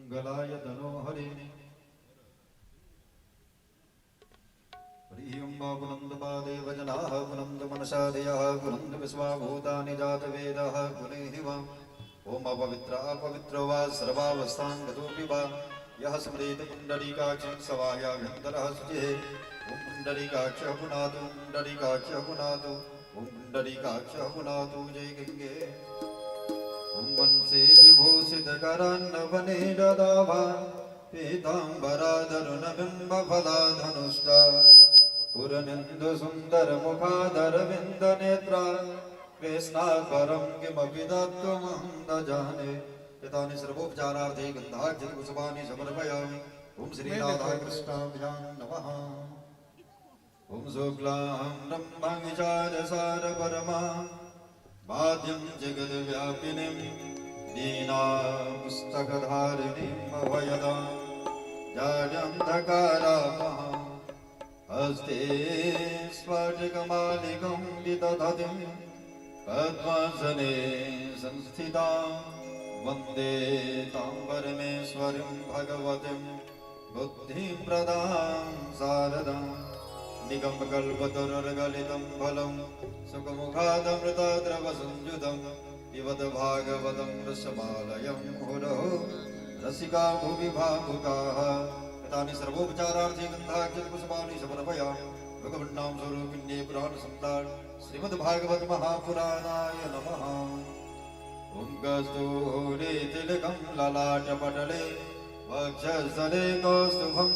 मंगलाय तनोहरे हरि ओं पुनन्दपादेव जनाः पुनन्दमनसादयः पुनन्दविश्वाभूतानि जातवेदः पुनेहि वा ॐ अपवित्रो वा सर्वावस्थां गतोऽपि वा यः स्मरेत् पुण्डरीकाक्षं सवायाभ्यन्तरः शुचिः ॐ पुण्डरीकाक्षः पुनातु पुण्डरीकाक्षः पुनातु ॐ पुण्डरीकाक्षः पुनातु जय गङ्गे ॐ वंशे विभूषितकरान्नवने ददाभा पीताम्बराधरुणबिम्बफलाधनुष्टा पुरनिन्दुसुन्दरमुखाधरविन्दनेत्रा कृष्णात्परं किमपि तत्त्वमहं न जाने एतानि सर्वोपचारार्थे गन्धार्चितपुष्पाणि समर्पयामि ॐ श्रीराधाकृष्णाभ्यां नमः ॐ शुक्लां ब्रह्मं विचारसारपरमा वाद्यं जगद्व्यापिनीं दीनापुस्तकधारिणीम् अभयदां जाड्यन्धकारामः हस्ते स्फटिकमालिकं विदधतिं पद्मासने संस्थितां वन्दे तां परमेश्वरीं भगवतीं बुद्धिं प्रदां शारदां निगमकल्पतरुर्गलितं फलं सुखमुखादमृतद्रवसंयुतं पिबत भागवतं रसमालयं मुहुरः रसिका भुवि भावुकाः एतानि सर्वोपचारार्थे गन्धार्चितपुष्पाणि समर्पयामि भगवन्नाम स्वरूपिण्ये पुराणसम्राट श्रीमद्भागवत महापुराणाय नमः ॐ कस्तूरितिलकं ललाटपटले वक्षस्थले कौस्तुभं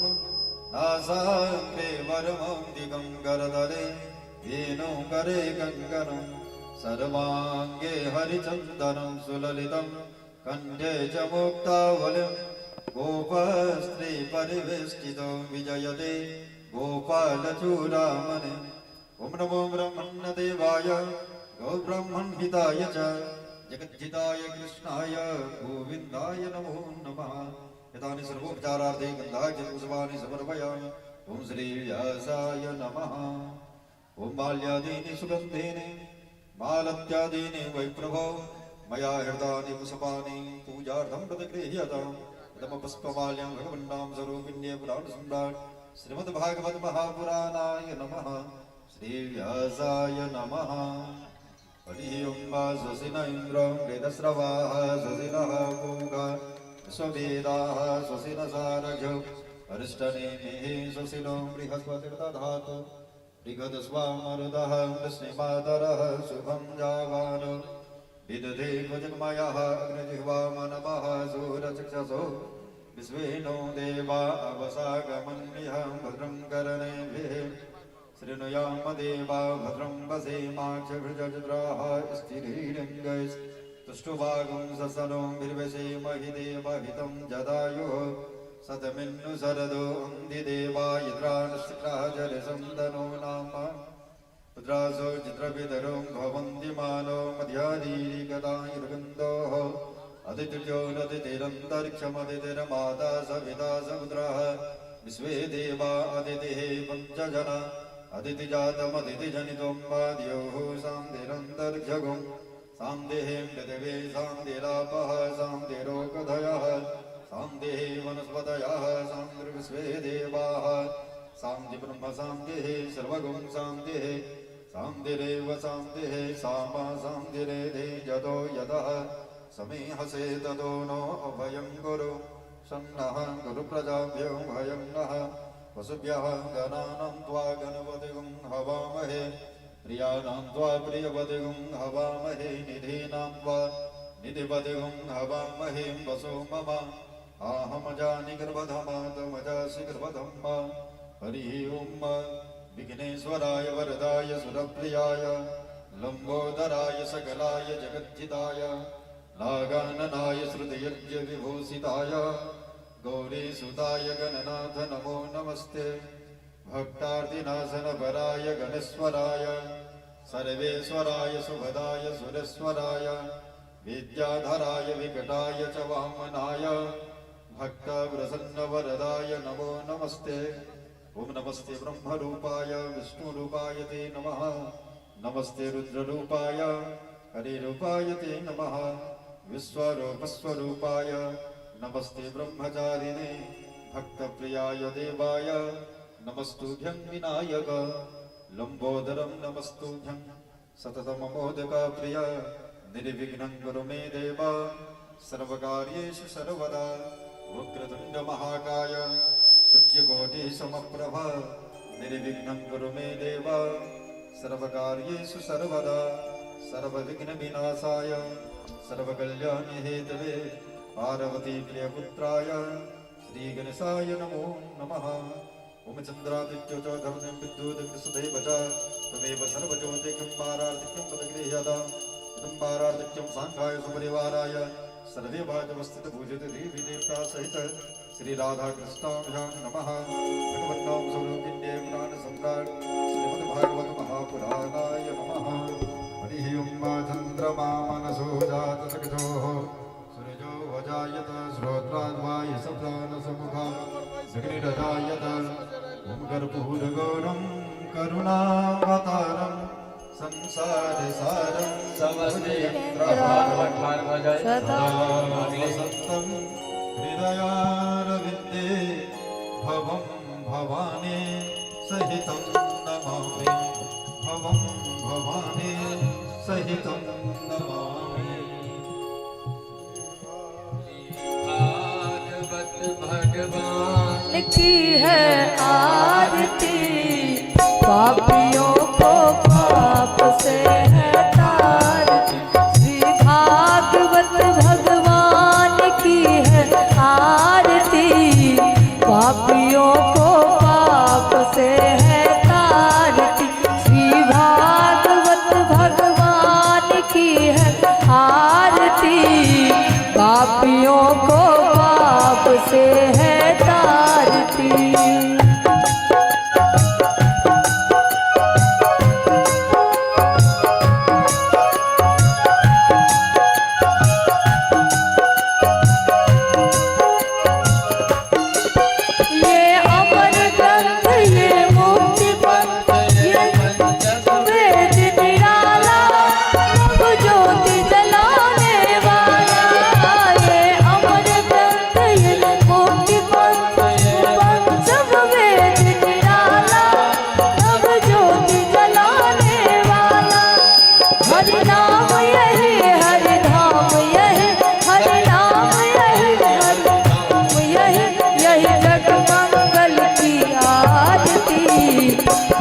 नासाग्रे वरमौक्तिकं करतले वेणुकरे कङ्कणं सर्वाङ्गे हरिचन्दनं सुललितं कण्ठे च मुक्तावलिं गोपस्त्री परिवेष्टितो विजयते गोपालचूडामणि ॐ नमो ब्रह्मण्यदेवाय गौब्रह्मणहिताय च जगज्जिताय कृष्णाय गोविन्दाय नमो नमः एतानि सर्वोपचारार्थे गन्धार्चितपुष्पाणि समर्पयामि ॐ श्रीव्यासाय नमः ॐ बाल्यादीनि सुगन्धीनि मालत्यादीनि वै प्रभो मया हृतानि पुष्पाणि पूजार्थं प्रतिगृह्यताम् पुष्पमाल्यं भगवन्नाम स्वरूपिण्ये पुराणसम्राट श्रीमद्भागवत महापुराणाय नमः श्रीव्यासाय नमः हरि ओं स्वस्ति न इन्द्रो वेदस्रवाः स्वस्ति नः पूगा विश्ववेदाः स्वस्ति न सारथ्यो अरिष्टनेमिः स्वस्ति नो बृहस्पतिर्दधातु बृहद्स्वामरुदः वृष्णिमातरः शुभं जावानो विदधे भुजगमयः अग्निजिह्वामनवः सूरचक्षसो विश्वेनो देवा अवसागमन्यः भद्रं कर्णेभिः शृणुयाम देवा भद्रं वसेमाक्षभिर्जत्राः स्थिरीलिङ्गैस्तुष्टुवागुं ससनोभिर्वसेमहि देवहितं जदायुः शतमिन्नु शरदो अन्धिदेवायद्रानश्चित्राजलसन्दनो नाम पुत्रासो चित्रपितरो भवन्ति मानो मध्यादीरिकदायुर्गन्धोः अदितिर्यो नदितिरन्तरिक्षमदितिर्माता सविता समुद्रः विश्वे देवा अदितिः पञ्चजना अदितिजातमदितिजनितं वाद्योः सान्धिरन्तरिक्षगुं सान्धिः पृथिवी सान्धिरापः सान्धिरोगधयः सान्धिः वनस्पतयः सान्धिर्विश्वे देवाः सान्धि ब्रह्म सान्धिः सर्वगुं सान्धिः सान्धिरेव सान्धिः सामा सान्धिरेधे यतो यतः समीहसे ततो नो अभयं गुरु सन्नः गुरुप्रजाभ्यो भयं नः वसुभ्यः गणानां त्वा गणपतिगुं हवामहे प्रियाणां त्वा प्रियपतिगुं हवामहे निधीनां त्वा निधिपतिगुं हवामहे वसो मम आहमजानि गर्भधमातमजासि गर्भधम्मा हरि ओं विघ्नेश्वराय वरदाय सुरप्रियाय लंबोदराय सकलाय जगज्जिताय नागाननाय श्रुतियज्ञविभूषिताय गौरीसुताय गणनाथ नमो नमस्ते भक्तार्तिनाशनपराय गणेश्वराय सर्वेश्वराय सुभदाय सुरेश्वराय विद्याधराय विकटाय च वामनाय भक्तप्रसन्नवरदाय नमो नमस्ते ओम नमस्ते ब्रह्मरूपाय विष्णुरूपाय ते नमः नमस्ते रुद्ररूपाय हरिरूपाय ते नमः विश्वरूपस्वरूपाय नमस्ते ब्रह्मचारिणे भक्तप्रियाय देवाय नमस्तुभ्यं विनायक लंबोदरं नमस्तुभ्यं सततममोदका प्रिया निर्विघ्नं कुरु मे देव सर्वकार्येषु सर्वदा वक्रतुण्ड महाकाय सूर्यकोटि समप्रभा निर्विघ्नं कुरु मे देव सर्वकार्येषु सर्वदा सर्वविघ्न विनाशाय सर्वकल्याण हेतवे पार्वती प्रियपुत्राय श्री गणेशाय नमो नमः। ओम चंद्रादित्यो च धर्मं विद्युतं सुदेव च तमेव सर्वज्योतिकं पारार्थिकं पदगृह्यता इदं पारार्थिकं सांख्याय सुपरिवाराय सर्वे भागवस्थित पूजित देवी देवता सहित श्री राधा कृष्णाभ्यां नमः। भगवन्नाम स्वरूपिण्ये पुराण सम्राट श्रीमद्भागवत महापुराणाय नमः। हरिः ओम चन्द्रमा मनसो जात सखजोः सूर्यो वजायत श्रोत्राद्वाय सप्तानसमुखा जगनिरजायत ओम कर्पूरगौरं करुणावतारं संसारसारं समजयत्रभावसत्तं हृदयारविन्दे भवं भवानी सहितं नमामि भवं भवानी सहितं नमामि। भागवत भगवान की है आरती पापियों को पाप से है तारती। श्री भागवत भगवान की है आरती पापियों को पाप से है तारती। श्री भागवत भगवान की है आरती पापियों को पाप से है तारती।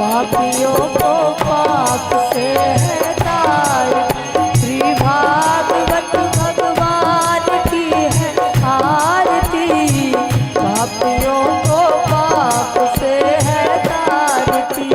पापियों को पाप से है तारती। श्री भागवत भगवान की है आरती पापियों को पाप से है तारती।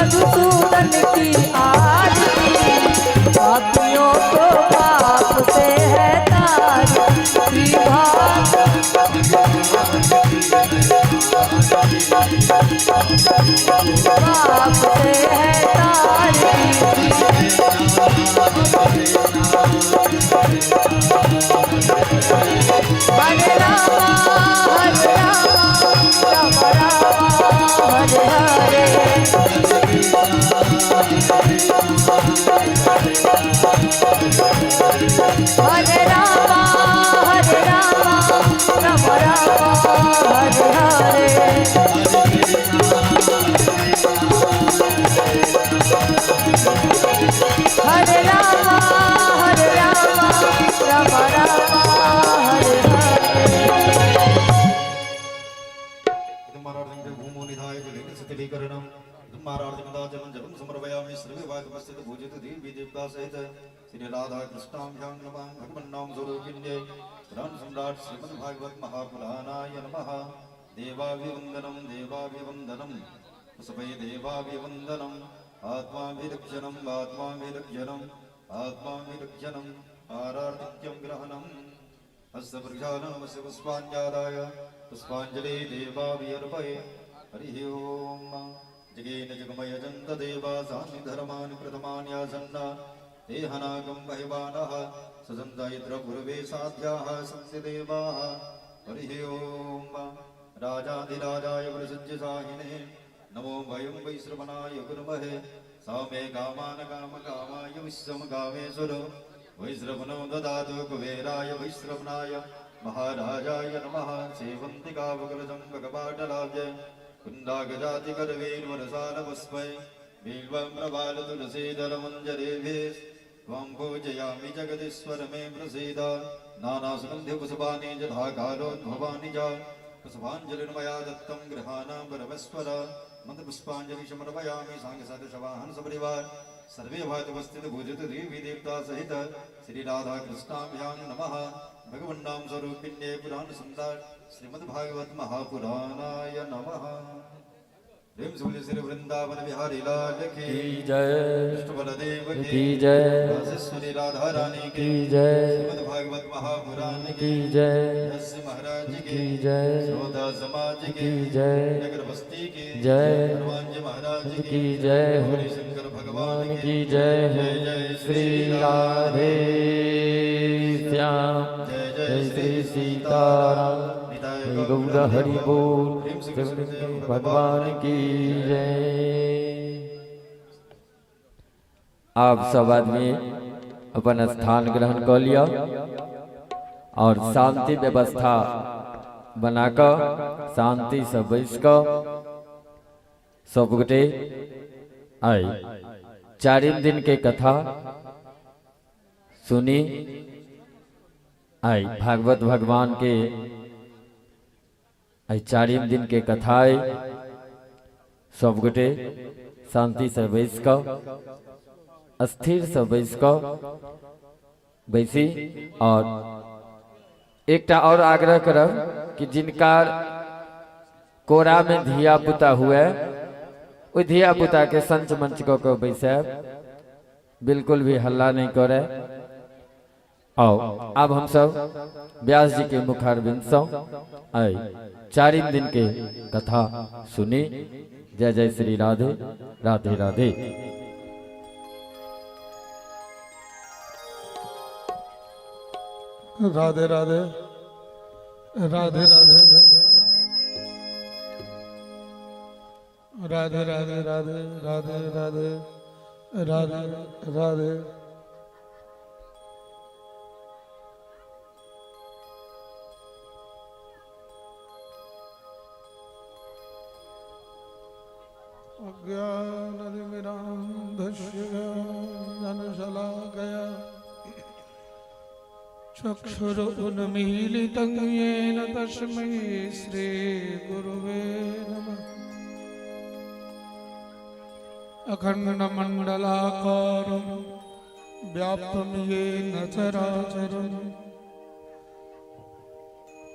मधुसूदन की आरती, पापियों को पाप से है तारी, श्री भागवत पाप से है तारी। हरे रामा हरे रामा, राम रामा हरे हरे, हरे रामा राम रामा हरे हरे। हरे रामा राम रामा हरे हरे। इदमारार्धं भूमो निधाय जलेन सतिलीकरणम् इदमारार्धं जलं जलं समर्पयामि सर्वे वाक्यवस्थित भूजित देवी देवता सहित श्री राधा कृष्णाभ्यां नमः भगवन्नाम स्वरूपिण्यै पुराण सम्राट श्रीमद् भागवत महापुराणाय नमः। देवाभिवन्दनं देवाभिवन्दनं पुष्पै देवाभिवन्दनं आत्माभिरक्षणं आत्माभिरक्षणं आत्माभिरक्षणं आरार्तिक्यं ग्रहणं हस्त प्रक्षालनमस्य पुष्पाञ्जादाय पुष्पाञ्जलि देवाभिर्पये। हरिः ओम। जगेन जगमय जन्त देवा सानि धर्मानि प्रथमानि आसन्ना देहनागं महिमानः सजन्त यत्र पूर्वे साध्याः सन्ति देवाः। हरिः ओम। राजाधिराजाय प्रसज्य साहिने नमो भयं वैश्रवणाय कुर्महे सामे कामान काम कामाय विश्वम कामेश्वर वैश्रवणो ददातु कुबेराय वैश्रवणाय महाराजाय नमः। सेवन्ति कावकलजं भगवाटलाब्जे कुन्दागजाति करवेन्वरसालपुष्पै बिल्वं प्रबालतुलसीदलमञ्जरेभिः त्वं पूजयामि जगदीश्वर मे प्रसीद। नानासुगन्धिपुष्पाणि यथा कालोद्भवानि च पुष्पाञ्जलिर्मया दत्तं गृहाणां परमेश्वर। मन्त्रपुष्पाञ्जलि समर्पयामि साङ्गसदशवाहन सपरिवार सर्वे भागवत भूजित देवी देवता सहित श्री राधा कृष्णाभ्यां नमः। भगवन्नाम स्वरूपिण्ये पुराण सम्राट श्रीमद् भागवत महापुराणाय नमः। प्रेम से बोलिए श्री वृंदावन बिहारी लाल की जय, कृष्ण बलदेव की जय, राजेश्वरी राधा रानी की जय, श्रीमद् भागवत महापुराण की जय, दस महाराज की जय, श्रोता समाज की जय, नगर बस्ती की जय, हनुमान जी महाराज की जय, हरि शंकर भगवान की जय, जय जय श्री राधे श्याम, जय जय श्री सीताराम, जय गौर हरि बोल, भगवान की जय। आप सब आदमी अपन स्थान ग्रहण कर लिया और शांति व्यवस्था बनाकर शांति से बैस कर सब गोटे आई चारिम दिन के कथा सुनी। आई भागवत भगवान के आई चारिम दिन के कथाएं सब गोटे शांति से बैस कर स्थिर से बैस कर बैसी और एकटा और आग्रह करब कि जिनका कोरा में धिया पुता हुए वो धिया पुता के संच मंच को बैसे बिल्कुल भी हल्ला नहीं करे। आओ अब हम सब व्यास जी के मुखारबिंद से आई चारिम दिन के कथा सुनी। जय जय श्री राधे राधे राधे। राधे राधे राधे राधे राधे राधे राधे राधे राधे राधे राधे। अज्ञानतिमिरान्धस्य ज्ञानशलाकया चक्षुरुन्मीलितं येन तस्मै श्रीगुरुवे नमः। अखण्डमण्डलाकारं व्याप्तं येन चराचरं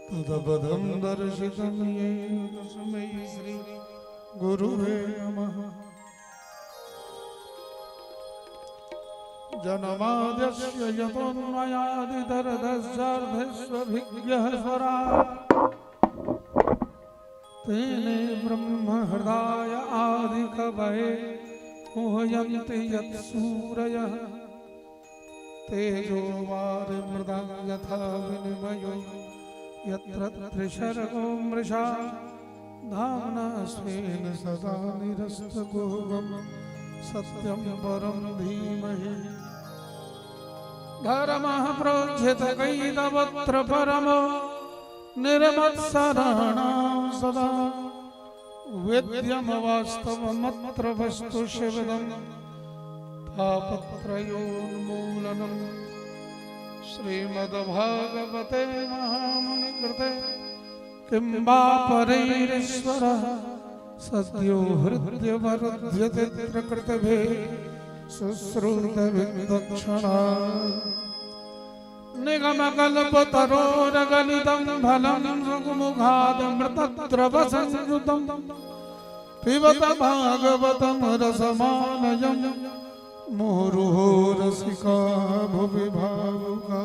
तदपदं दर्शितं येन तस्मै श्रीगुरुवे नमः। जन्माद्यस्य यतोऽन्वयादितरतश्चार्थेष्वभिज्ञः स्वराट् तेने ब्रह्म हृदय आदिकवये मुह्यन्ति यत्सूरयः तेजो वारिमृदा यथा विनिमयो यत्र त्रिशर्गो मृषा धाम्ना स्वेन सदा निरस्तगुहं सत्यं परं धीमहि धर्मः प्रोज्झितकैतवत्र परमो निर्मत्सराणां सदा वेद्यमवास्तवमत्र वस्तु शिवदं तापत्रयोन्मूलनम् श्रीमद्भागवते महामुनिकृते किं वा परैरीश्वरः सद्यो हृद्यवरुध्यते प्रकृतिभिः शुश्रुतविदक्षणात् निगमकल्पतरोरगलितं फलं सुमुखादमृतद्रवसंयुतं पिबत भागवतं रसमालयं मुहुर्मुहुः रसिका भुवि भावुका।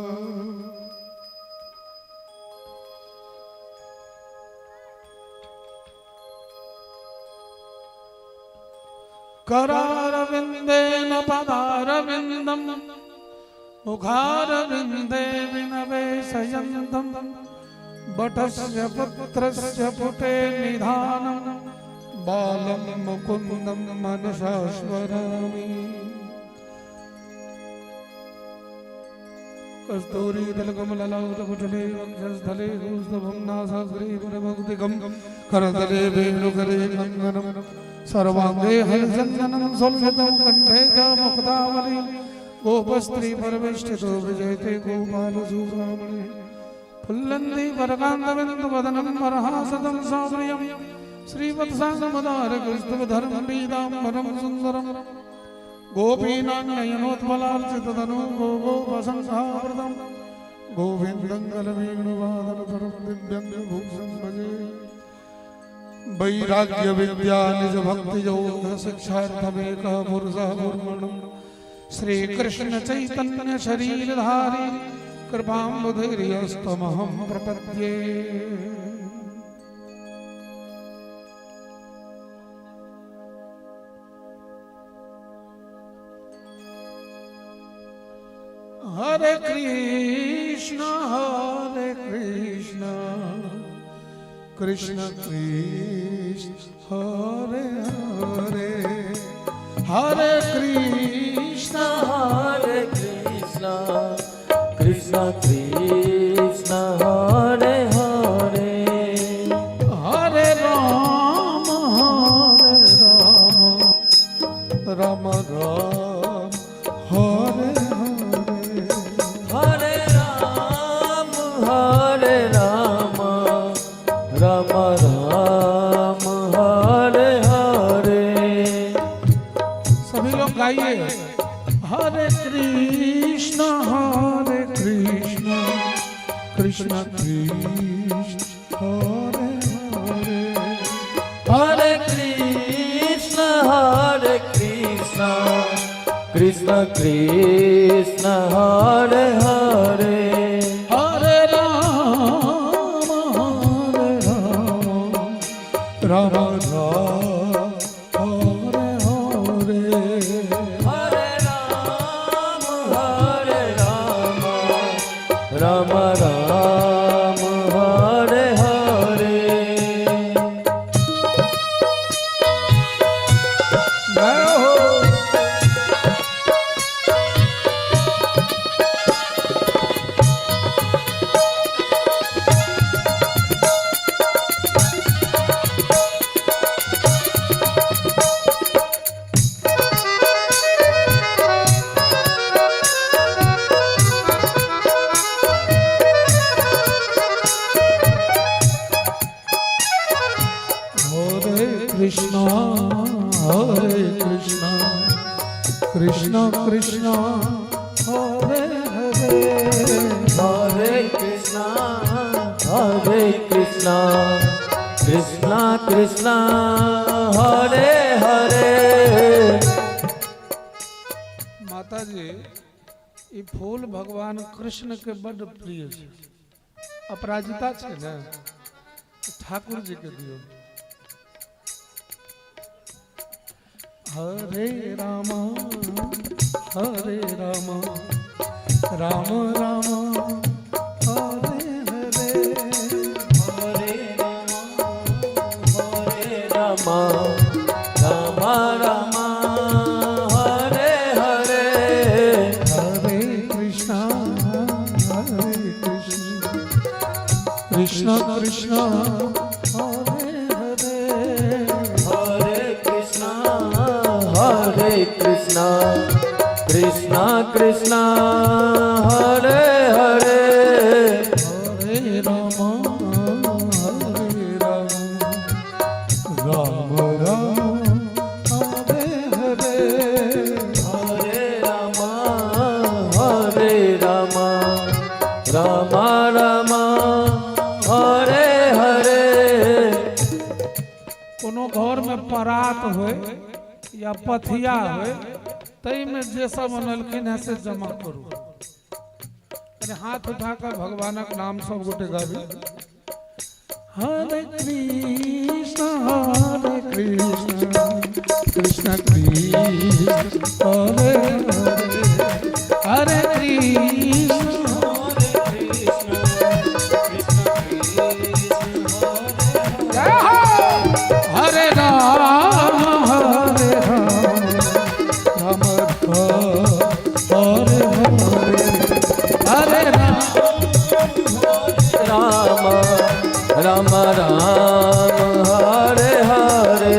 करारविन्देन पदारविन्दं मुखारविन्दे विनवेशयन्तं बटस्य पुत्रस्य पुटे निधानं बालं मुकुन्दं मनसा स्मरामि। कस्तूरी तिलकमललाटकुटले वक्षस्थले कौस्तुभं नासाग्रीवरमौक्तिकं करतले वेणुकरे कङ्गनं सर्वाङ्गे हरिचन्दनं सुललितं कण्ठे च मुक्तावली गोपस्त्री परमेष्ठितो विजयते गोपालचूडामणि फुल्लन्ति वरकान्तबिन्दुवदनं वरहासदं सौम्यं श्रीवत्साङ्गमदारकृष्णधर्मपीताम्बरं सुन्दरं गोपीनान्नयनोत्पलार्चिततनु गोगोपसंहावृतं गोविन्दं गलवेणुवादनपरं दिव्यं भूषं भजे। वैराग्य विद्या निज भक्ति योग शिक्षार्थमेकः पुरुषः पूर्णं श्रीकृष्ण चैतन्य शरीरधारी कृपाम्बुधिर्यस्तमहं प्रपद्ये। हरे कृष्ण कृष्ण कृष्ण हरे हरे हरे कृष्ण कृष्ण कृष्ण हरे हरे हरे राम राम राम हरे हरे राम राम राम हरे हरे। सभी लोग गाइए हरे कृष्ण कृष्ण कृष्ण हरे हरे हरे कृष्ण कृष्ण कृष्ण हरे हरे हरे राम राम हरे हरे हरे राम राम राम हरे हरे। जय हो। कृष्ण कृष्ण हरे हरे हरे कृष्ण कृष्ण कृष्ण हरे हरे। माता जी ई फूल भगवान कृष्ण के बड़ प्रिय है। अपराजिता छे ने ठाकुर जी के दियो। हरे राम राम राम हरे हरे, हरे राम राम राम हरे हरे, हरे कृष्ण कृष्ण कृष्ण हरे हरे, हरे कृष्णा कृष्णा कृष्णा हरे हरे, हरे राम राम राम हरे हरे, हरे राम राम राम हरे हरे। कोनो घर में परात होए या पथिया होए तई में जे सब बनलखिन है से जमा करू। अरे हाथ उठाकर भगवानक नाम सब गोटे गाबी। हरे कृष्ण कृष्ण कृष्ण हरे हरे, हरे कृष्ण हरे राम राम हरे हरे, हरे राम राम राम हरे हरे।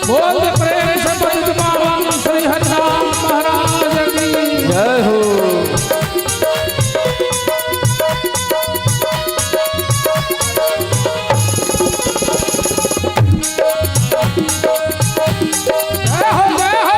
बोल प्रेम से पंडित बाबा श्री हरिनाम महाराज की जय हो। जय हो जय हो।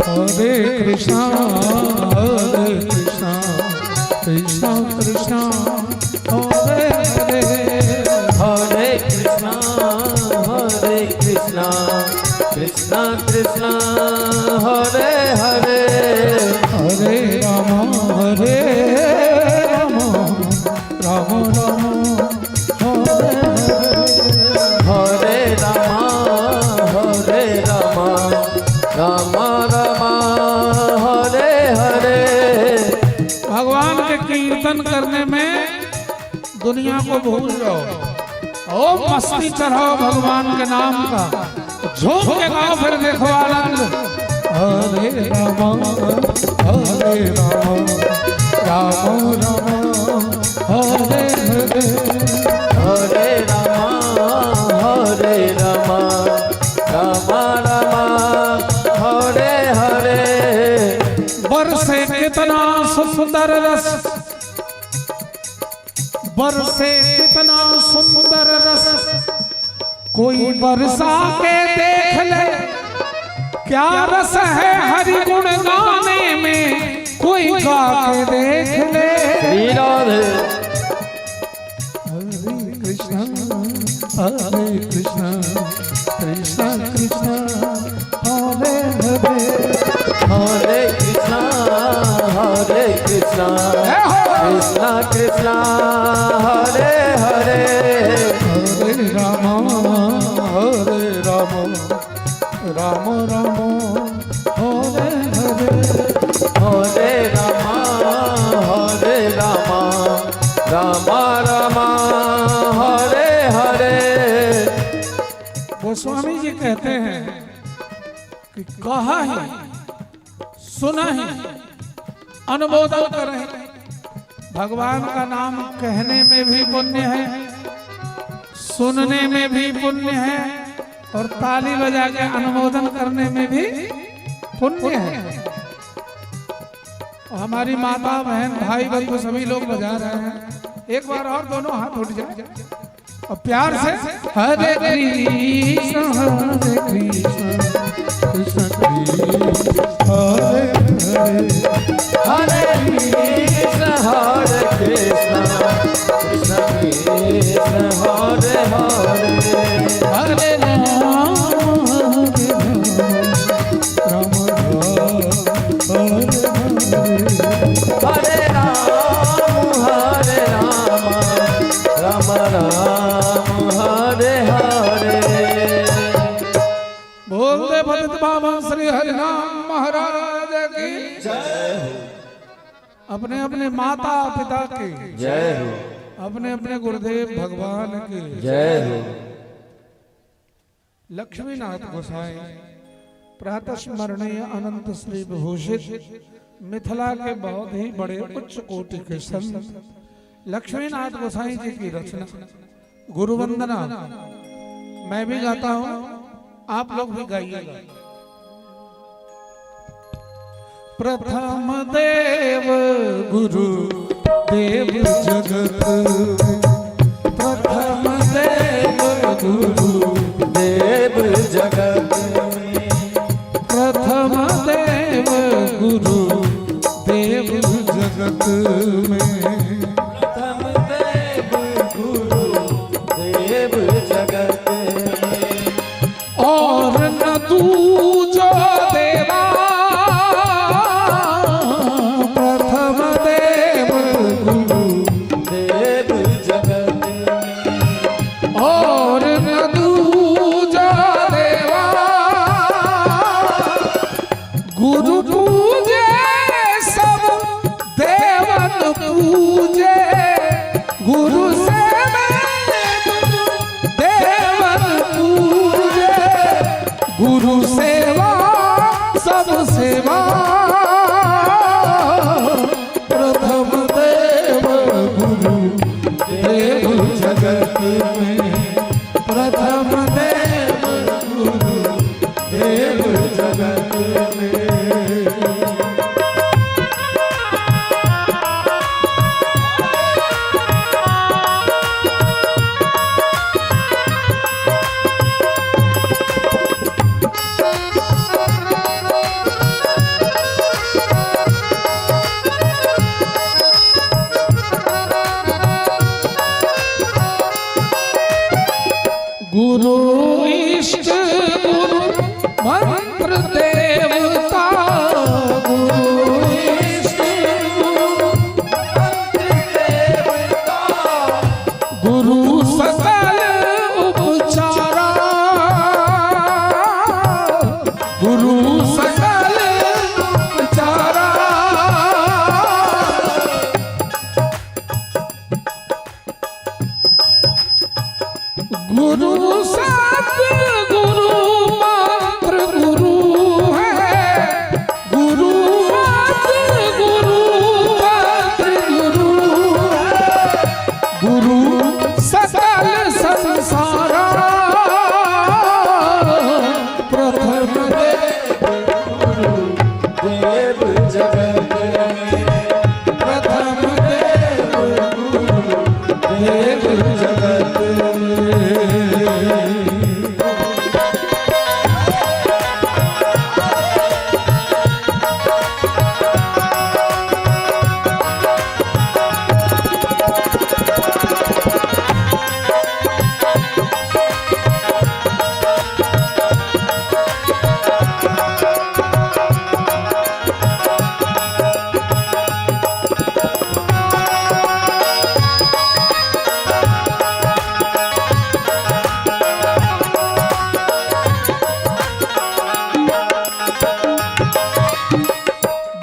हरे कृष्णा कृष्ण कृष्ण हरे हरे, हरे कृष्णा कृष्णा कृष्णा हरे हरे, हरे राम राम राम हरे हरे राम राम राम हरे हरे। भगवान के कीर्तन करने में दुनिया को भूल जाओ, ओ मस्ती चढ़ाओ भगवान के नाम का, झूम के गाओ फिर देखो आनंद। हरे राम राम राम हरे हरे, हरे राम राम राम हरे हरे। बरसे कितना सुंदर रस, बरसे कितना सुंदर रस, कोई बरसा के देख ले क्या रस है हरि गुण गाने में, कोई गा के देख ले। श्री राधे। हरे कृष्ण कृष्ण कृष्ण हरे हरे, हरे कृष्णा कृष्णा कृष्णा हरे हरे, हरे राम राम राम हरे हरे, हरे राम राम राम हरे हरे। गोस्वामी जी कहते हैं कि कहा ही सुना ही अनुमोदन करें। भगवान का नाम कहने में भी पुण्य है, सुनने में भी पुण्य है, और ताली बजा के अनुमोदन करने में भी पुण्य है। और हमारी माता बहन भाई बंधु सभी लोग बजा रहे हैं। एक बार और दोनों हाथ उठ जाए और प्यार से हरे कृष्ण हरे कृष्ण कृष्ण कृष्ण हरे हरे हरे कृष्ण हरे कृष्ण कृष्ण कृष्ण हरे हरे हरे राम राम हरे राम राम हरे हरे। बोलते भगत बाबा श्री हरिनाम महाराज की जय अपने अपने माता पिता के हो जय हो अपने अपने गुरुदेव भगवान के जय हो। लक्ष्मीनाथ गोसाई प्रातः स्मरणीय अनंत श्री विभूषित मिथिला के बहुत ही बड़े उच्च कोटि के संत लक्ष्मीनाथ गोसाई जी की रचना गुरु वंदना मैं भी गाता हूं, आप लोग भी गाइएगा। प्रथम देव गुरु देव जगत प्रथम देव गुरु देव जगत प्रथम देव गुरु देव जगत में प्रथम देव गुरु देव जगत और न दूजो देवा प्रथम देव गुरु देव जगत और न दूजो देवा गुरु पूजे सब देवन पूजे गुरु से देवन पूजे गुरु सेवा सब सेवा प्रथम देव गुरु देव जगत में प्रथम देव गुरु देव जगत में। गुरु इष्ट गुरु मंत्र देवता गुरु इष्ट गुरु मंत्र देवता गुरु सकल उपचारा गुरु सकल उपचारा गुरु सत गुरु मंत्र गुरु है गुरु मंत्र गुरु मंत्र गुरु है गुरु सकल संसारा प्रथम देव जगत प्रथम देव गुरु देव जगत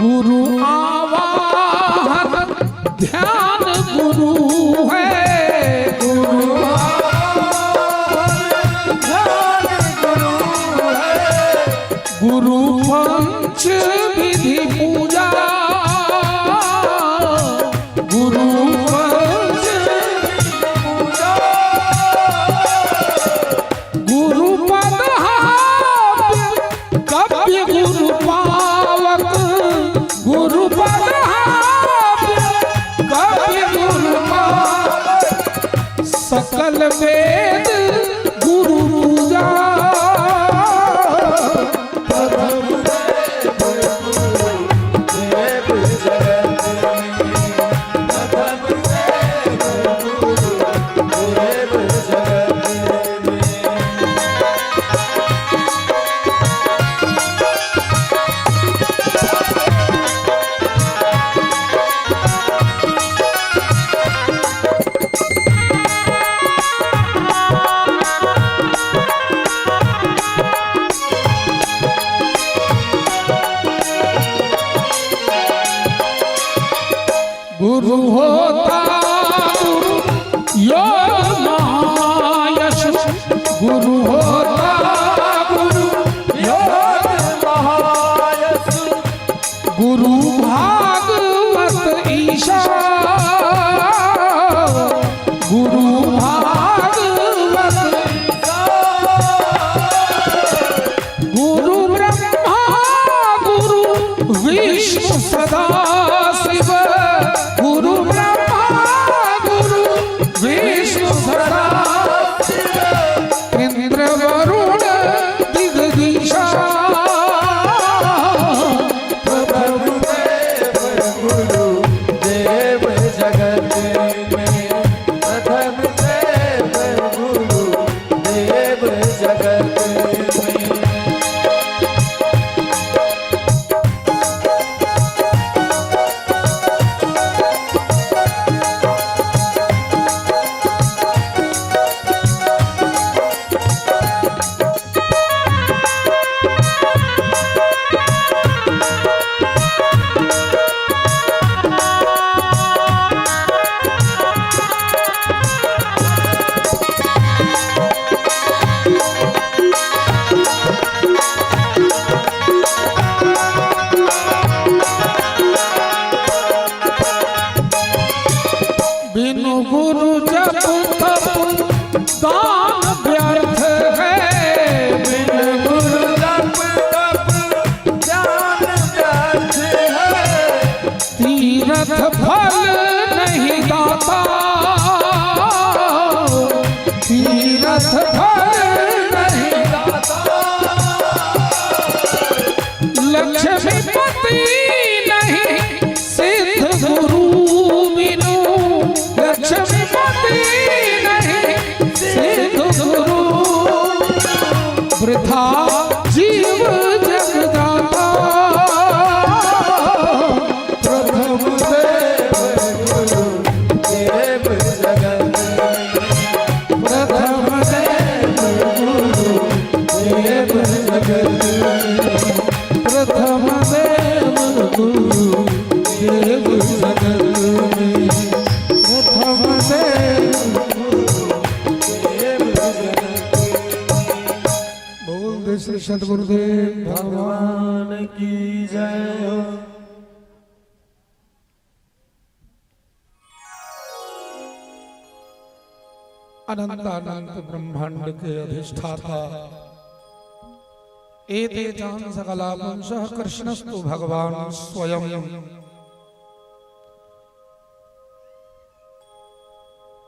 गुरु आवाहन ध्यान गुरु है गुरु आवाहन ध्यान गुरु है गुरु पंच विधि पूजा गुरु पंच विधि पूजा गुरु पद कव्य गुरु पावक गुरु पद था जीव जगदाता प्रथम देव गुरु देव जगत प्रथम देव गुरु देव जगत प्रथम देव गुरु देव जगत प्रथम देव बोल श्री सद्गुरुदेव भगवान की जय हो। अनंत अनंत ब्रह्मांड के अधिष्ठाता एते जान सकला पुंसः कृष्णस्तु भगवान स्वयं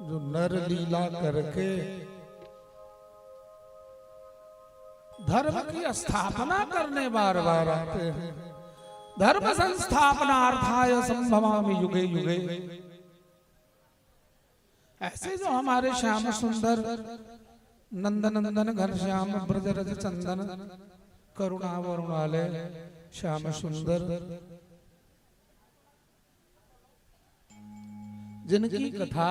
जो नर लीला करके धर्म की स्थापना करने बार बार आते हैं। धर्म संस्थापनार्थाय संभवामि युगे युगे। ऐसे जो हमारे श्याम सुंदर नंदनंदन घनश्याम ब्रजरज चंदन करुणा वरुणालय श्याम सुंदर, जिनकी कथा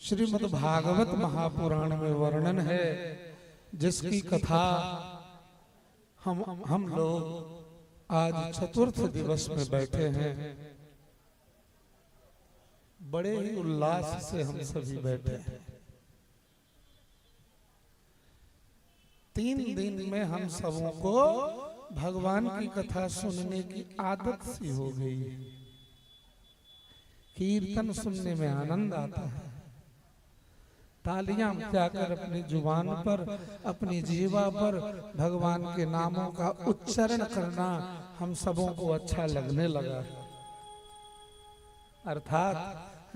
श्रीमद् भागवत महापुराण में वर्णन है, जिसकी कथा हम लोग आज चतुर्थ दिवस में बैठे हैं। बड़े ही उल्लास से हम सभी बैठे हैं। 3 दिन में हम सबों को भगवान की कथा सुनने की आदत सी हो गई है। कीर्तन सुनने में आनंद आता है। तालियां बजाकर अपनी जुबान पर, अपनी जीवा पर भगवान के नामों का उच्चारण करना हम सबों को अच्छा लगने लगा। अर्थात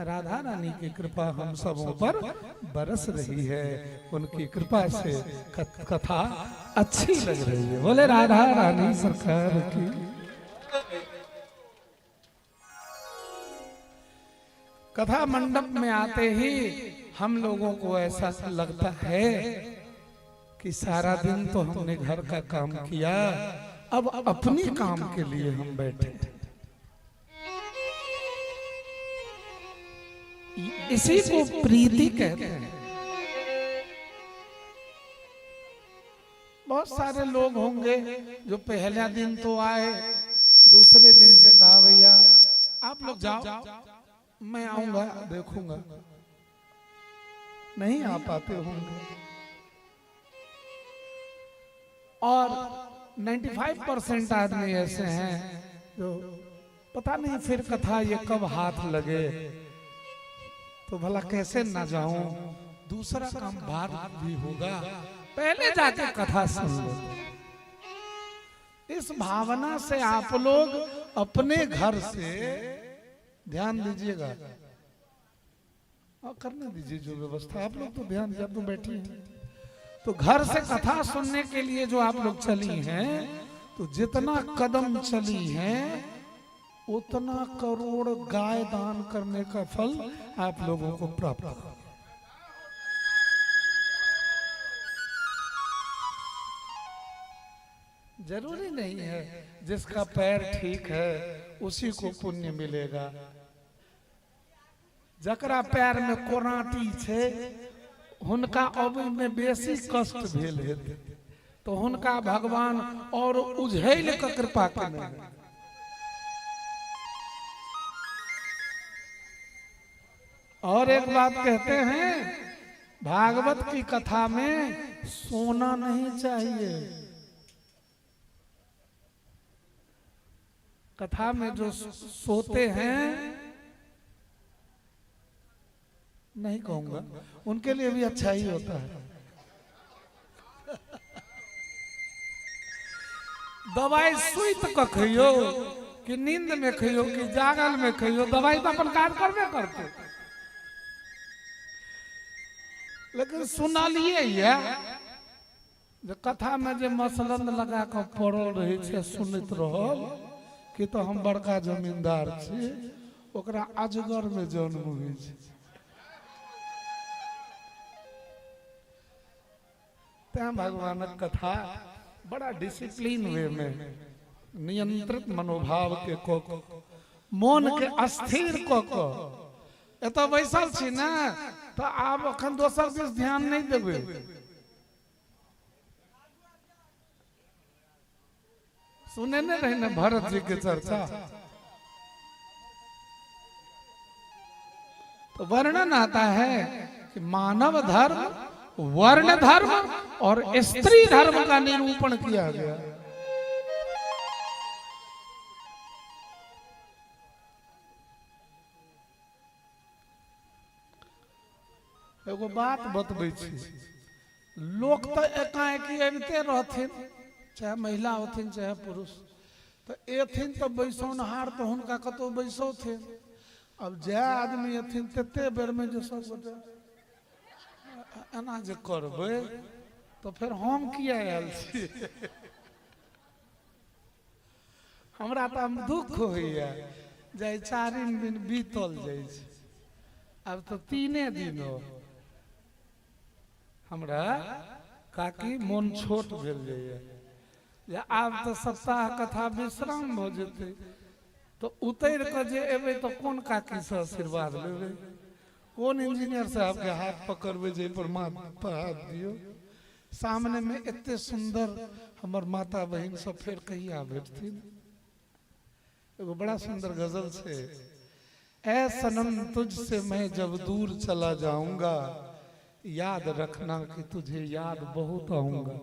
राधा रानी की कृपा हम सबों पर बरस रही है। उनकी कृपा से कथा अच्छी लग रही है। बोले राधा रानी सरकार की। कथा मंडप में आते ही हम लोगों को ऐसा लगता है कि सारा दिन तो हमने घर का काम किया, अब अपनी काम के लिए हम बैठे। इसी को प्रीति कहते हैं। बहुत सारे लोग होंगे जो पहला दिन तो आए, दूसरे दिन से कहा भैया आप लोग जाओ, मैं आऊंगा देखूंगा। नहीं आ पाते होंगे। और 95% आदमी ऐसे हैं जो पता नहीं फिर कथा ये कब हाथ लगे, तो भला कैसे ना जाऊं, दूसरा काम बाद भी होगा, पहले जाके कथा सुन लो। इस भावना से आप लोग अपने घर से ध्यान दीजिएगा और करने दीजिए जो व्यवस्था। आप लोग तो ध्यान जब तो बैठी हैं, तो घर से कथा सुनने के लिए जो आप लोग चली हैं, तो जितना कदम चली हैं उतना करोड़ गाय दान करने का फल आप लोगों को प्राप्त होगा। जरूरी नहीं है जिसका पैर ठीक है उसी को पुण्य मिलेगा। जकरा पैर में कोराटी छे हुनका अब में बेसी कष्ट भेल हेतै, तो हुनका भगवान और उझैल के कृपा करने। और एक बात कहते हैं, भागवत की कथा में सोना नहीं चाहिए। कथा में जो सोते हैं, नहीं कहूंगा, उनके लिए भी अच्छा ही होता है। दवाई सुइत का खइयो कि नींद में खइयो कि जागल में खइयो, दवाई तो अपन कार्य करबे करते। लेकिन सुना लिए ये जो कथा में जो मसलन लगा कर पड़ल रहे छे, सुनत रहल कि तो हम बड़का जमींदार छी, ओकरा अजगर में जन्म हुई छे। त्या भगवान कथा बड़ा डिसिप्लिन वे में नियंत्रित मनोभाव के को मन के अस्थिर को एत बैसल छी ना तो आब अखन दोसर दिस ध्यान नहीं देबे। सुने न रहे न भरत जी के चर्चा, तो वर्णन आता है कि मानव धर्म, वर्ण धर्म और स्त्री धर्म का निरूपण किया गया। एगो बात बतबै छी, लोग तो एकाएकी अबिते रहथिन, चाहे महिला होथिन चाहे पुरुष, तो एथिन तो बैसौनहार तो हुनका कतौ बैसौथिन। अब जे आदमी एथिन तते बेर में जो सब गोटे एना जे करबै तो फिर हम किया आयल छी। हमरा तो दुख होइया जे 4 दिन बीतल जाइ छै, अब तो 3 दिन हो। हमरा काकी मन छोट भेल जाइए, आब तो सप्ताह कथा विश्राम भ जेतै, तो उतर के जे एबै तो कोन काकी से आशीर्वाद लेबै, कोन इंजीनियर साहब के हाथ पकड़बै जे पर हाथ दियो। सामने में एते सुंदर हमर माता बहन सब फिर कहिया भेटथिन। एगो बड़ा सुंदर गजल छे, ऐ सनम तुझसे मैं जब दूर चला जाऊंगा, याद रखना कि तुझे याद बहुत आऊंगा।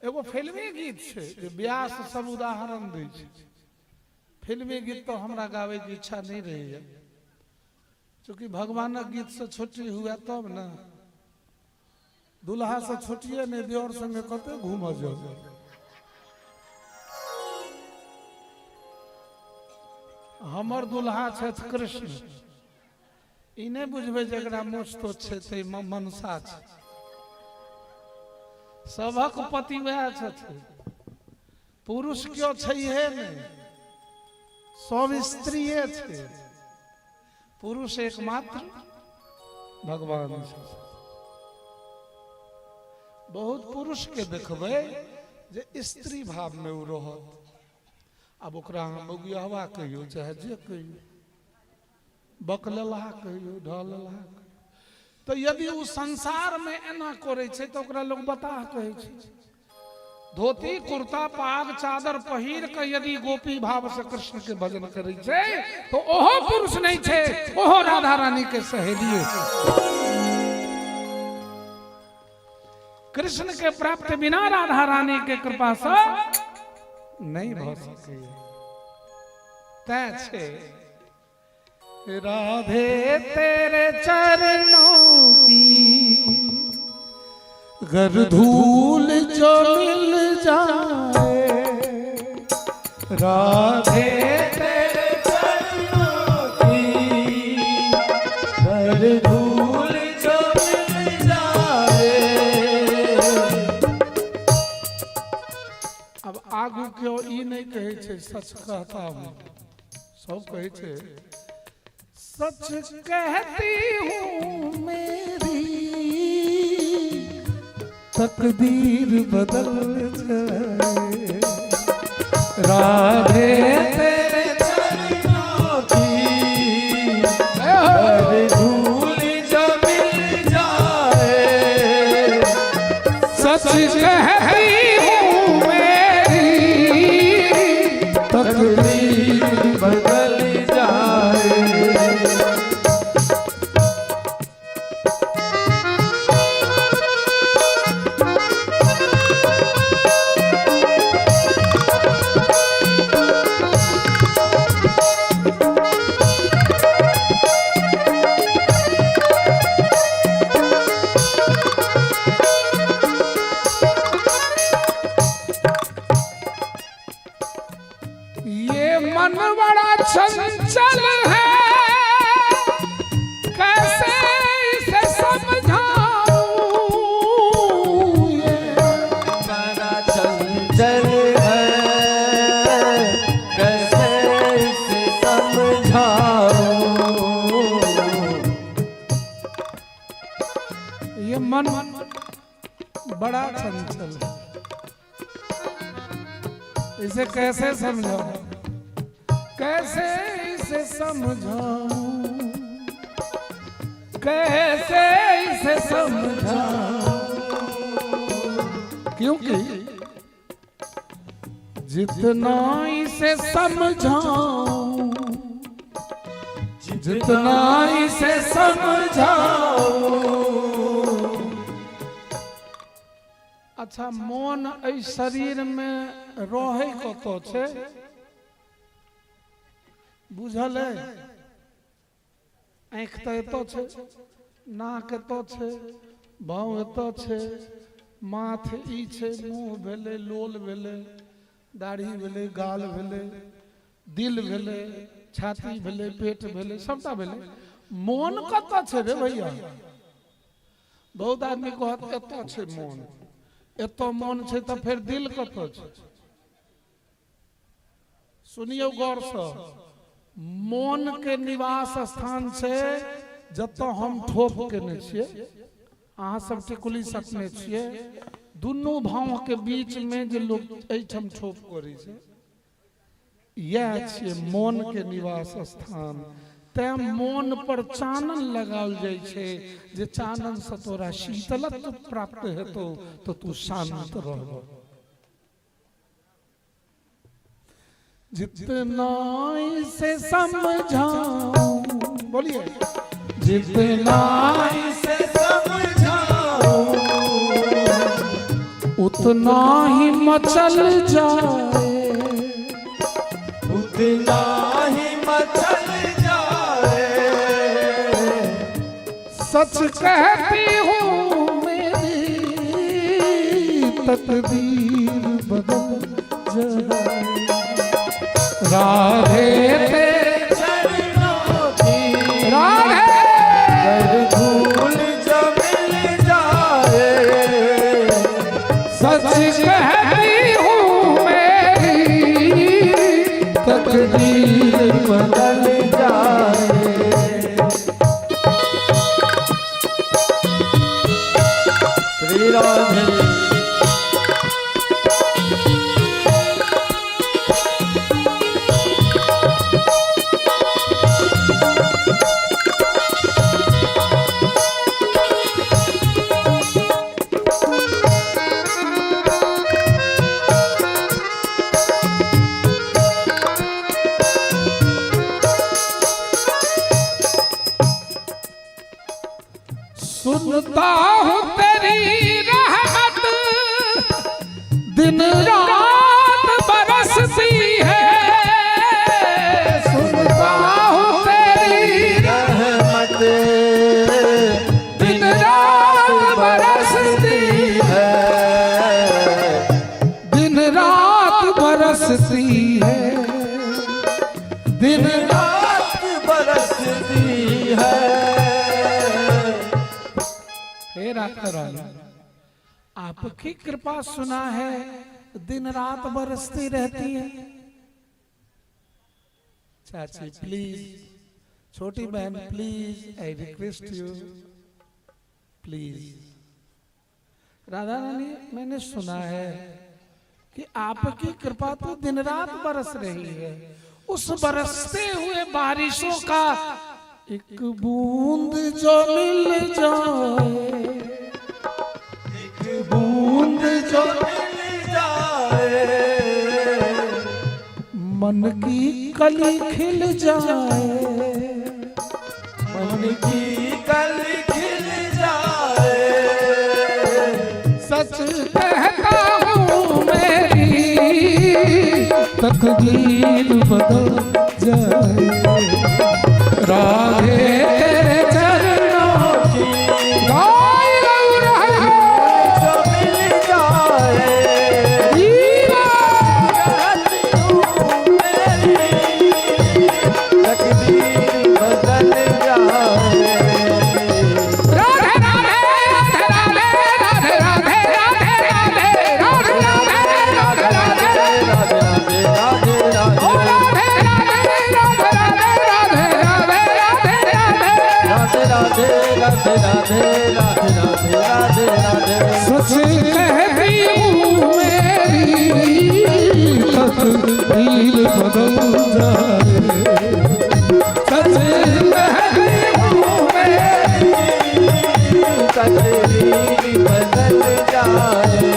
एगो फिल्मी गीत छे जे व्यास सब उदाहरण दै छै। फिल्मी गीत तो हमरा गावे की इच्छा नहीं रही है, क्योंकि भगवानक गीत से छोटी हुआ तब ना, दुल्हा से छोटिए नहीं दियोर संगे कते घूम जाओ। हमर दुल्हा छथि कृष्ण, ई नहीं बुझबे जकरा मोछ तो छै मनसा छै। सबक पति वह छथि, पुरुष क्यों छैहे नहीं, सब स्त्रीए छे, पुरुष एकमात्र भगवान छै। बहुत पुरुष के देखबै जे स्त्री भाव में उ रहत। अब ओकरा हम बगियावा कहियो चाहे जे कहियो, बकललाहा कहियो ढललाहा कहियो, तो यदि उ संसार में एना करे छे तो ओकरा लोग बताह कहे छे। धोती कुर्ता पाग चादर पहिर के यदि गोपी भाव से कृष्ण के भजन करे छे तो ओहो पुरुष नहीं छे, ओहो राधा रानी के सहेलिए। कृष्ण के प्राप्त बिना राधा रानी के कृपा से नहीं भ सके। तै छे राधे तेरे चरणों की गर धूल जो मिल जाए, राधे तेरे चरणों की गर धूल जो मिल जाए। अब आगू क्यों ई नहीं कहे छे सच कहता हूँ, सब कहे छे सच कहती हूँ मेरी तकदीर बदल जाए, राधे तेरे चरणों की हर धूल जो मिल जाए। सच कहती हूँ मेरी तकदीर बदल जाए। ये मन बड़ा चंचल है, कैसे इसे समझाऊं। ये बड़ा चंचल है, कैसे इसे इसे कैसे समझाऊं, कैसे इसे समझाऊं, कैसे इसे समझाऊं, क्योंकि जितना इसे समझाऊं, जितना इसे समझाऊं। अच्छा मन ऐ शरीर में रहे कतो छे, बुझल है? आँख तो एतो छे, नाक एतो छे, भाव एतो छे, माथ ई छे, मुंह भेले, लोल भेले, दाढ़ी भेले, गाल भेले, दिल भेले, छाती भेले, पेट भेले, सबटा भेले। मन कत छे रे भैया? बहुत आदमी कहत एतो छे मन, एतो मन छे तो फिर दिल कत छे? सुनियो गौर से, मन के निवास स्थान से जतो हम ठोप केने छिए, अहाँ सब टिकुली सकने छिए, दुनू भाव के बीच में जे लोग एठम ठोप करै छै, यह छिए मन के निवास स्थान। ते मन पर चानन लगाल जाय छे, जे चानन से तोरा शीतलत्व प्राप्त हेतौ तो तू शांत रहबो। जितना इसे समझाऊं, बोलिए, जितना इसे समझाऊं उतना ही मचल जाए, उतना ही मचल जाए। सच कहती हूँ मेरी तकदीर बदल जाए। राधे तेरे चरणों की राधे धूल जब मिल जाए। सच कहती हूँ मेरी तकदीर बदल जाए। श्री राधे सुनता हूँ तेरी रहमत दिन रात बरसती है। सुनता हूँ तेरी रहमत दिन रात बरसती है, दिन रात बरसती है, दिन रात बरसती है। आपकी कृपा सुना है दिन रात बरसती रहती है। चाची प्लीज, छोटी बहन please, I request you please. Radha Rani, मैंने सुना है कि आपकी कृपा तो दिन रात बरस रही है। उस बरसते हुए बारिशों का एक बूंद जो मिल जाए, बूंद जो मिल जाए। मन की कली खिल जाए, मन की कली खिल जाए। सच कहता हूँ मेरी तकदीर बदल जाए। राधे तेरे चरणों की गाय लग रहा है जो मिल जाए। तकदीर बदल जाए। राधे राधे राधे राधे राधे राधे राधे राधे राधे राधे राधे राधे राधे राधे राधे राधे राधे राधे राधे तकदीर बदल जाए। सच कहती हूँ मेरी तकदीर बदल जाए।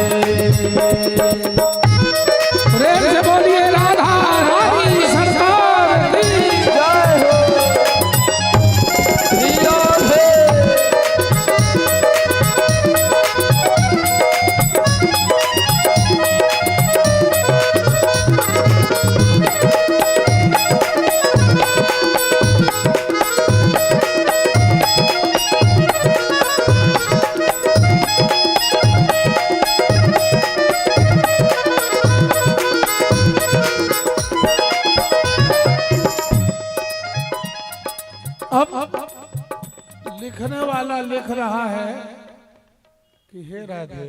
प्रेम से बोलिए राधा रानी सरकार की जय हो जियो से अब लिखने वाला लिख रहा है कि हे राधे,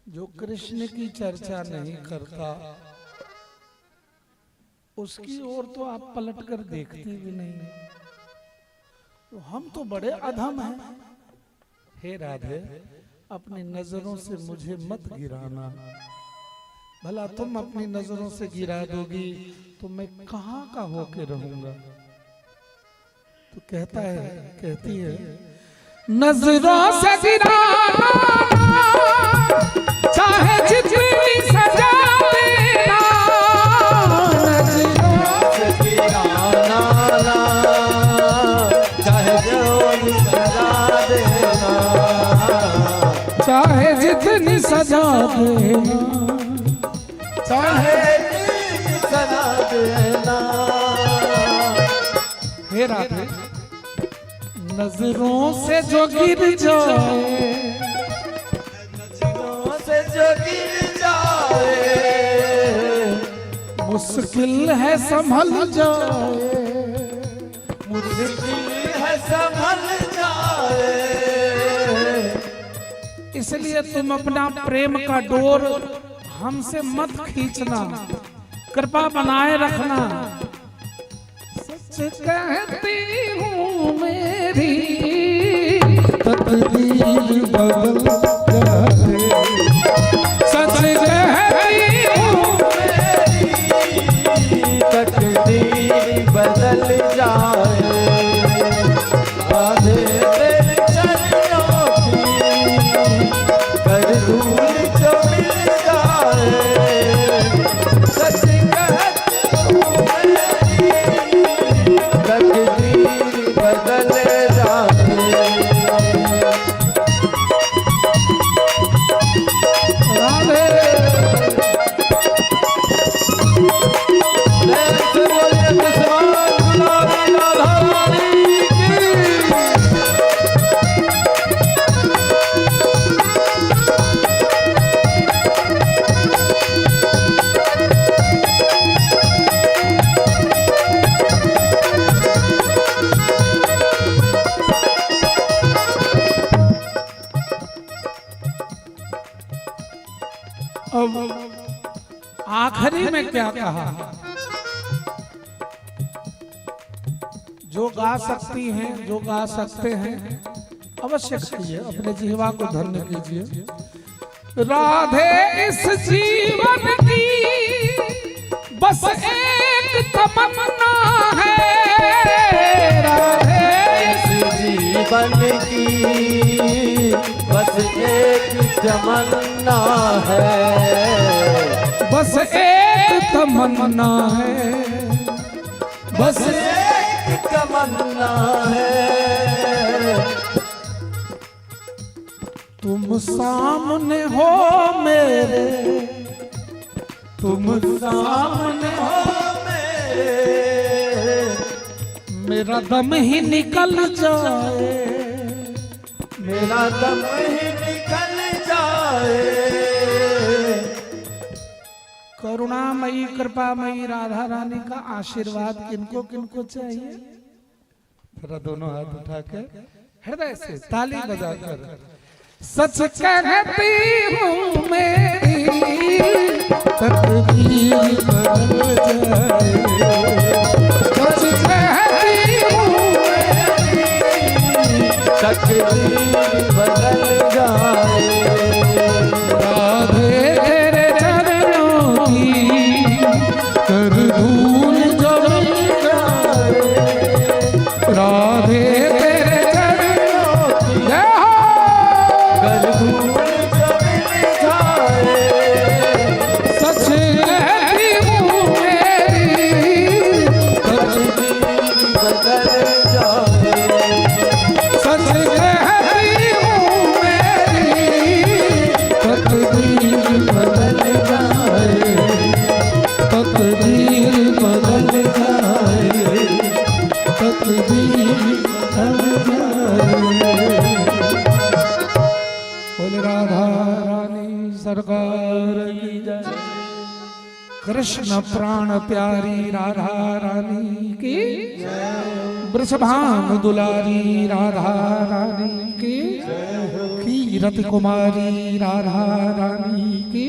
जो कृष्ण की चर्चा नहीं करता उसकी ओर तो आप पलट कर देखते भी नहीं, तो हम तो बड़े अधम हैं। हे राधे, अपनी नजरों से मुझे मत गिराना, भला तुम अपनी नजरों से गिरा दोगी तो मैं कहाँ का होके रहूंगा। तो कहता है, कहती है, नजरों से गिराना चाहे जितनी सजा देना, नजरों से गिराना चाहे जो सजा देना, चाहे जितनी सजा देना, चाहे सजा देना। हे राधे, नजरों से जो गिर जाए, नजरों से जो गिर जाए, मुश्किल है संभल जाए, मुश्किल है संभल जाए। इसलिए तुम अपना प्रेम का डोर हमसे मत खींचना, कृपा बनाए रखना। सच कहती हूँ मेरी तकदीर बदल जाए। सच कहती हूँ मेरी तकदीर बदल जाए। राधे तेरे चरणों की कर धूल जो मिल जाए। सच कहती हूँ मेरी तकदीर बदल जाए। राधे ऐसे बोलिए दुश्मन गुलाबी राधा रानी की। अब आखिरी में क्या कहा, जो गा सकती हैं, जो गा सकते हैं अवश्य कहिए, अपने जीवा को धन्य कीजिए। राधे इस जीवन की बस एक तमन्ना है, राधे इस जीवन की बस एक तमन्ना है, बस एक तमन्ना है, बस एक तमन्ना है। तुम सामने हो मेरे, तुम सामने हो मेरे, मेरा दम ही निकल जाए, मेरा दम ही निकल जाए। करुणामयी कृपामयी राधा रानी का आशीर्वाद किनको किनको चाहिए? जरा दोनों हाथ उठा के हृदय से ताली बजाकर सच कहती हूँ मेरी तकदीर बदल जाए। सच कहती हूँ मेरी तकदीर बदल जाए। राधे तेरे चरणों की कर धूल जमी जाए राधे तेरे चरणों की जय हो। कर धूल जमी जाए सच कहती हूँ मेरी तकदीर बदल जाए सच कहती हूँ मेरी तकदीर बदल जाए तकदीर बदल जाए तकदीर बदल जाए। बोले राधा रानी सरकार की जय। कृष्ण प्राण प्यारी राधा रानी की वृषभानु दुलारी राधा रानी की कीरति कुमारी राधा रानी की।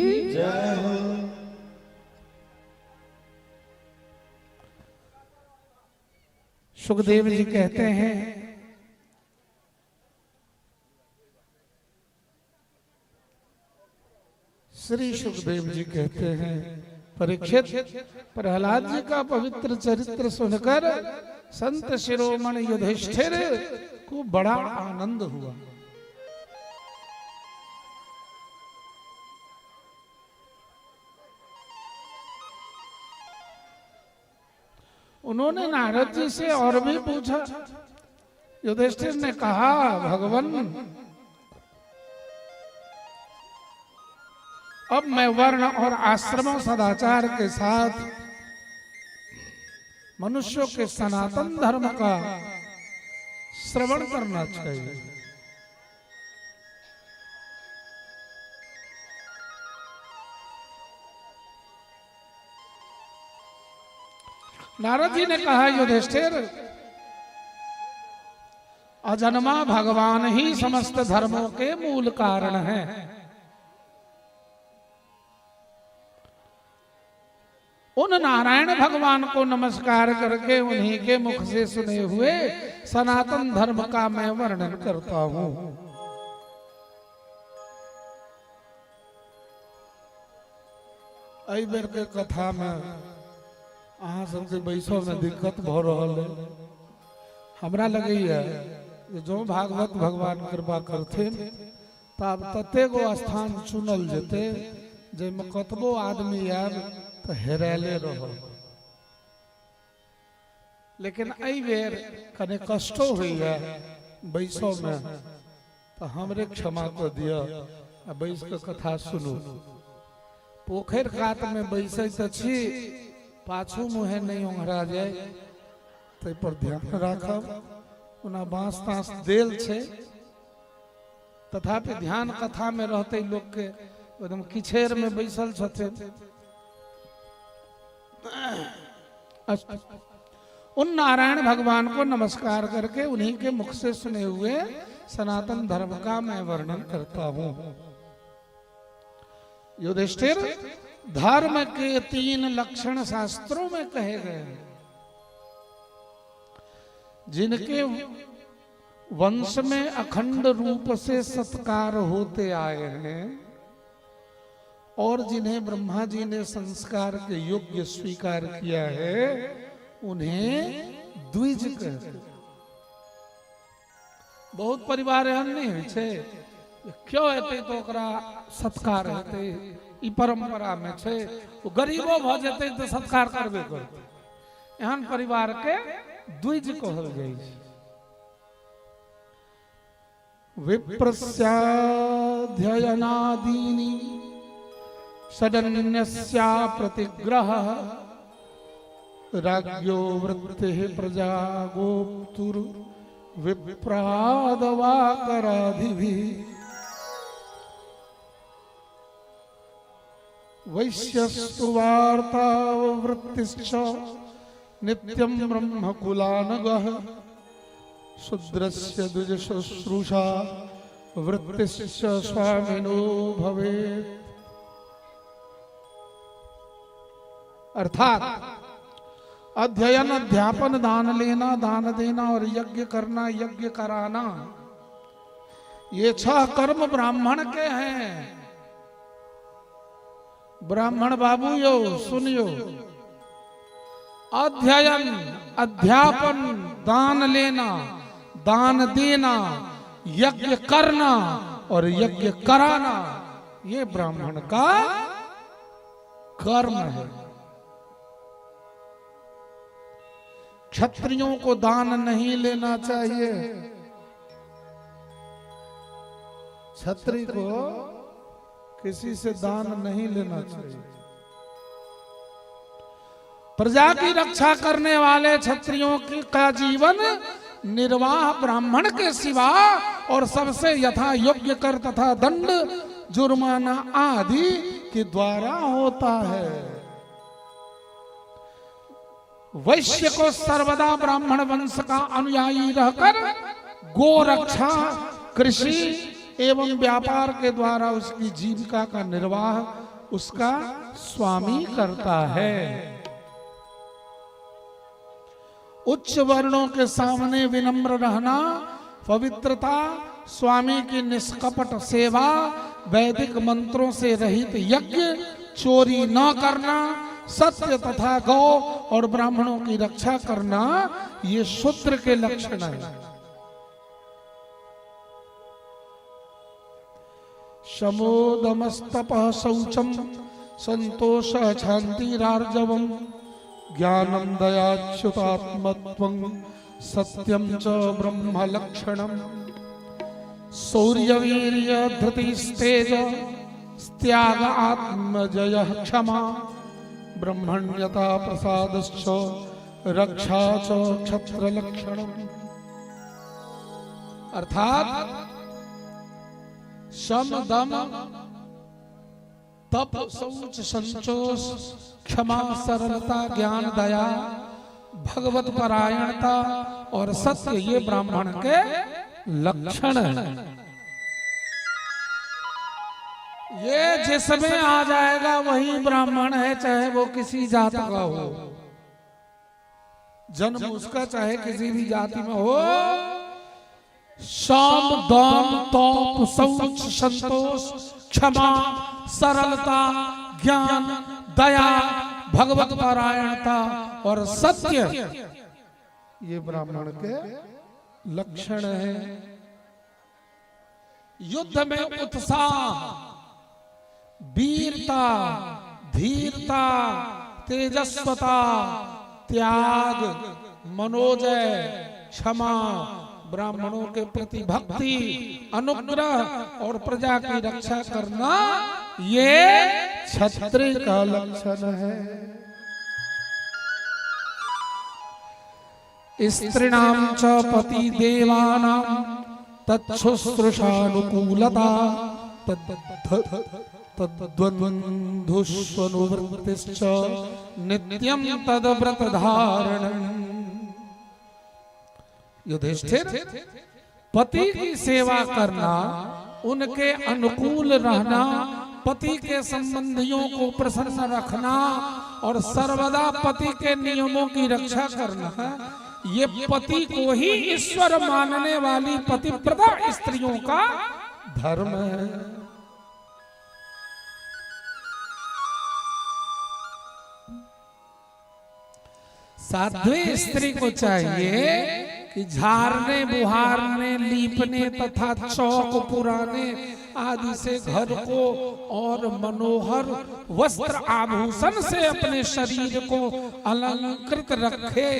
सुखदेव जी कहते हैं श्री सुखदेव जी कहते हैं परीक्षित प्रहलाद जी का पवित्र चरित्र सुनकर संत शिरोमणि युधिष्ठिर को बड़ा आनंद हुआ। उन्होंने नारद जी से और भी पूछा। युधिष्ठिर ने कहा भगवान अब मैं वर्ण और आश्रम सदाचार के साथ मनुष्यों के सनातन धर्म का श्रवण करना चाहिए। नारद जी ने कहा युधिष्ठिर अजन्मा भगवान ही समस्त धर्मों के मूल कारण हैं। उन नारायण भगवान को नमस्कार करके उन्हीं के मुख से सुने हुए सनातन धर्म का मैं वर्णन करता हूं। एहि बेर के कथा में अहाँ सबके बैसो में दिक्कत भ रहल है। हमरा लगैया जो भागवत भगवान कृपा करथिन तब तते गो स्थान चुनल जेते जैमे कतबो आदमी आयल तो हेराले रहो। लेकिन एहि बेर कने कष्टो होइया बैसो में तो हमरे क्षमा कर दिया आ बैस के कथा सुनू। पोखर कात में बैसे तो छी पाछू मुहे नहीं ओंघरा जाए ते पर ध्यान राखब। उना बांस तांस देल छे तथापि ध्यान कथा में रहते लोग के एकदम किछेर में बैसल छथिन। उन नारायण भगवान को नमस्कार करके उन्हीं के मुख से सुने हुए सनातन धर्म का मैं वर्णन करता हूं। युधिष्ठिर धर्म के 3 लक्षण शास्त्रों में कहे गए हैं। जिनके वंश में अखंड रूप से सत्कार होते आए हैं और जिन्हें ब्रह्मा जी ने संस्कार के योग्य स्वीकार किया है उन्हें द्विज कहते। बहुत परिवार एहन नहीं होइ छै क्यों हेतै तो ओकरा सत्कार हेतै ई परंपरा में छै। वो गरीबो भ जेतै तो सत्कार करबे करतै। एहन परिवार के द्विज कहल जाइ छै। विप्रस्याध्ययनादीनि षडन्यस्या प्रतिग्रह राज्ञो वृत्तिः प्रजा गोप्तुर विप्रादवाकराधिभिः वैश्यस्तु वार्ता वृत्तिश्च नित्यं ब्रह्मकुलानगः शूद्रस्य द्विजशुश्रूषा वृत्तिश्च स्वामिनो भवेत्। अर्थात अध्ययन अध्यापन दान लेना दान देना और यज्ञ करना यज्ञ कराना ये 6 कर्म ब्राह्मण के हैं। ब्राह्मण बाबू यो सुनियो अध्ययन, अध्यापन, दान लेना, दान देना, यज्ञ करना और यज्ञ कराना, ये ब्राह्मण का कर्म है। क्षत्रियों को दान नहीं लेना चाहिए। क्षत्रिय को किसी से दान नहीं लेना चाहिए। प्रजा की रक्षा करने वाले क्षत्रियों की का जीवन निर्वाह ब्राह्मण के सिवा और सबसे यथा योग्य कर तथा दंड, जुर्माना आदि के द्वारा होता है। वैश्य को सर्वदा ब्राह्मण वंश का अनुयायी रहकर गो रक्षा, कृषि एवं व्यापार के द्वारा उसकी जीविका का निर्वाह उसका स्वामी करता है। उच्च वर्णों के सामने विनम्र रहना, पवित्रता, स्वामी की निष्कपट सेवा, वैदिक मंत्रों से रहित यज्ञ, चोरी न करना, सत्य तथा गौ और ब्राह्मणों की रक्षा करना, ये शूद्र के लक्षण है। शमोदमस्तपः शौचम संतोष शांतिरार्जवम ज्ञानम दयाच्युतात्मत्वं सत्यम च ब्रह्म लक्षणम शौर्यवीर्य धृतिस्तेज त्याग आत्मजय क्षमा ब्रह्मण्यता प्रसादश्च रक्षा च क्षत्र लक्षणम। अर्थात शम दम तप शौच संतोष क्षमा सरलता ज्ञान दया भगवत परायणता और सत्य ये ब्राह्मण के लक्षण हैं। ये जिसमें आ जाएगा वही ब्राह्मण है, चाहे वो किसी जात का हो, जन्म उसका चाहे किसी भी जाति में हो। शाम दाम तप शौच संतोष क्षमा सरलता ज्ञान दया भगवत पारायणता और सत्य ये ब्राह्मण के लक्षण है। युद्ध में उत्साह, वीरता, धीरता, तेजस्वता, त्याग, मनोजय, क्षमा, ब्राह्मणों के प्रति भक्ति, अनुग्रह और प्रजा की रक्षा करना, ये क्षत्रिय का लक्षण है। स्त्रीणाम च पति देवानां तच्छुश्रूषानुकूलता तद्वन्द्वुष्वनुवृत्तिश्च नित्यं तद्व्रत धारणम्। युधिष्ठिर, पति की सेवा करना, उनके अनुकूल रहना, पति के संबंधियों को प्रसन्न रखना और सर्वदा पति के नियमों की रक्षा करना, ये पति को ही ईश्वर मानने वाली पतिव्रता स्त्रियों का धर्म है। साध्वी स्त्री को चाहिए कि झाड़ने, बुहारने, लीपने तथा चौक पुराने आदि से घर को और मनोहर वस्त्र आभूषण से अपने शरीर को अलंकृत रखे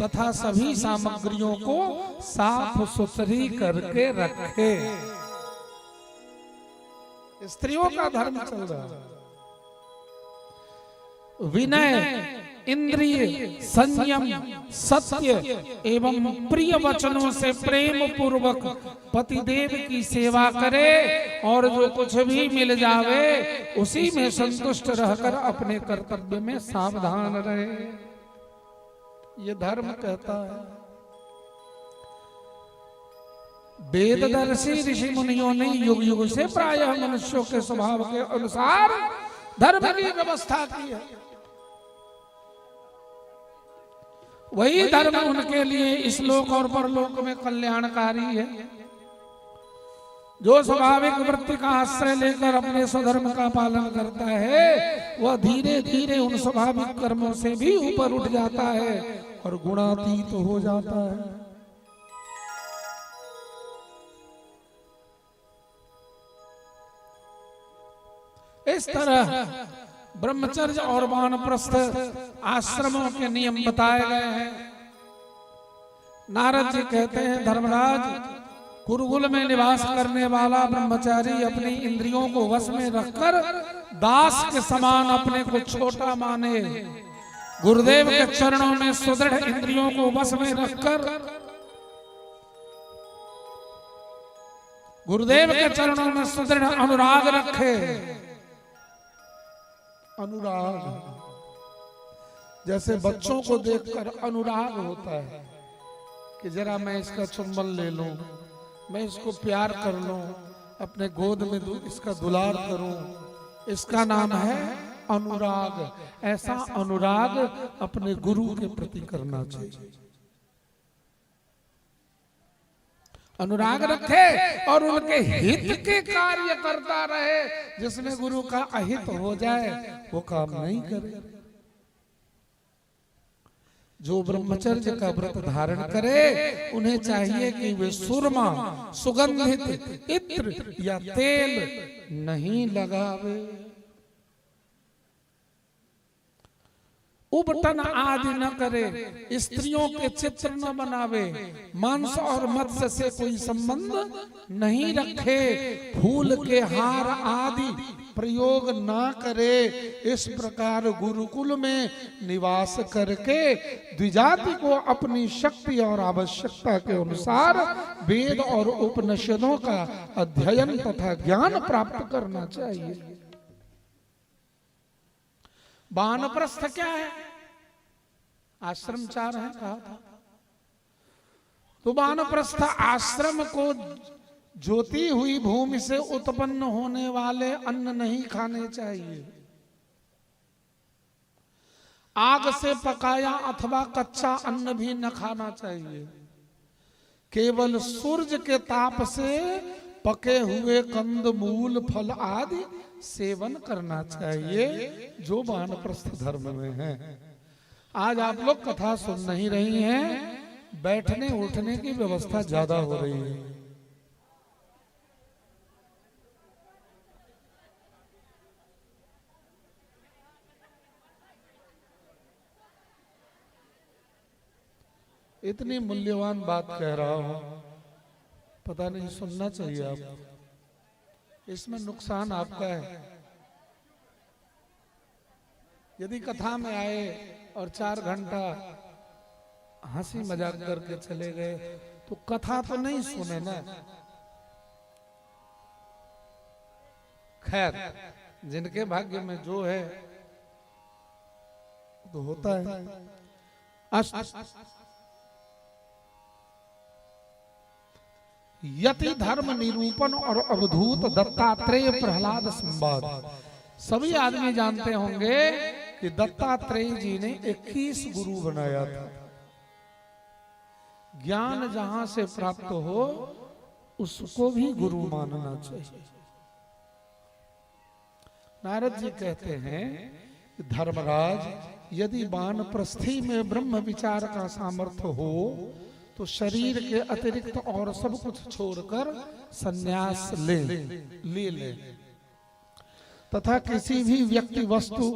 तथा सभी सामग्रियों को साफ सुथरी करके रखे। स्त्रियों का धर्म चल रहा है। विनय, इंद्रिय संयम, सत्य एवं प्रिय वचनों से प्रेम पूर्वक पतिदेव की सेवा करे और जो कुछ भी मिल जावे उसी में संतुष्ट रहकर अपने कर्तव्य में सावधान रहे, ये धर्म कहता है। वेददर्शी ऋषि मुनियों ने युग युग से प्रायः मनुष्यों के स्वभाव के अनुसार धर्म की व्यवस्था की है। वही धर्म उनके लिए इस लोक और परलोक में कल्याणकारी है। जो स्वाभाविक वृत्ति का आश्रय लेकर अपने स्वधर्म का पालन करता है वह धीरे धीरे उन स्वाभाविक कर्मों से भी ऊपर उठ जाता है और गुणातीत हो जाता है। इस तरह ब्रह्मचर्य और वानप्रस्थ आश्रमों के नियम बताए गए हैं। नारद जी कहते हैं, धर्मराज, गुरुकुल में निवास करने वाला ब्रह्मचारी अपनी इंद्रियों को वश में रखकर दास के समान अपने को छोटा माने, गुरुदेव के चरणों में सुदृढ़ इंद्रियों को वश में रखकर गुरुदेव के चरणों में सुदृढ़ अनुराग रखे। अनुराग जैसे बच्चों को देखकर अनुराग होता है कि जरा मैं इसका चुंबन ले लूं, मैं इसको प्यार कर लूं, अपने गोद में इसका दुलार करूं, इसका नाम है अनुराग। ऐसा अनुराग अपने गुरु के प्रति करना चाहिए। अनुराग रखे और उनके हित के कार्य करता रहे। जिसमें गुरु का अहित हो जाए वो काम नहीं करे। जो ब्रह्मचर्य का व्रत धारण करे उन्हें चाहिए कि वे सुरमा, सुगंधित इत्र या तेल नहीं लगावे, उबटन आदि न करे, स्त्रियों के चित्र न बनावे, मांस और मत्स्य से कोई संबंध नहीं रखे, फूल के हार आदि प्रयोग ना करे। इस प्रकार गुरुकुल में निवास करके द्विजाति को अपनी शक्ति और आवश्यकता के अनुसार वेद और उपनिषदों का अध्ययन तथा ज्ञान प्राप्त करना चाहिए। वानप्रस्थ क्या है? आश्रम 4 है कहा था। तो वानप्रस्थ आश्रम को ज्योति हुई भूमि से उत्पन्न होने वाले अन्न नहीं खाने चाहिए। आग से पकाया अथवा कच्चा अन्न भी न खाना चाहिए। केवल सूर्य के ताप से पके हुए कंद मूल फल आदि सेवन करना चाहिए, जो वानप्रस्थ धर्म में है। आज आप लोग कथा सुन नहीं रही हैं, बैठने उठने की व्यवस्था ज्यादा हो रही है। इतनी मूल्यवान बात कह रहा हूं, पता नहीं सुनना चाहिए आप। इसमें नुकसान आपका है। यदि कथा में आए और 4 घंटा हंसी मजाक करके चले गए तो कथा तो नहीं सुने ना। खैर, जिनके भाग्य में जो है तो होता है। यति धर्म निरूपण और अवधूत दत्तात्रेय प्रहलाद संवाद। सभी आदमी जानते होंगे कि दत्तात्रेय जी ने 21 गुरु बनाया था। ज्ञान जहां से प्राप्त हो उसको भी गुरु मानना चाहिए। नारद जी कहते हैं, धर्मराज, यदि वानप्रस्थी में ब्रह्म विचार का सामर्थ्य हो तो शरीर के अतिरिक्त और सब कुछ छोड़कर संन्यास ले तथा किसी भी व्यक्ति, वस्तु,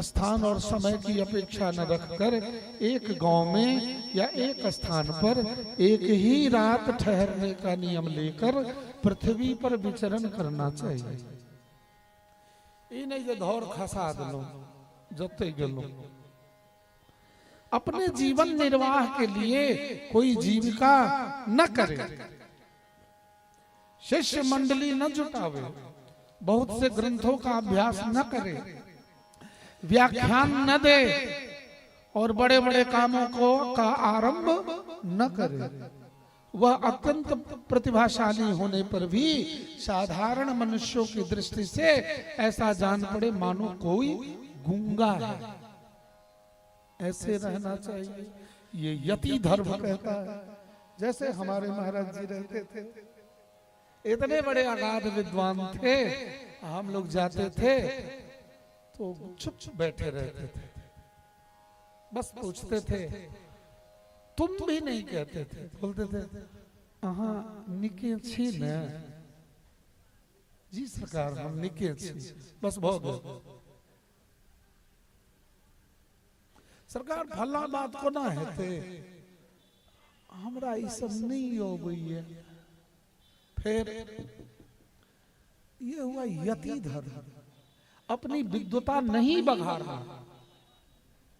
स्थान और समय की अपेक्षा न रखकर एक गांव में या एक स्थान पर एक ही रात ठहरने का नियम लेकर पृथ्वी पर विचरण करना चाहिए। ये नहीं जो धौर खसा दलो जते गलो। अपने जीवन निर्वाह के लिए कोई जीविका न करे, शिष्य मंडली न जुटावे, बहुत से ग्रंथों का अभ्यास न करे, व्याख्यान न दे और बड़े बड़े कामों का आरंभ न करे। वह अत्यंत प्रतिभाशाली होने पर भी साधारण मनुष्यों की दृष्टि से ऐसा जान पड़े मानो कोई गूंगा है। ऐसे रहना चाहिए। ये यति धर्म कहता है। जैसे हमारे महाराज जी रहते थे, इतने बड़े अगाध विद्वान थे, हम लोग जाते थे तो चुप चुप बैठे रहते थे, बस पूछते थे, तुम भी नहीं कहते थे, बोलते थे हाँ निके छी न जी सरकार, हम निके छी, बस बहुत सरकार फला बात को ना हेते, हमरा ई सब नहीं अबैया। फिर ये हुआ यति धर्म, अपनी विद्वता नहीं बघा रहा,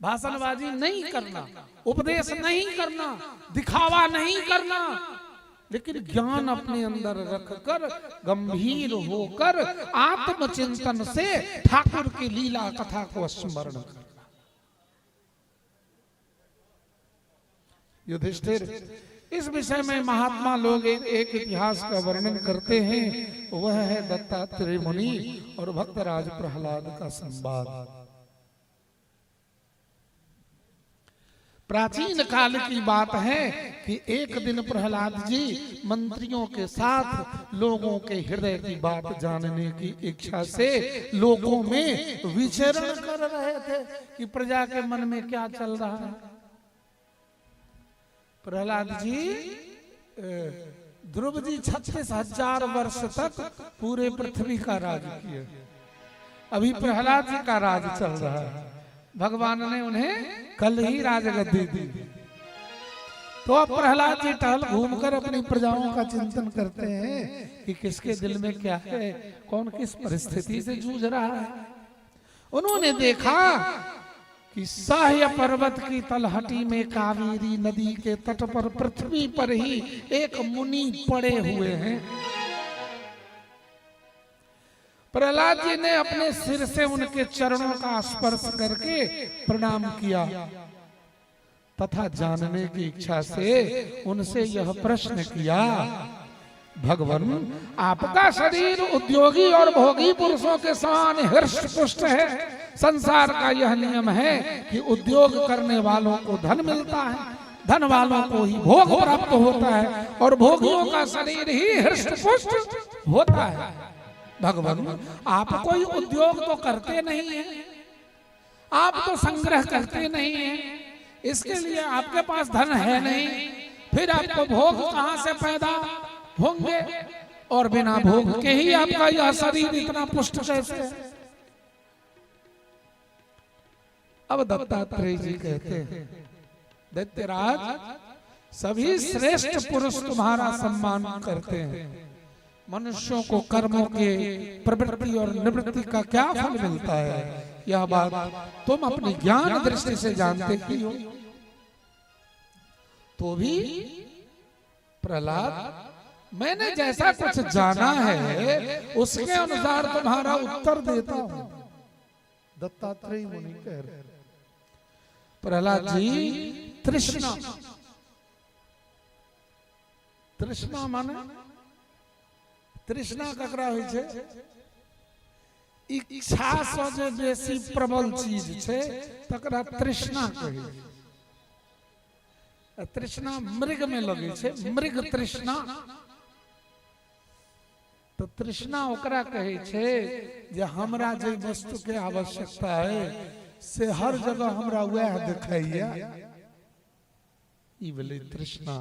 भाषणबाजी नहीं करना, उपदेश नहीं करना, दिखावा नहीं करना, लेकिन ज्ञान अपने अंदर रखकर गंभीर होकर आत्मचिंतन से ठाकुर की लीला कथा को स्मरण करना। युधिष्ठिर, इस विषय में महात्मा लोग एक इतिहास का वर्णन करते हैं, वह है दत्तात्रेय मुनि और भक्तराज प्रहलाद का संवाद। प्राचीन काल की बात है कि एक दिन प्रहलाद जी मंत्रियों के साथ लोगों के हृदय की बात जानने की इच्छा से लोगों में विचरण कर रहे थे कि प्रजा के मन में क्या चल रहा है। प्रहलाद जी, ध्रुव जी 36,000 वर्ष तक पूरे पृथ्वी का राज किया, अभी प्रहलाद जी का राज चल रहा है, भगवान ने उन्हें कल ही राजगद्दी दी। तो अब प्रहलाद जी टहल घूमकर अपनी प्रजाओं का चिंतन करते हैं कि किसके दिल में क्या है, कौन किस परिस्थिति से जूझ रहा है। उन्होंने देखा कि साह्य पर्वत की तलहटी में कावेरी नदी के तट पर पृथ्वी पर ही एक मुनि पड़े हुए हैं। प्रहलाद जी ने अपने सिर से उनके चरणों का स्पर्श करके प्रणाम किया तथा जानने की इच्छा से उनसे यह प्रश्न किया, भगवान आपका शरीर उद्योगी और भोगी पुरुषों के समान हृष्ट पुष्ट है। संसार का यह नियम है कि उद्योग करने वालों को धन मिलता है, धन वालों को ही भोग प्राप्त होता है और भोगियों का शरीर ही हृष्ट पुष्ट होता है। भगवान आप कोई उद्योग तो करते नहीं है, आप तो संग्रह करते नहीं है, इसके लिए आपके पास धन है नहीं, फिर आपको भोग कहां से पैदा होंगे और बिना भोग के ही आपका यह शरीर इतना पुष्ट कैसे है। अब दत्तात्रेय जी कहते हैं, दैत्यराज सभी श्रेष्ठ पुरुष तुम्हारा सम्मान करते हैं, मनुष्यों को कर्मों के प्रवृत्ति और निवृत्ति का क्या फल मिलता है यह बात तुम अपनी ज्ञान दृष्टि से जानते ही हो। तो भी प्रहलाद मैंने जैसा कुछ जाना है उसके अनुसार तुम्हारा उत्तर देता हूं। दत्तात्रेय मुनि कह रहे, प्रहलाद जी तृष्णा, तृष्णा माने तृष्णा ककरा होइ छै, इच्छा से जे बेसी प्रबल चीज छै तकरा तृष्णा कहै छै। तृष्णा मृग में लगे छै, मृग तृष्णा। तो तृष्णा ओकरा कहै छै जे हमरा जे वस्तु के आवश्यकता है से हर जगह हमरा वह दिखाइया, ई भेलै तृष्णा।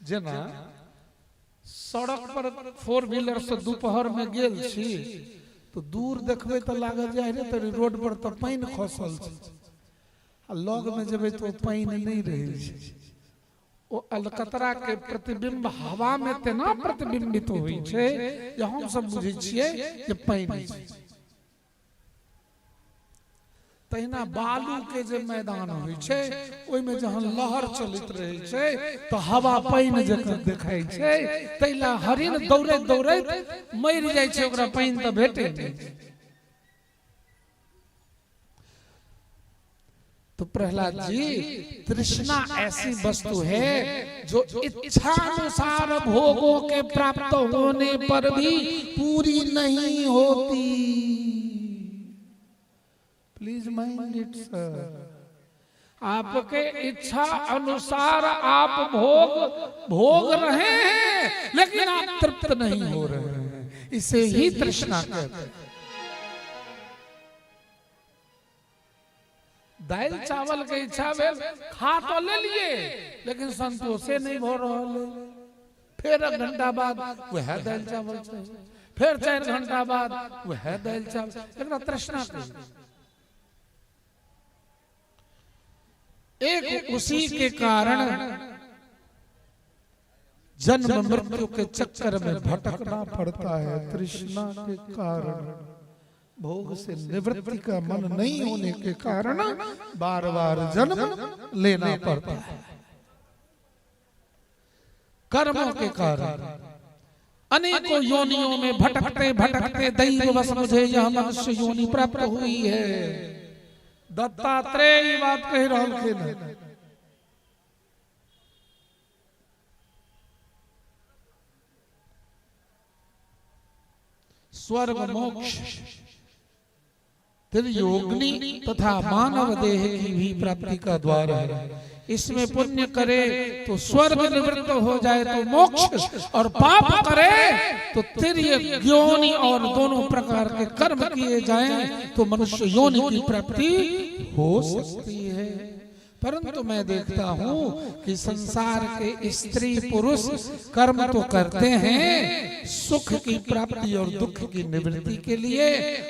जेना सड़क पर 4 व्हीलर से दोपहर में गेल छी तो दूर देखबे तो लागल जाय रे तो रोड पर तो पानी खसल छै, आ लग में जेबे तो पानी नहीं रहे छै। ओ अलकतरा के प्रतिबिंब हवा में तेना प्रतिबिंबित होइ छै जे हम सब बुझै छियै जे पानी छै। तहिना बालू के जे मैदान होइ छै ओइ में जहां लहर चलैत रहै छै तो हवा पानी जकां देखाइ छै, तैला हरिण दौड़ैत दौड़ैत मरि जाइ छै, ओकरा पानी तो भेटै नहि। तो प्रहलाद जी तृष्णा ऐसी वस्तु है जो इच्छानुसार भोगों के प्राप्त होने पर भी पूरी नहीं होती। Please mind it sir. आपके इच्छा अनुसार आप भोग रहे हैं, लेकिन आप तृप्त नहीं हो रहे हैं। इसे ही तृष्णा कहते हैं। दाल चावल के इच्छा में खा तो ले लिए, लेकिन संतोषे नहीं हो रहा। फिर 1 घंटा बाद वह दाल चावल चाहिए, फिर 4 घंटा बाद वह दाल चावल, लेकिन तृष्णा एक उसी के कारण जन्म मृत्यु के चक्कर में भटकना पड़ता है। तृष्णा के कारण, भोग से निवृत्ति का मन नहीं होने के कारण बार बार जन्म लेना पड़ता है। कर्मों के कारण अनेकों योनियों में भटकते भटकते दैववश मुझे यह मनुष्य योनि प्राप्त हुई है। दत्तात्रेय बात कह रहे थे। स्वर्ग मोक्ष त्रियोगिनी तथा मानव देह की भी प्राप्ति का द्वार है। इसमें पुण्य करे तो स्वर्ग निवृत्त हो जाए तो मोक्ष, और पाप करे तो तिर्यक योनि और दोनों प्रकार के कर्म किए जाएं तो मनुष्य योनि की प्राप्ति हो सकती है। परंतु मैं देखता हूँ कि संसार के स्त्री पुरुष कर्म तो करते हैं सुख की प्राप्ति और दुख की निवृत्ति के लिए,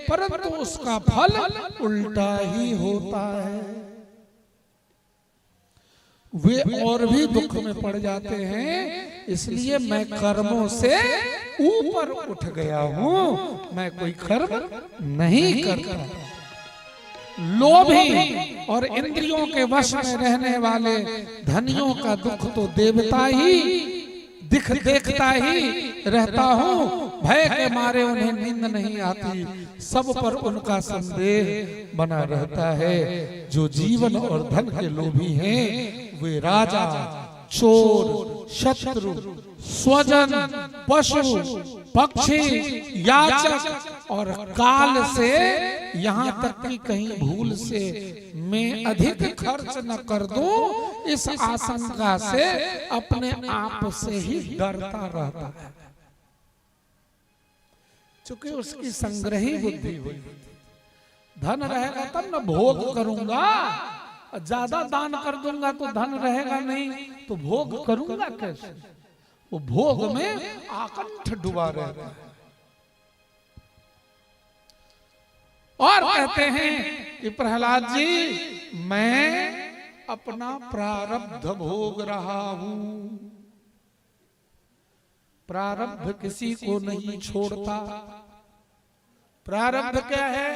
परंतु उसका फल उल्टा ही होता है। वे और भी दुख में पड़ जाते हैं। इसलिए मैं कर्मों से ऊपर उठ गया हूँ, मैं कोई कर्म नहीं करता। लोभी और इंद्रियों के वश में रहने वाले धनियों का दुख तो देवता ही देखता ही रहता हूँ। भय के मारे उन्हें नींद नहीं आती, सब पर उनका संदेह बना रहता है। जो जीवन और धन के लोभी हैं वे राजा, चोर, शत्रु, स्वजन, पशु, पक्षी, याचक और काल से यहाँ तक कि कहीं भूल से मैं अधिक खर्च न कर दूं, इस आशंका से अपने आप से ही डरता रहता है। चूंकि उसकी संग्रही बुद्धि हुई, धन रहेगा तब न भोग करूंगा, ज्यादा दान कर दूंगा तो धन रहेगा नहीं तो भोग करूंगा कैसे? वो भोग में आकंठ डूबा रहता है। और कहते हैं कि प्रहलाद जी मैं अपना प्रारब्ध भोग रहा हूं। प्रारब्ध किसी को नहीं छोड़ता। प्रारब्ध क्या है?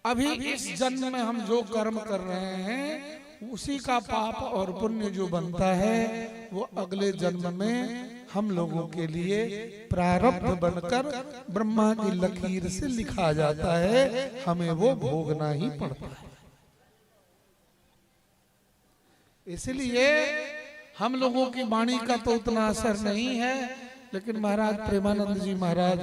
अभी इस जन्म में हम जो कर्म कर रहे हैं उसी का पाप और पुण्य जो बनता है वो अगले जन्म में हम लोगों के लिए प्रारब्ध बनकर ब्रह्मा की लकीर से लिखा जाता है, हमें वो भोगना ही पड़ता है। इसलिए हम लोगों की वाणी का तो उतना असर नहीं है, लेकिन महाराज प्रेमानंद जी महाराज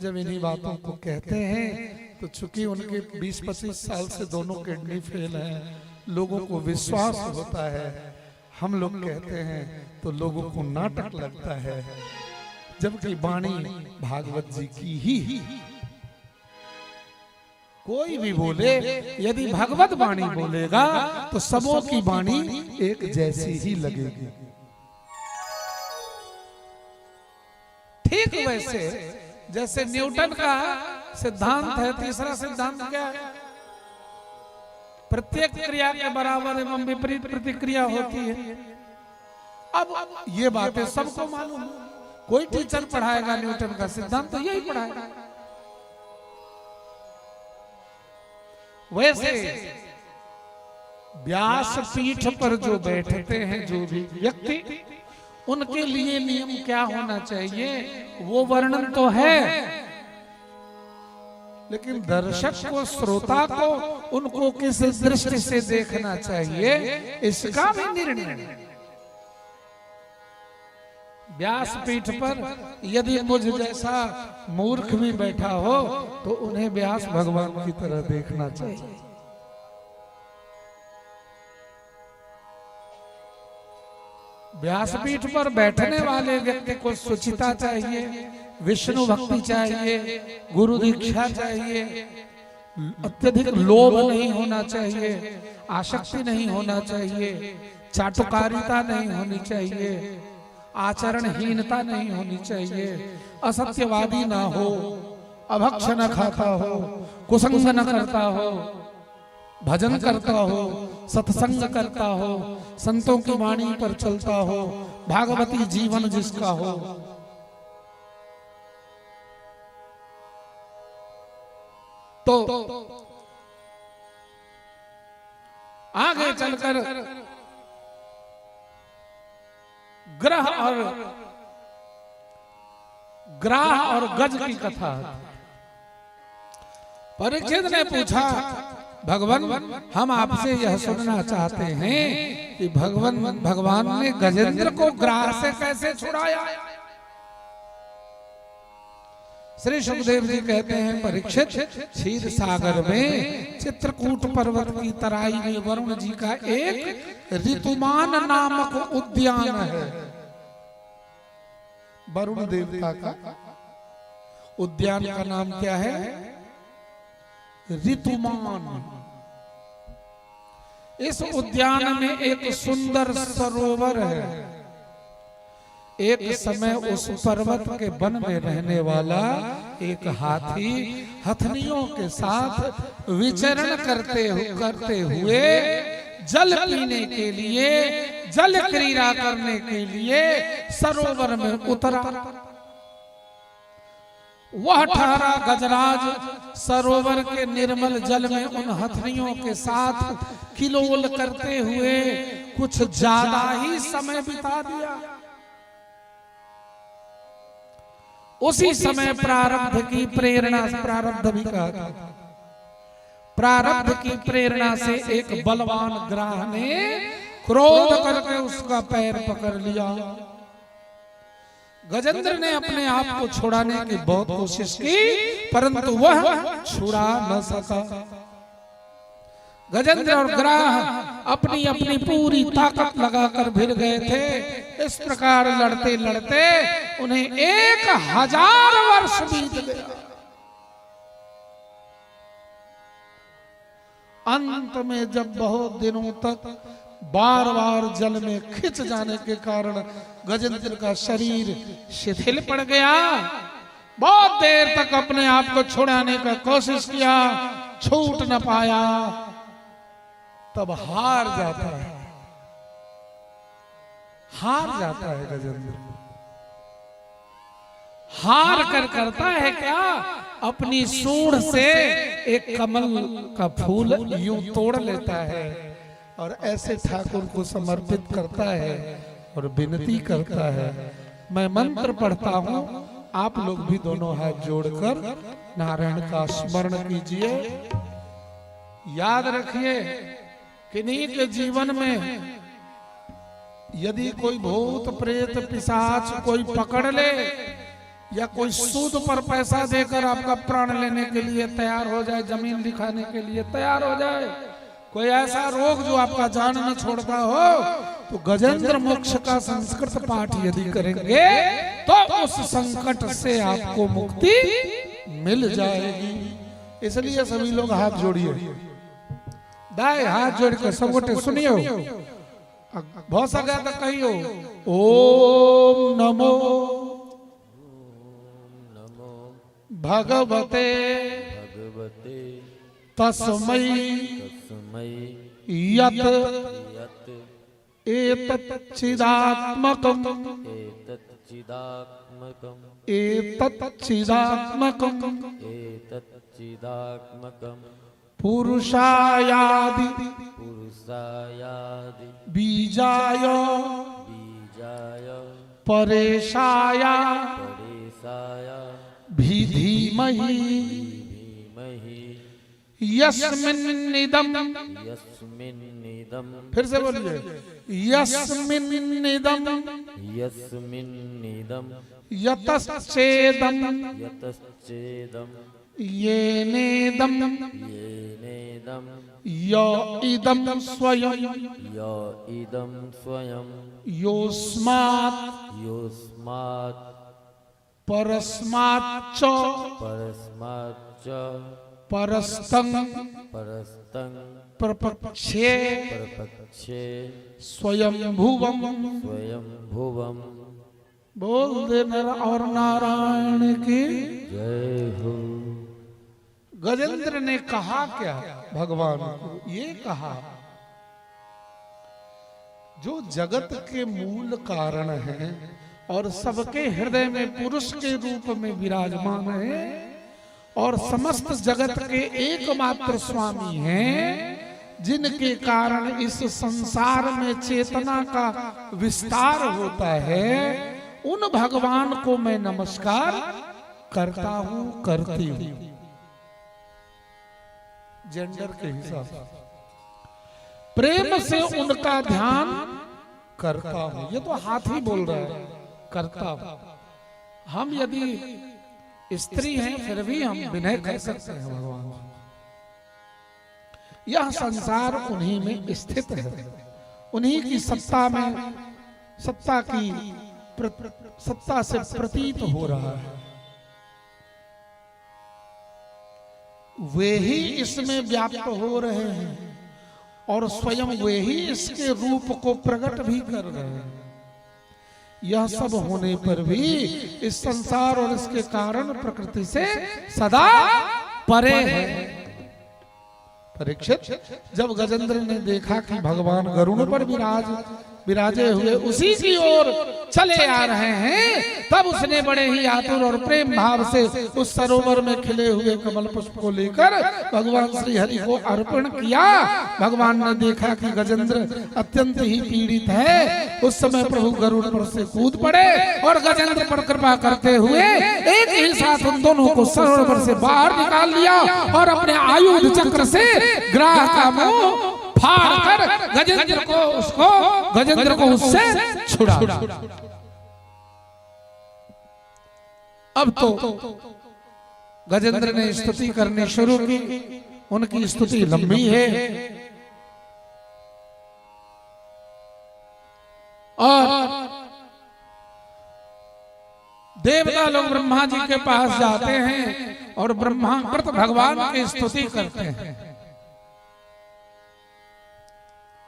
जब इन्हीं बातों को कहते हैं तो चूंकि उनके 20-25 साल से दोनों किडनी फेल हैं, लोगों को विश्वास होता है। हम लोग कहते हैं तो लोगों को नाटक लगता है, जबकि वाणी भागवत जी की ही। कोई भी बोले, यदि भगवत वाणी बोलेगा तो सबों की वाणी एक जैसी ही लगेगी। ठीक वैसे जैसे न्यूटन का सिद्धांत है, तीसरा सिद्धांत क्या है? प्रत्येक क्रिया के बराबर एवं विपरीत प्रतिक्रिया होती है। अब ये बातें सबको मालूम है। कोई टीचर पढ़ाएगा न्यूटन का सिद्धांत तो यही पढ़ाएगा। वैसे व्यास पीठ पर जो बैठते हैं जो भी व्यक्ति, उनके लिए नियम क्या होना चाहिए वो वर्णन तो है, लेकिन दर्शक को, श्रोता को उनको किस दृष्टि से देखना चाहिए इसका भी निर्णय। व्यास पीठ पर यदि मुझ जैसा मूर्ख भी बैठा हो तो उन्हें व्यास भगवान की तरह देखना चाहिए। व्यासपीठ पर बैठने वाले व्यक्ति को सुचिता चाहिए, विष्णु भक्ति चाहिए, गुरु दीक्षा चाहिए, अत्यधिक लोभ नहीं होना चाहिए, आसक्ति नहीं होना चाहिए, चाटुकारिता नहीं होनी चाहिए, आचरणहीनता नहीं होनी चाहिए, असत्यवादी ना हो, अभक्ष न खाता हो, कुसंग न करता हो, भजन करता हो, सत्संग करता हो, संतों की वाणी पर चलता हो, भागवती जीवन जिसका हो। तो आगे चलकर ग्रह और गज की कथा। परीक्षित ने पूछा, भगवान हम आपसे यह सुनना चाहते हैं कि भगवान ने गजेंद्र को ग्राह से कैसे छुड़ाया। श्री सुखदेव जी कहते हैं, परीक्षित क्षीर सागर में चित्रकूट पर्वत की तराई में वरुण जी का एक ऋतुमान नामक उद्यान है। वरुण देवता का उद्यान का नाम क्या है? ऋतुमान। इस उद्यान में एक सुंदर सरोवर है। एक समय उस पर्वत के वन में रहने वाला एक हाथी हथनियों के साथ विचरण करते हुए जल पीने के लिए, जल क्रीड़ा करने के लिए सरोवर में उतरा। वह ठहरा गजराज सरोवर के निर्मल जल में उन हथनियों के साथ किलोल करते हुए कुछ ज्यादा ही समय बिता दिया। उसी समय प्रारब्ध की प्रेरणा, प्रारब्ध भी कहा था, प्रारब्ध की प्रेरणा से एक बलवान ग्राह ने क्रोध करके उसका पैर पकड़ लिया। गजेंद्र ने अपने आप को छुड़ाने की बहुत कोशिश की, परंतु वह छुड़ा न सका। गजेंद्र और ग्राह अपनी अपनी पूरी ताकत लगाकर भिड़ गए थे। इस प्रकार लड़ते लड़ते उन्हें 1000 वर्ष बीत गया। अंत में जब बहुत दिनों तक बार बार जल में खिंच जाने के कारण गजेंद्र का शरीर शिथिल पड़ गया, बहुत देर तक अपने आप को छुड़ाने का कोशिश किया, छूट न पाया, तब हार जाता है। हार जाता है गजेंद्र। हार कर करता है क्या? अपनी सूंड से एक कमल का फूल यूं तोड़ लेता है और ऐसे ठाकुर को समर्पित करता है और विनती करता है, मैं मंत्र पढ़ता हूं, आप लोग भी दोनों हाथ जोड़कर नारायण का स्मरण कीजिए। याद रखिए, किन्हीं के जीवन में यदि कोई भूत प्रेत पिशाच कोई पकड़ ले या कोई सूद पर पैसा देकर आपका प्राण लेने के लिए तैयार हो जाए, जमीन दिखाने के लिए तैयार हो जाए, कोई ऐसा रोग जो आपका जान न छोड़ता हो, तो गजेंद्र मोक्ष का संस्कृत पाठ यदि करेंगे तो उस संकट से आपको मुक्ति मिल जाएगी। इसलिए सभी लोग हाथ जोड़िए, दाएं हाथ जोड़कर सब गोटे सुनियो, बहुत सा ज्यादा कहियो, ओम नमो भगवते तस्मै यत् एतत् चिदात्मकम् पुरुषायादि बीजाय परेशाय धीमहि यस्मिन्निदम्, फिर से बोलिए, यस्मिन्निदम् यतश्चेदम् येनेदं येनेदं य इदं स्वयं य इदं स्वयं योस्मात् योस्मात् परस्माच्च परस्माच्च परस्तं परस्तं प्रपक्षे प्रपक्षे स्वयंभुवं। स्वयंभुवम्। बोल दे नर और नारायण की। जय हो। गजेंद्र ने कहा क्या भगवान को? ये कहा जो जगत के मूल कारण है और सबके हृदय में पुरुष के रूप में विराजमान है और समस्त जगत के एकमात्र स्वामी हैं, जिनके कारण इस संसार में चेतना का विस्तार होता है, उन भगवान को मैं नमस्कार करता हूं, करती हूं। जेंडर के हिसाब से प्रेम से उनका ध्यान करता हूं। ये तो हाथी बोल रहा है, करता हूं। हम यदि स्त्री हैं फिर भी हम विनय कह सकते हैं भगवान। यह संसार उन्हीं में स्थित है, उन्हीं की सत्ता में, सत्ता की सत्ता से प्रतीत हो रहा है। वे ही इसमें व्याप्त हो रहे हैं और स्वयं वे ही इसके रूप को प्रकट भी कर रहे हैं। यह सब होने पर भी इस संसार और इसके कारण प्रकृति से सदा परे है। परीक्षित, जब गजेंद्र ने देखा कि भगवान गरुड़ पर विराजे हुए उसी की ओर चले आ रहे हैं, तब उसने बड़े ही आतुर और प्रेम भाव से उस सरोवर में खिले हुए कमल पुष्प को लेकर भगवान श्री हरि को अर्पण किया। भगवान ने देखा कि गजेंद्र अत्यंत ही पीड़ित है। उस समय प्रभु गरुड़ पर से कूद पड़े और गजेंद्र पर कृपा करते हुए एक ही साथ उन दोनों को सरोवर से बाहर निकाल लिया और अपने आयुध चक्र से ग्राह का मुंह फाड़ कर गजेंद्र को उससे छुड़ा। अब तो गजेंद्र ने स्तुति करनी शुरू की। उनकी स्तुति लंबी है और देवता लोग ब्रह्मा जी के पास जाते हैं और ब्रह्माकृत भगवान की स्तुति करते हैं।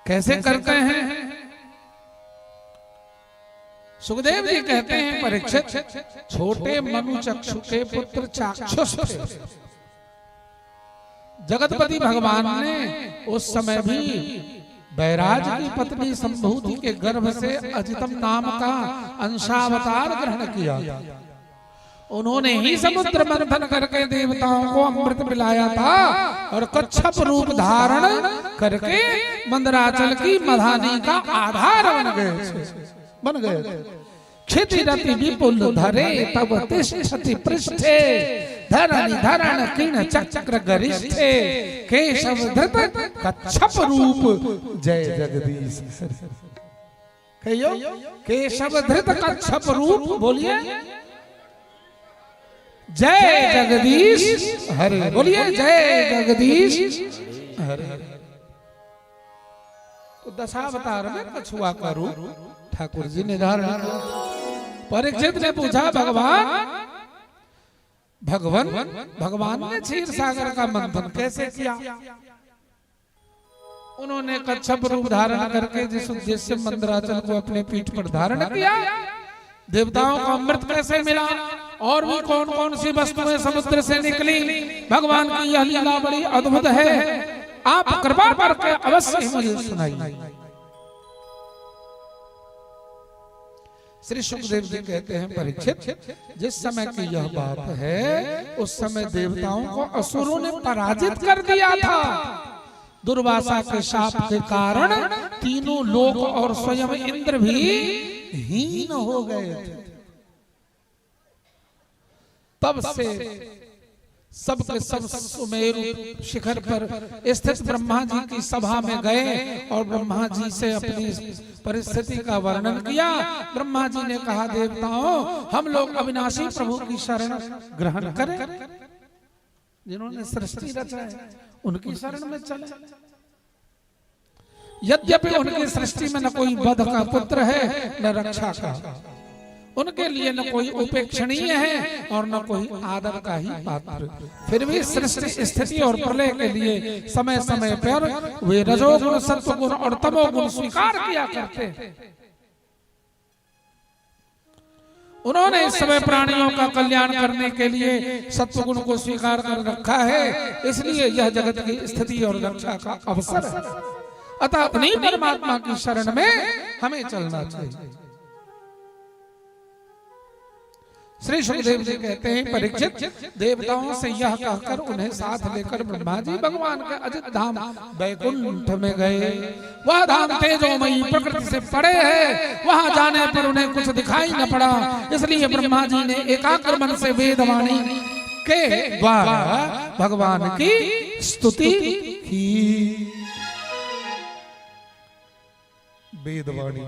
कैसे करते हैं? सुखदेव जी कहते हैं, परीक्षित, छोटे मनु चक्षु के पुत्र चाक्षुष थे। जगतपति भगवान ने उस समय भी बैराज की पत्नी संभूति के गर्भ से अजितम नाम का अंशावतार ग्रहण किया। उन्होंने ही समुद्र मंथन करके देवताओं को अमृत पिलाया था और कच्छप रूप धारण करके मंदराचल की मधानी का आधार बन गए। क्षितिरति विपुल धरे तब तिष्ठति पृष्ठे धरणी धरण किण चक्र गरिष्ठे केशव धृत कच्छप रूप जय जगदीश। कहियो केशव धृत कच्छप रूप, बोलिए जय जगदीश हरे, बोलिए जय जगदीश हरे। तो दशावतार में कछुआ का रूप ठाकुर जी ने धारण किया। परीक्षित ने पूछा, भगवान ने क्षीर सागर का मंथन कैसे किया? उन्होंने कच्छप रूप धारण करके जिस उद्देश्य से मंदराचल को अपने पीठ पर धारण किया। देवताओं को अमृत कैसे मिला और भी कौन कौन सी वस्तुएं समुद्र से निकली, भगवान की यह लीला बड़ी अद्भुत है। आप कृपा करके अवश्य मुझे सुनाइए। श्री सुखदेव जी कहते हैं, परीक्षित, जिस समय की यह बात है उस समय देवताओं को असुरों ने पराजित कर दिया था। दुर्वासा के शाप के कारण तीनों लोक और स्वयं इंद्र भी हीन हो गए थे। तब से सबके सब सुमेरु शिखर पर स्थित ब्रह्मा जी की सभा में गए और ब्रह्मा जी से अपनी परिस्थिति का वर्णन किया। ब्रह्मा जी ने कहा, देवताओं, हम लोग अविनाशी प्रभु की शरण ग्रहण करें। जिन्होंने सृष्टि रचा है उनकी शरण में चले। यद्यपि उनकी सृष्टि में न कोई वध का पुत्र है न रक्षा का, उनके लिए न कोई उपेक्षणीय है और न कोई आदर का ही पात्र, फिर भी सृष्टि स्थिति और प्रलय के लिए समय समय पर वे रजोगुण सत्वगुण और तमोगुण स्वीकार किया करते हैं। उन्होंने इस समय प्राणियों का कल्याण करने के लिए सत्वगुण को स्वीकार कर रखा है, इसलिए यह जगत की स्थिति और रक्षा का अवसर है। अतः अपनी परमात्मा की शरण में हमें चलना चाहिए। श्री सुखदेव जी कहते हैं, परीक्षित, देवताओं से यह कहकर उन्हें साथ लेकर ब्रह्मा जी भगवान के अजित धाम वैकुंठ में गए। वह धाम तेजोमयी प्रकृति से परे है, वहां जाने पर उन्हें कुछ दिखाई न पड़ा, इसलिए ब्रह्मा जी ने एकाग्र मन से वेदवाणी के द्वारा भगवान की स्तुति की। वेदवाणी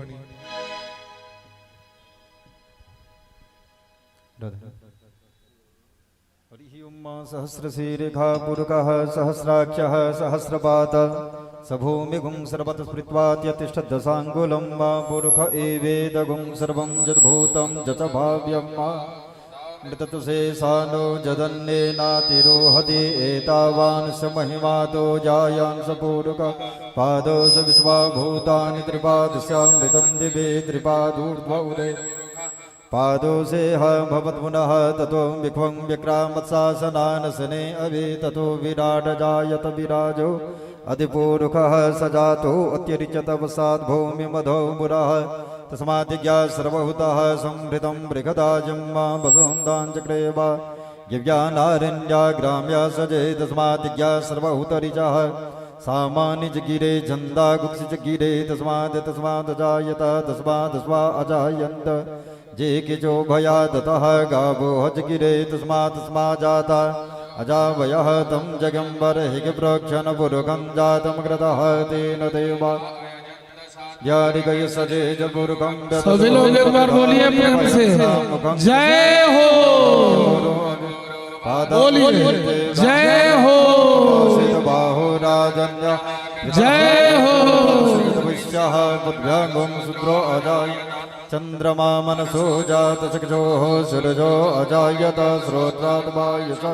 हरिः ओं सहस्रशीरेखा पुरुषः सहस्राक्षः सहस्रपात सभूमिगुं सर्वतः स्मृत्वा त्यतिष्ठदशाङ्गुलं वा पुरुष एवेदगुं सर्वं यद्भूतं यच भाव्यं मा मृततुशेषानो जदन्येनातिरोहति एतावान् स महिमातो जायान् स पुरुष पादो स विश्वाभूतानि त्रिपादस्यामृतं दिवे त्रिपादूर्ध्व उदय पादो से भवत पुनः ततो विख्वं विक्रामत्सासनानसने अभि ततो विराट जायत विराजो अधिपूरुषः सजातो अत्यरिचत वसाद् भूमि मधो मुरः तस्मादिज्ञा सर्वभूतः संहृतं बृहदाजम्मा वसुन्दाञ्चक्रेवा दिव्यानारण्या ग्राम्या सजे तस्मादिज्ञा सर्वभूतरिचः सामान्य जगिरे झंदा गुप्स जगिरे तस्मात् जायत तस्मा अजायन्त जे किचो भया दतः गावो हजगिरे तस्मा जाता अजावयः तं जगम्बर हिग प्रोक्षण पुरुषं जातं कृतः तेन देवा यारिगय सजे जपुरुषं। सभी लोग एक बार बोलिए प्रेम से, जय हो बोलिए, जय हो बाहो राजन्य जय हो विश्वः बुद्भ्यागुं शुद्रो अजाय चंद्रमा मनसो जात चक्षुः सूरजो अजायत श्रोत्रात् वायुः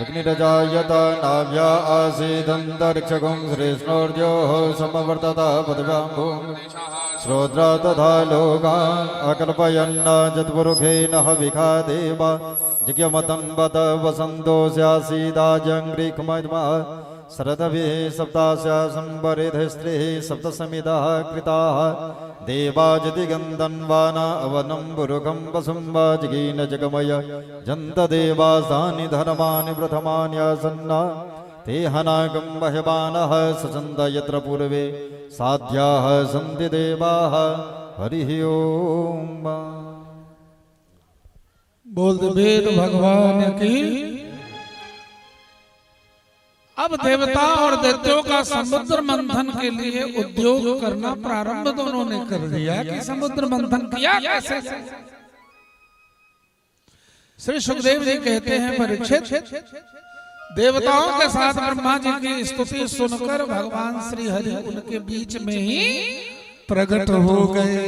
अग्निरजायत नाभ्या आसीदन्तरिक्षगुं श्रीष्णोर्योः समवर्तत पदव्यां भूमि श्रोत्रा तथा लोकान् अकल्पयन्न जत्पुरुषेण हविखा देवा जिज्ञमतं बत वसन्तो स्यासीदाजङ्घ्रिखमद्मा शरदभिः सप्तास्या संवरिध स्त्रीः सप्तसमिताः कृताः देवाजतिगन्धन्वाना अवनं पुरुषं वसुं वा जिगीन जगमय जन्तदेवासानि धर्माणि प्रथमान्यासन्ना ते हनागं बह्यमानः सचन्द यत्र पूर्वे साध्याः सन्ति देवाः। हरिः ओम्। बोल वेद भगवान की। अब देवता और दैत्यों का समुद्र मंथन के लिए उद्योग करना प्रारंभ दोनों ने कर दिया कि समुद्र मंथन किया कैसे। श्री सुखदेव जी कहते हैं, परीक्षित, देवताओं के साथ ब्रह्मा जी की स्तुति सुनकर भगवान श्री हरि उनके बीच में ही प्रकट हो गए।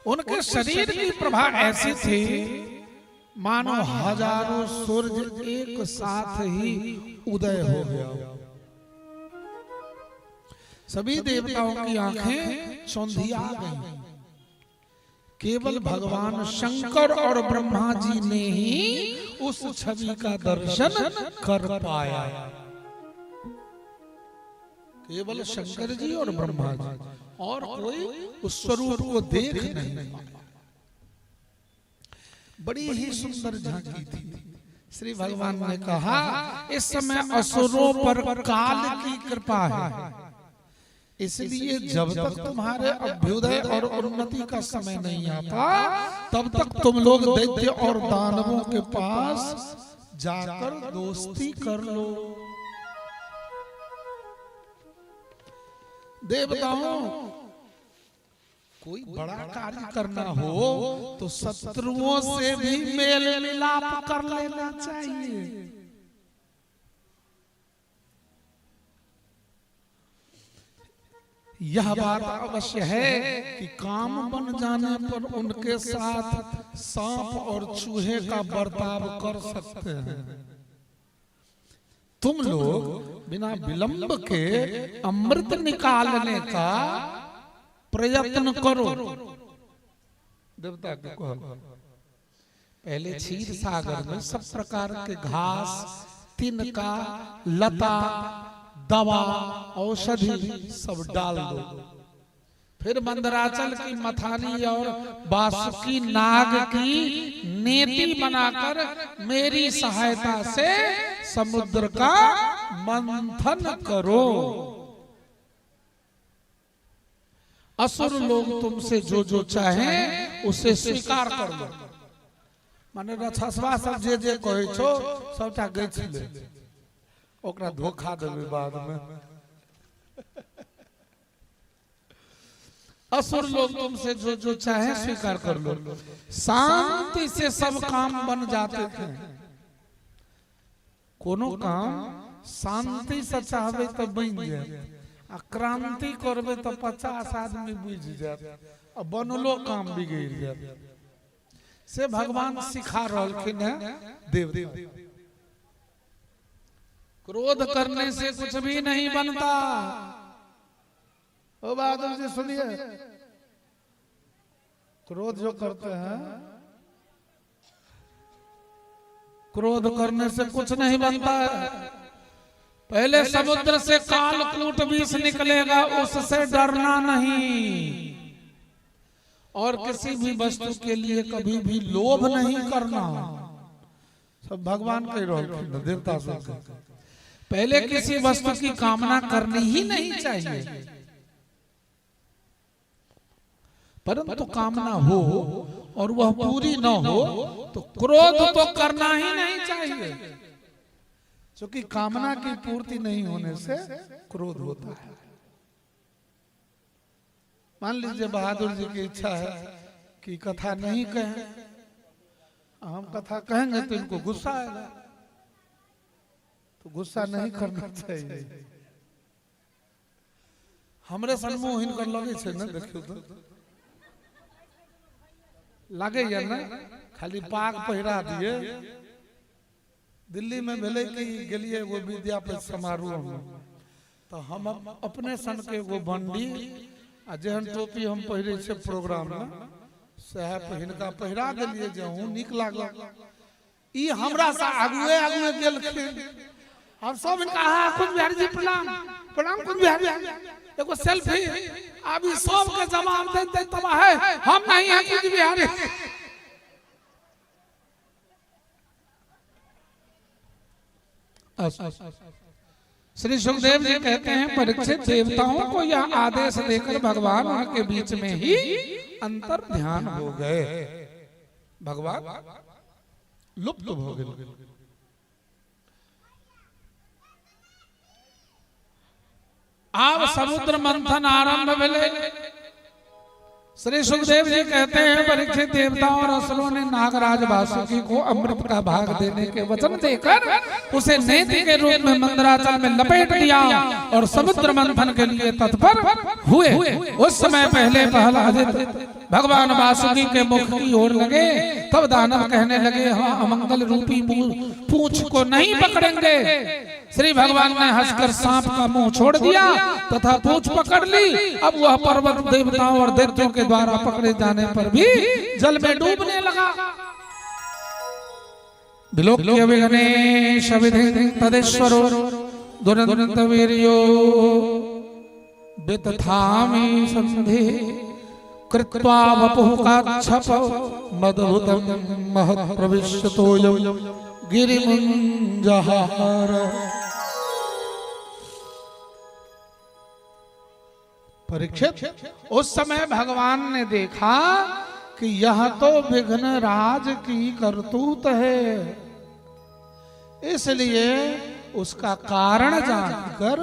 उनके शरीर की प्रभा ऐसी थी मानो हजारों सूर्य एक साथ ही उदय हो गया। सभी देवताओं की आंखें चौंधिया गईं। केवल भगवान शंकर और ब्रह्मा जी ने ही उस छवि का दर्शन कर पाया। केवल शंकर जी और ब्रह्मा जी, और कोई उस स्वरूप को देख नहीं पाया। बड़ी ही सुंदर झांकी थी। श्री भगवान ने कहा, इस समय असुरों पर काल की कृपा है, इसलिए जब तक तुम्हारे अभ्युदय और उन्नति का समय नहीं आता तब तक तुम लोग दैत्य और दानवों के पास जाकर दोस्ती कर लो। देवताओं कोई बड़ा कार्य करना हो तो शत्रुओं से भी मेल मिलाप कर लेना चाहिए। यह बात अवश्य है कि काम बन जाने पर उनके साथ सांप और चूहे का बर्ताव कर सकते हैं। तुम लोग बिना विलंब के अमृत निकालने का प्रयत्न करो। देवता को कहो पहले क्षीर सागर में सब प्रकार के घास, तिनका, लता, दवा, औषधि सब डाल दो। फिर मंदराचल की मथानी और बासुकी नाग की नेति बनाकर मेरी सहायता से समुद्र का मंथन करो। असुर लोग तुमसे जो जो चाहे उसे स्वीकार कर लो। माने रक्षसवा सब जे जे कहै छो सबटा गछ ले, ओकरा धोखा देबे बाद में। असुर लोग तुमसे जो जो चाहे स्वीकार कर लो। शांति से सब काम बन जाते थे। कोनो काम शांति से चाहबे तो बन जाए, आ क्रांति करबे तो 50 आदमी बुझ जाए, आ बनलो काम बिगड़ जाए। से भगवान सिखा रहलखिन है देव। क्रोध करने से कुछ भी नहीं बनता। ओ बहादुर जी सुनिए, क्रोध जो करते हैं, क्रोध करने से कुछ नहीं बनता है। पहले समुद्र से कालकूट विष निकलेगा, उससे डरना नहीं। और किसी भी वस्तु के लिए कभी भी लोभ नहीं करना। सब भगवान कह रहे देवता सब। पहले किसी वस्तु की कामना करनी ही नहीं चाहिए, परंतु कामना हो और वह पूरी न हो तो क्रोध तो करना ही नहीं चाहिए, क्योंकि कामना की पूर्ति नहीं होने से क्रोध होता है। मान लीजिए बहादुर जी की इच्छा है कि कथा नहीं कहें, हम कथा कहेंगे तो इनको गुस्सा आएगा, तो गुस्सा नहीं करना चाहिए। हमरे सन्मुख हिनकर लगे छे ना, देखियो तो लगे या ना, खाली पाग पहिरा दिए। दिल्ली में भेले कि गेलिए वो विद्यापति समारोह में, तो हम अपने सन के वो बंडी आ जेहन टोपी हम पहिरे छे प्रोग्राम में, साहब हिनका पहिरा देलिए जे हूं नीक लागल। ई हमरा से आगुए आगुए गेलखिन। हम सब इनका कुछ बिहारी जी प्रणाम प्रणाम, कुछ बिहारी एगो सेल्फी। अभी सब के जवाब दे तब है हम नहीं है कुछ बिहारी। श्री सुखदेव जी कहते हैं परीक्षित, देवताओं को यह आदेश देकर भगवान के बीच में ही अंतर ध्यान हो गए। भगवान लुप्त हो गए। अब समुद्र मंथन आरंभ भेले। श्री सुखदेव जी कहते हैं परीक्षित, देवताओं और असुरों ने नागराज वासुकी को अमृत का भाग देने के वचन देकर उसे नेति के रूप में मंदराचल में लपेट दिया और समुद्र मंथन के लिए तत्पर हुए। उस समय पहले प्रहलाद भगवान वासुकी के मुख की ओर लगे, तब दानव कहने लगे, हाँ अमंगल रूपी पूंछ को नहीं पकड़ेंगे। श्री भगवान ने हंसकर सांप का मुंह छोड़ दिया तथा पूंछ पकड़ ली। अब वह पर्वत देवताओं और दैत्यों के द्वारा पकड़े जाने पर भी जल में डूबने लगा। विलोक्य विघ्नेश विधिं तदेश्वरो दुरंत वीर्यो विदधामि संधि कृत्वा वपुः काच्छप मदभुतं महत् प्रविश्यतोऽयं गिरिमुञ्जहार। परीक्षित, उस समय भगवान ने देखा कि यह तो विघ्न राज की करतूत है, इसलिए उसका कारण जानकर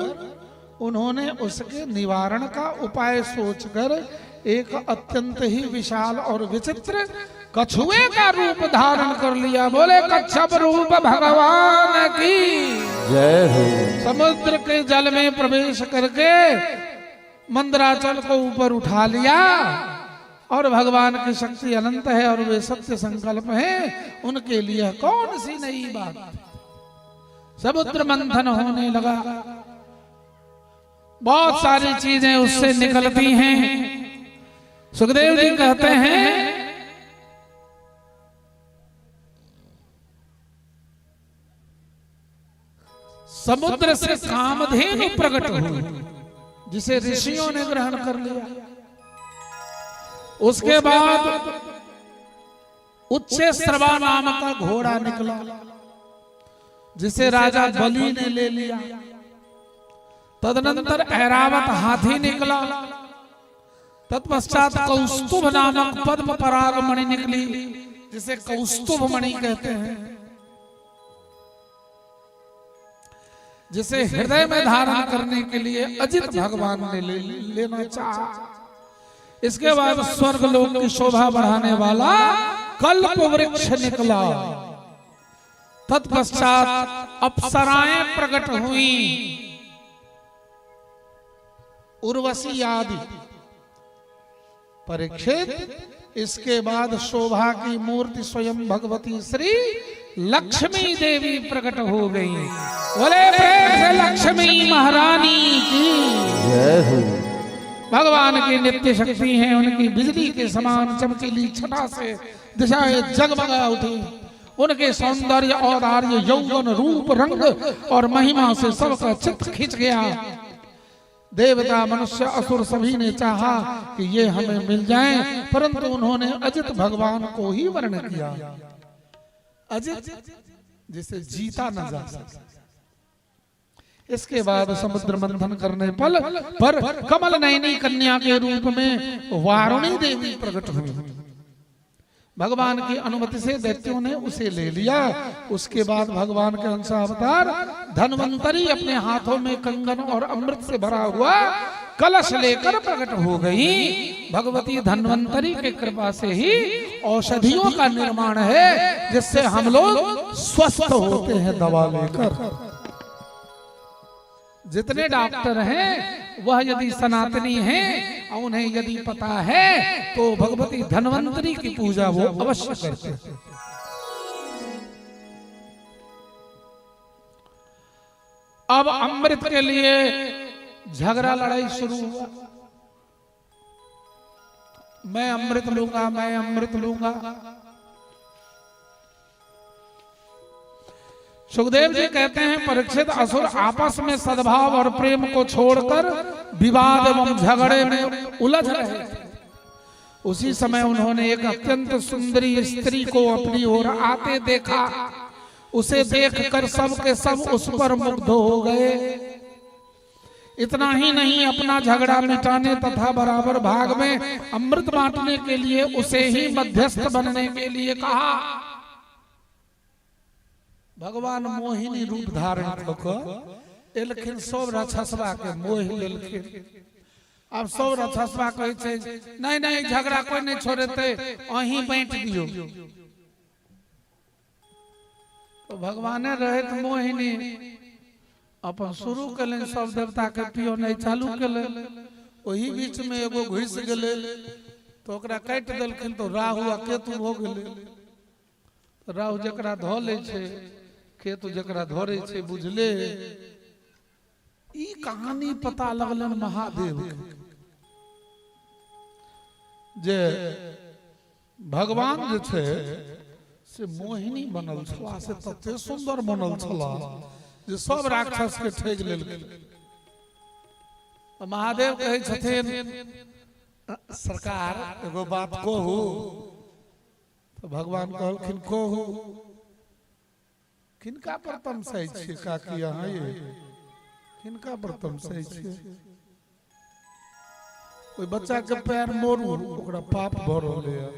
उन्होंने उसके निवारण का उपाय सोचकर एक अत्यंत ही विशाल और विचित्र कछुए का रूप धारण कर लिया। बोले कच्छप रूप भगवान की जय हो। समुद्र के जल में प्रवेश करके मंदराचल को ऊपर उठा लिया और भगवान की शक्ति अनंत है और वे सत्य संकल्प हैं, उनके लिए कौन सी नई बात। समुद्र मंथन होने लगा, बहुत सारी चीजें उससे निकलती हैं। सुखदेव जी कहते हैं समुद्र से कामधेनु प्रकट हुई, जिसे ऋषियों ने ग्रहण कर लिया। उसके बाद उच्चैश्रवा नाम का घोड़ा निकला, जिसे राजा बलि ने ले लिया। तदनंतर ऐरावत हाथी निकला। तत्पश्चात कौस्तुभ नामक पद्म पराग मणि निकली, जिसे कौस्तुभ मणि कहते हैं, जिसे हृदय में धारण करने के लिए अजित भगवान ने लेना चाहा। इसके बाद स्वर्ग लोक की शोभा बढ़ाने वाला कल्प वृक्ष निकला। तत्पश्चात अप्सराएं प्रकट हुई, उर्वशी आदि। परीक्षित, इसके बाद शोभा की मूर्ति स्वयं भगवती श्री लक्ष्मी देवी प्रकट हो गई। बोले प्रेम से लक्ष्मी महारानी की जय हो। भगवान की नित्य शक्ति है, उनकी बिजली के समान चमकीली छटा से दिशाएं जगमगा उठी। उनके सौंदर्य औदार्य यौवन रूप रंग और महिमा से सबका चित्त खींच गया। देवता मनुष्य असुर सभी ने चाहा कि ये हमें मिल जाएं, परंतु उन्होंने अजित भगवान को ही वर्ण किया। अजित जिसे जीता न जा सके। इसके बाद समुद्र मंथन करने पर कमल नयनी कन्या के रूप में वारुणी देवी प्रकट हुई। भगवान की अनुमति से दैत्यों ने उसे ले लिया। उसके बाद भगवान के अंशावतार धन्वंतरी अपने हाथों में कंगन और अमृत से भरा हुआ कलश लेकर प्रकट हो गई। भगवती धन्वंतरी के कृपा से ही औषधियों का निर्माण है, जिससे हम लोग स्वस्थ होते हैं दवा लेकर। जितने डॉक्टर हैं वह यदि सनातनी हैं और उन्हें यदि पता है तो भगवती धन्वंतरी की पूजा वो अवश्य करते हैं। अब अमृत के लिए झगड़ा लड़ाई शुरू हुआ। मैं अमृत लूंगा, मैं अमृत लूंगा। सुखदेव जी कहते हैं परीक्षित, असुर आपस में सद्भाव और प्रेम को छोड़कर विवाद एवं झगड़े में उलझ रहे थे। उसी समय उन्होंने एक अत्यंत सुंदरी स्त्री को अपनी ओर आते देखा। उसे देखकर सब के सब उस पर मुग्ध हो गए। इतना ही नहीं, अपना झगड़ा मिटाने तथा बराबर भाग में अमृत बांटने के लिए उसे ही मध्यस्थ बनने के लिए कहा। भगवान मोहिनी रूप धारण कर एलखिन सब राक्षसवा के मोह लेलखिन। अब सब राक्षसवा कहै छै नहीं नहीं झगड़ा कोई नहीं छोड़ते, अहीं बांट दियो। तो भगवाने रहत मोहिनी अपन शुरू कलन सब देवता के पियो नहीं चालू कले। वही बीच में एगो घुस गेले तो ओकरा काट देलखिन, तो राहु आ केतु हो गेले। राहु जकरा धो ले छै, केतु जकरा धोरे छै, बुझले। ई कहानी पता लगलन महादेव जे भगवान जे छै से मोहिनी बनल छला, से तते सुंदर बनल छला जे सब राक्षस के ठेग लेलकै। महादेव कहै छथिन सरकार एगो बात कहू। तो भगवान कहलखिन कहू। किनका पर तमसाई छियै काकी अहाँ ये? किनका पर तमसाई छियै? कोई बच्चा के पैर मोड़ू ओकरा पाप भऽ रहलै है,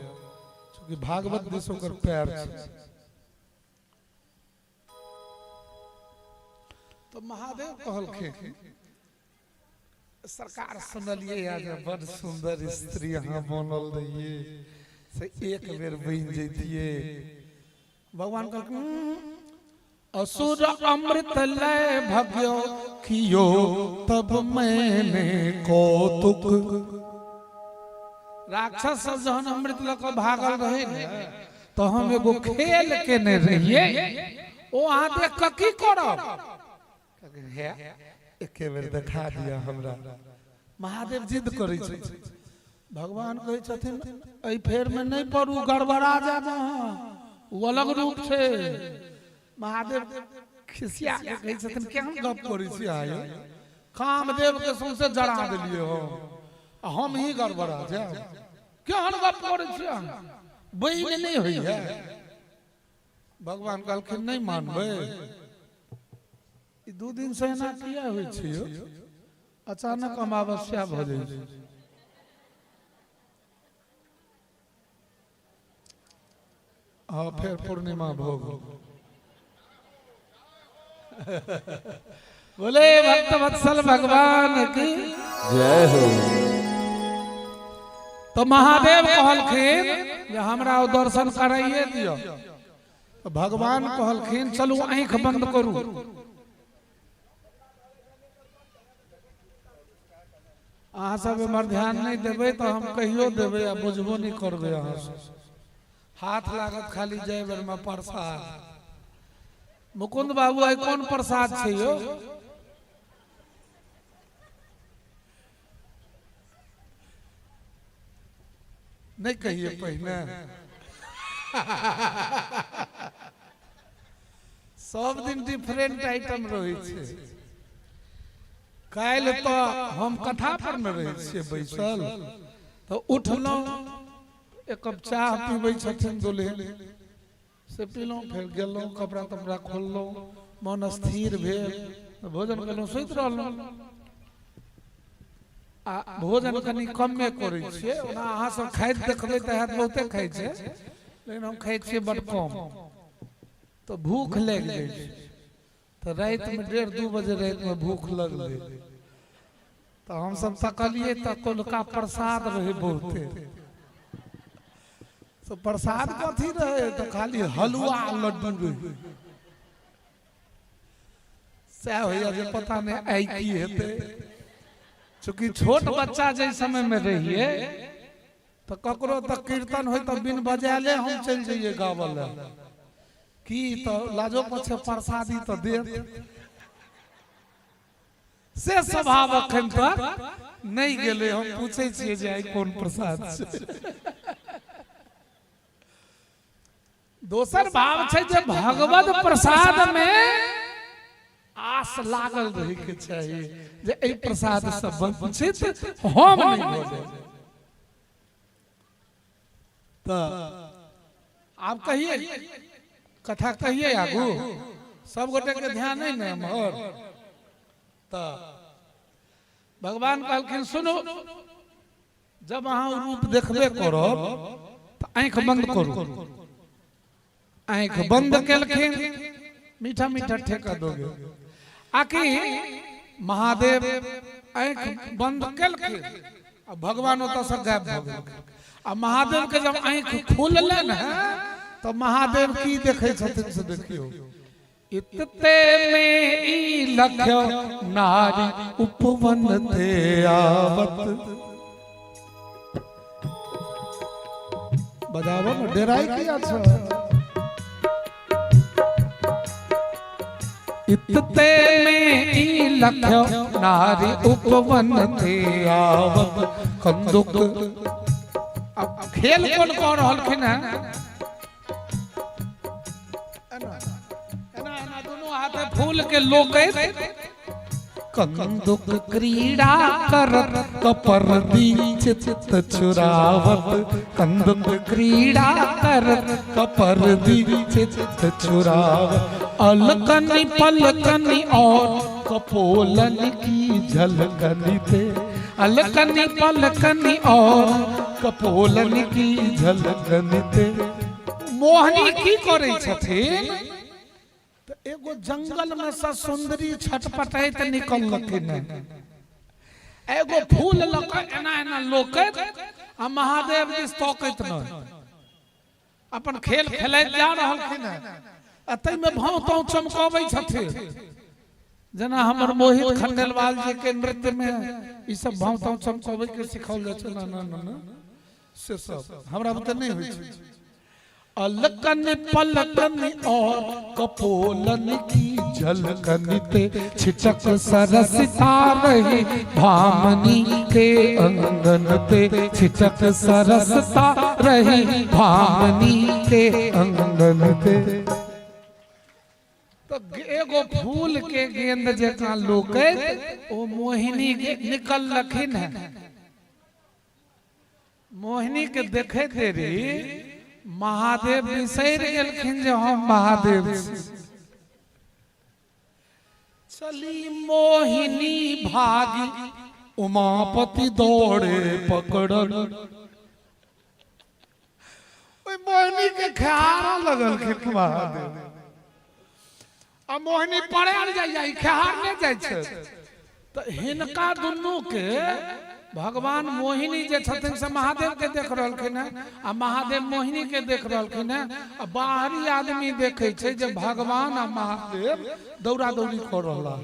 क्योंकि भागवत दिस ओकर पैर छै। तो महादेव कहलखिन सरकार सुनलिए आज बड़ सुंदर स्त्री यहाँ बनल रहिए से एक बेर बन जैतिए भगवान कहलखिन असुर अमृत लय भव्यो कियो तब मैंने कौतुक राक्षस सब जहन अमृत लक भागल रहे न तो हम एगो खेल के ने रहिए ओ अहाँ देख के की करब है एक बेर देखा दिया हमरा महादेव जिद करै छै भगवान कहै छथिन एहि फेर में नहीं पड़ू गड़बड़ा जाबा वो अलग रूप से महादेव खिसिया के कहै छथिन केहन गप करै छी आयो कामदेव के सौंसे जड़ा देलिए हम ही गड़बड़ा जाब केहन गप करै छी बहिन नहीं होई है भगवान कहलखिन नहीं मानबै 2 दिन से एना किया होइ छै अचानक अमावस्या भ जाइ छै हाँ फिर पूर्णिमा भोग बोले भक्त वत्सल भगवान की जय हो। तो महादेव कहलखिन जे हमरा ओ दर्शन कराइए दियो तो भगवान कहलखिन चलू आंख बंद करू अहाँ सब हमर ध्यान नहीं देबै तो हम कहियो देबै आ बुझबो नहीं करबै अहाँ सब हाथ लागत खाली जय बेर में प्रसाद मुकुंद बाबू आई कौन प्रसाद छै यो नहीं कहिए पहिने सब दिन डिफरेंट आइटम रहे छै काल तो हम कथा पर में रहे छे बैसल तो उठलौं एक कप चाह पीबै छथिन दुल्हन से पीलौं फिर गेलौं कपड़ा तपड़ा खोललौं मन स्थिर भेल भोजन केलौं सुति रहलौं आ भोजन कनी कमे करै छियै ओना अहाँ सब खाइत देखबै त हैत बहुते खाइ छै लेकिन हम खाइ छियै बड़ कम तो भूख लग जाइ छै तो रात में 1:30-2 बजे रात में भूख लगलै तो हम सब तकलिए तो कोलका प्रसाद रहे बहुते तो प्रसाद कथी रहे तो खाली हलवा लड्डू रहे सह होइया जे पता नहीं आई की हेते चूंकि छोट बच्चा जे समय में रहिए तो ककरो तक कीर्तन होय तो बिन बजाले हम चल जाइए गावल की तो लाजो पछे प्रसादी तो दे से स्वभाव अखन तक नहीं गेले हम पूछे छिए जे आई कोन प्रसाद छै दोसर भाव छै जे भगवत प्रसाद में आस लागल रहे के चाहिए जे एहि प्रसाद से वंचित हम नहीं हो जाए तो आप कहिए कथा कहिए आगू सब गोटे के ध्यान नहीं न हमर तो भगवान कहलखिन सुनो जब अहाँ रूप देखबे करब तो आंख बंद करू आंख बंद केलखिन मीठा मीठा ठेका दोगे आकि महादेव आंख बंद केलखिन आ भगवान ओतऽ से गायब भ गेलखिन आ महादेव के जब आंख खुलले न तो महादेव की देखे छथिन से देखियो इतते में ई लख्यो नारी उपवन ते आवत बजावो न डेराई किया छ इतते में ई लख्यो नारी उपवन ते आवत कंदुक अब खेल कौन कौन हलखिन है फूल के लोक कंदुक क्रीड़ा करत कपर दीच चित चुरावत कंदुक क्रीड़ा करत कपर दीच चित चुरावत अलकनी पलकनी और कपोलन की झलकनी थे अलकनी पलकनी और कपोलन की झलकनी थे मोहनी की करे छथिन एगो जंगल में से सुंदरी छटपटाइत निकललखिन एगो फूल लक एना एना लोकैत आ महादेव दिस तकैत न अपन खेल खेलैत जा रहलखिन है अतै में भाव ताव चमकाबै छथिन जना हमर मोहित खंडेलवाल जी के नृत्य में ई सब भाव ताव चमकाबै के सिखाओल जाय छै ना से सब हमरा बुते नहीं होय छै अलकन पलकन और कपोलन की झलकन ते छिटक सरसता रही भामनी के अंगन ते छिटक सरसता रही भामनी के अंगन ते। तो एगो फूल के गेंद जका लोके ओ मोहिनी के निकल लखिन है मोहिनी के देखे तेरी महादेव बिसर गेलखिन जे हम महादेव चली मोहिनी भागी उमापति दौड़े पकड़ल ओई मोहिनी के ख्याल लगल के महादेव आ मोहिनी पड़े जाय ख्याल नहीं जाय छै त हिनका दुनू के भगवान मोहिनी जे छथिन से महादेव के देख रहलखिन है आ महादेव मोहिनी के देख रहलखिन है आ बाहरी आदमी देखे छै जे भगवान आ महादेव दौड़ा दौड़ी कर रहला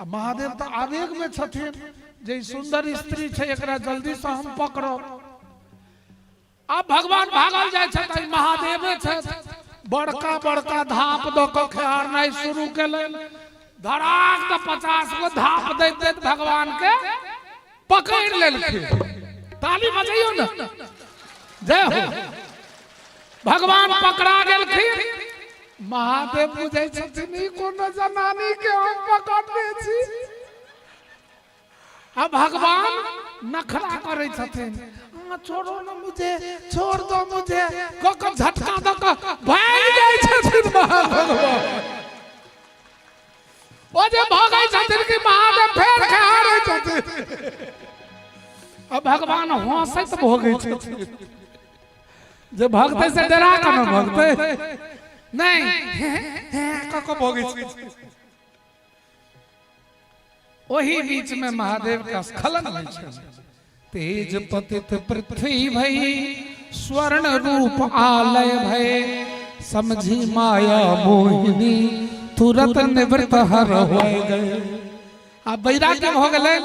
आ महादेव तो आवेग में छथिन जे सुंदर स्त्री छै एकरा जल्दी से हम पकड़ब अब भगवान भागल जाय छथिन महादेव छथि बड़का बड़का धाप द के खेहारनाइ शुरू केलन धड़ाक तो 50 गो धाप दैत दैत भगवान के पकड़ लेलखिन ताली बजाइयो ना जय हो भगवान पकड़ा गेलखिन महादेव बुझै छथिन ई कोनो जनानी के हम पकड़ने छी अब भगवान नखरा करे छथिन छोड़ो ना मुझे छोड़ दो मुझे को झटका दो को भाग जाय छथिन भगवान ओ जे भागै छथिन कि महादेव फेर खारै छथिन अब भगवान हंसैत भोगै छथिन जे भगतै से डरा के न भगतै नहीं कको भोगै छथिन ओही बीच में महादेव का स्खलन होइ छै तेज पतित पृथ्वी भई स्वर्ण रूप आलय भय समझी माया मोहिनी तुरंत निवृत्त हर हो गए अब वैराग्य हो गए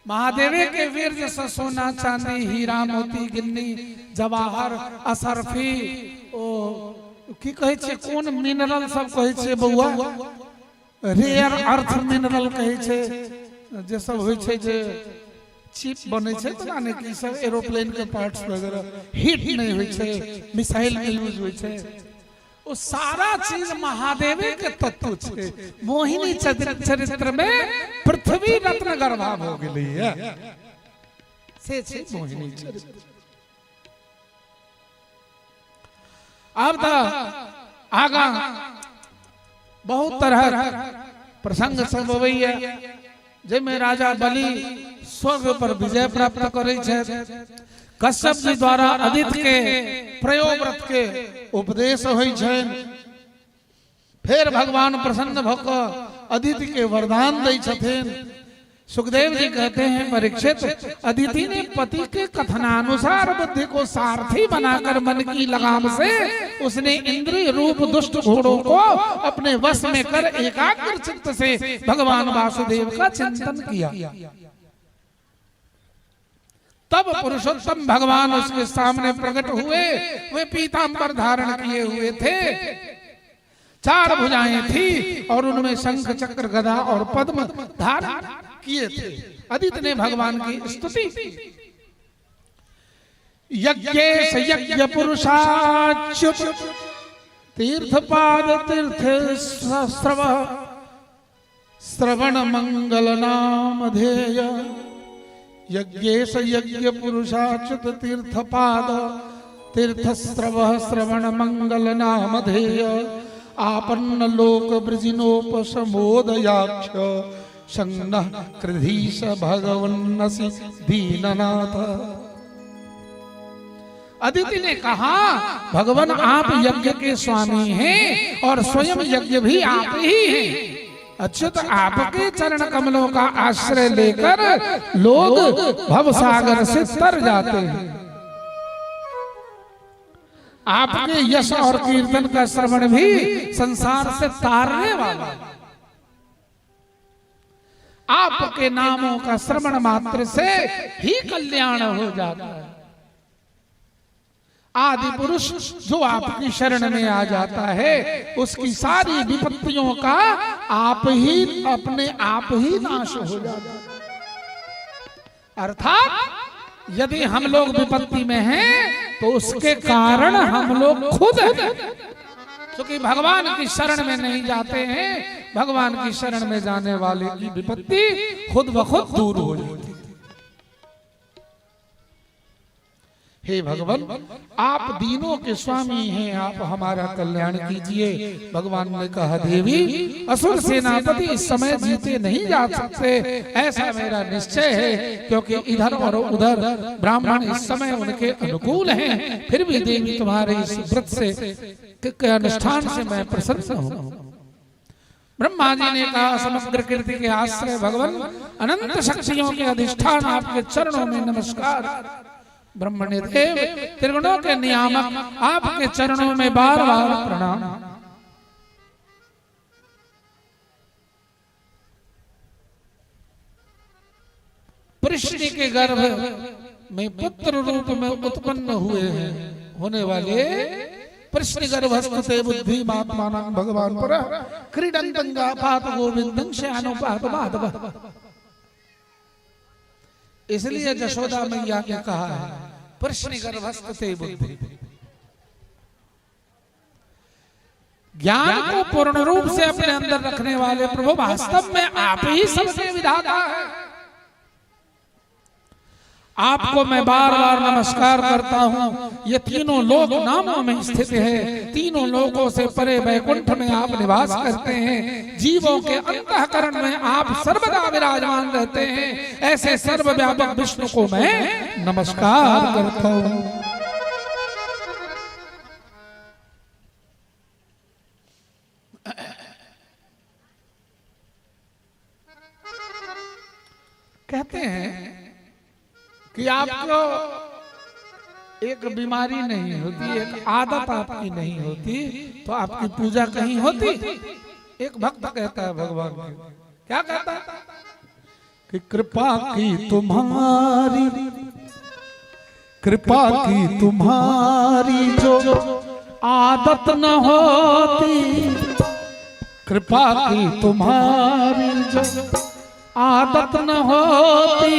महादेवे के वीर जैसे सोना चांदी हीरा मोती गिन्नी जवाहर असरफी ओ की कहे छे कोन मिनरल सब कहे छे बउआ रेयर अर्थ मिनरल कहे छे जे सब होय छे जे चिप बने छे पता नहीं की सब एरोप्लेन के पार्ट्स वगैरह हिट नहीं होय छे मिसाइल में यूज होय छे वो सारा चीज महादेवे के तत्व छे मोहिनी चरित्र में पृथ्वी रत्न गर्भा हो गेली है से छे मोहिनी चरित्र। अब तो आगा बहुत तरह प्रसंग सब होइए जेमे राजा बलि स्वर्ग पर विजय प्राप्त करे छे कश्यप जी द्वारा आदित्य के प्रयोग व्रत के उपदेश होई छे फिर भगवान प्रसन्न भक आदित्य के वरदान दै छथिन। सुखदेव जी कहते हैं परीक्षित अदिति ने पति के कथनानुसार बुद्धि को सारथी बनाकर मन की लगाम से उसने इंद्रिय रूप दुष्ट घोड़ों को अपने वश में कर एकाग्र चित्त से भगवान वासुदेव का चिंतन किया। तब पुरुषोत्तम भगवान उसके सामने प्रकट हुए। वे पीतांबर धारण किए हुए थे, 4 भुजाएं थी और उनमें शंख चक्र गदा और पद्म धारण किए थे। आदित्य ने भगवान की स्तुति यज्ञेश यज्ञ पुरुषाच्युत तीर्थपाद तीर्थ श्रवण मंगल नाम ध्येय यज्ञेश यज्ञ पुरुषाच्युत तीर्थपाद तीर्थ श्रवण मंगल नाम ध्येय आपन्न लोक ब्रजिनोपशमोदयाक्ष संग कृधीश भगवन्नसि दीननाथ। अदिति ने कहा भगवान आप यज्ञ के स्वामी हैं और स्वयं यज्ञ भी आप ही हैं। अच्युत आपके चरण कमलों का आश्रय लेकर लोग भवसागर से तर जाते हैं। आपके यश और कीर्तन का श्रवण भी संसार से तारने वाला। आपके नामों का श्रवण मात्र से ही कल्याण हो जाता है। आदि पुरुष जो आपकी शरण में आ जाता है उसकी सारी विपत्तियों का अपने आप ही नाश हो जाता है। अर्थात यदि हम लोग विपत्ति में हैं तो उसके कारण हम लोग खुद हैं, क्योंकि भगवान की शरण में नहीं जाते हैं। भगवान की शरण में जाने वाले की विपत्ति खुद ब खुद दूर हो जाती है। हे भगवान, आप दीनों के स्वामी हैं, आप हमारा कल्याण कीजिए। भगवान ने कहा, देवी असुर सेनापति इस समय जीते नहीं जा सकते, ऐसा मेरा निश्चय है, क्योंकि इधर और उधर ब्राह्मण इस समय उनके अनुकूल हैं। फिर भी देवी तुम्हारे इस व्रत से के अनुष्ठान से मैं प्रसन्न हूँ। ब्रह्मा जी ने कहा, समग्र कीर्ति के आश्रय भगवान, अनंत शक्तियों के अधिष्ठान, आपके चरणों में नमस्कार। ब्रह्मण्य देव, त्रिगुणों के नियामक, आपके चरणों में बार बार प्रणाम। पृश्नि के गर्भ में पुत्र रूप में उत्पन्न हुए हैं होने वाले पृश्नि गर्भस्ते बुद्धि महात्मानं भगवान पर क्रीडन्तं गापात गोविंदं श्यानुपात माधव। इसलिए यशोदा मैया ने कहा है पृश्नि गर्भस्ते बुद्धि। ज्ञान को पूर्ण रूप से अपने अंदर रखने वाले प्रभु वास्तव में आप ही सबके विधाता है। आपको मैं बार बार नमस्कार करता हूँ। ये तीनों लोक नामों में स्थित है। तीनों लोकों से परे वैकुंठ में आप निवास करते हैं। जीवों के अंतःकरण में आप सर्वदा विराजमान रहते हैं। ऐसे सर्वव्यापक विष्णु को मैं नमस्कार करता हूँ। कहते हैं कि आपको एक बीमारी नहीं होती, एक आदत आपकी नहीं होती, तो आपकी पूजा कहीं होती। एक भक्त कहता है भगवान को, क्या कहता है कि कृपा की तुम्हारी, कृपा की तुम्हारी जो आदत न होती, कृपा की तुम्हारी जो आदत न होती,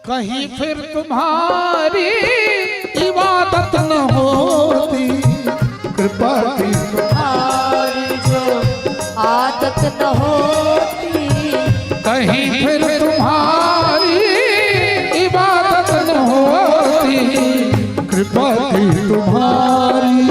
कहीं फिर तुम्हारी इबादत न होती। कृपा की तुम्हारी जो आदत न होती, कहीं फिर तुम्हारी इबादत न होती। कृपा की तुम्हारी।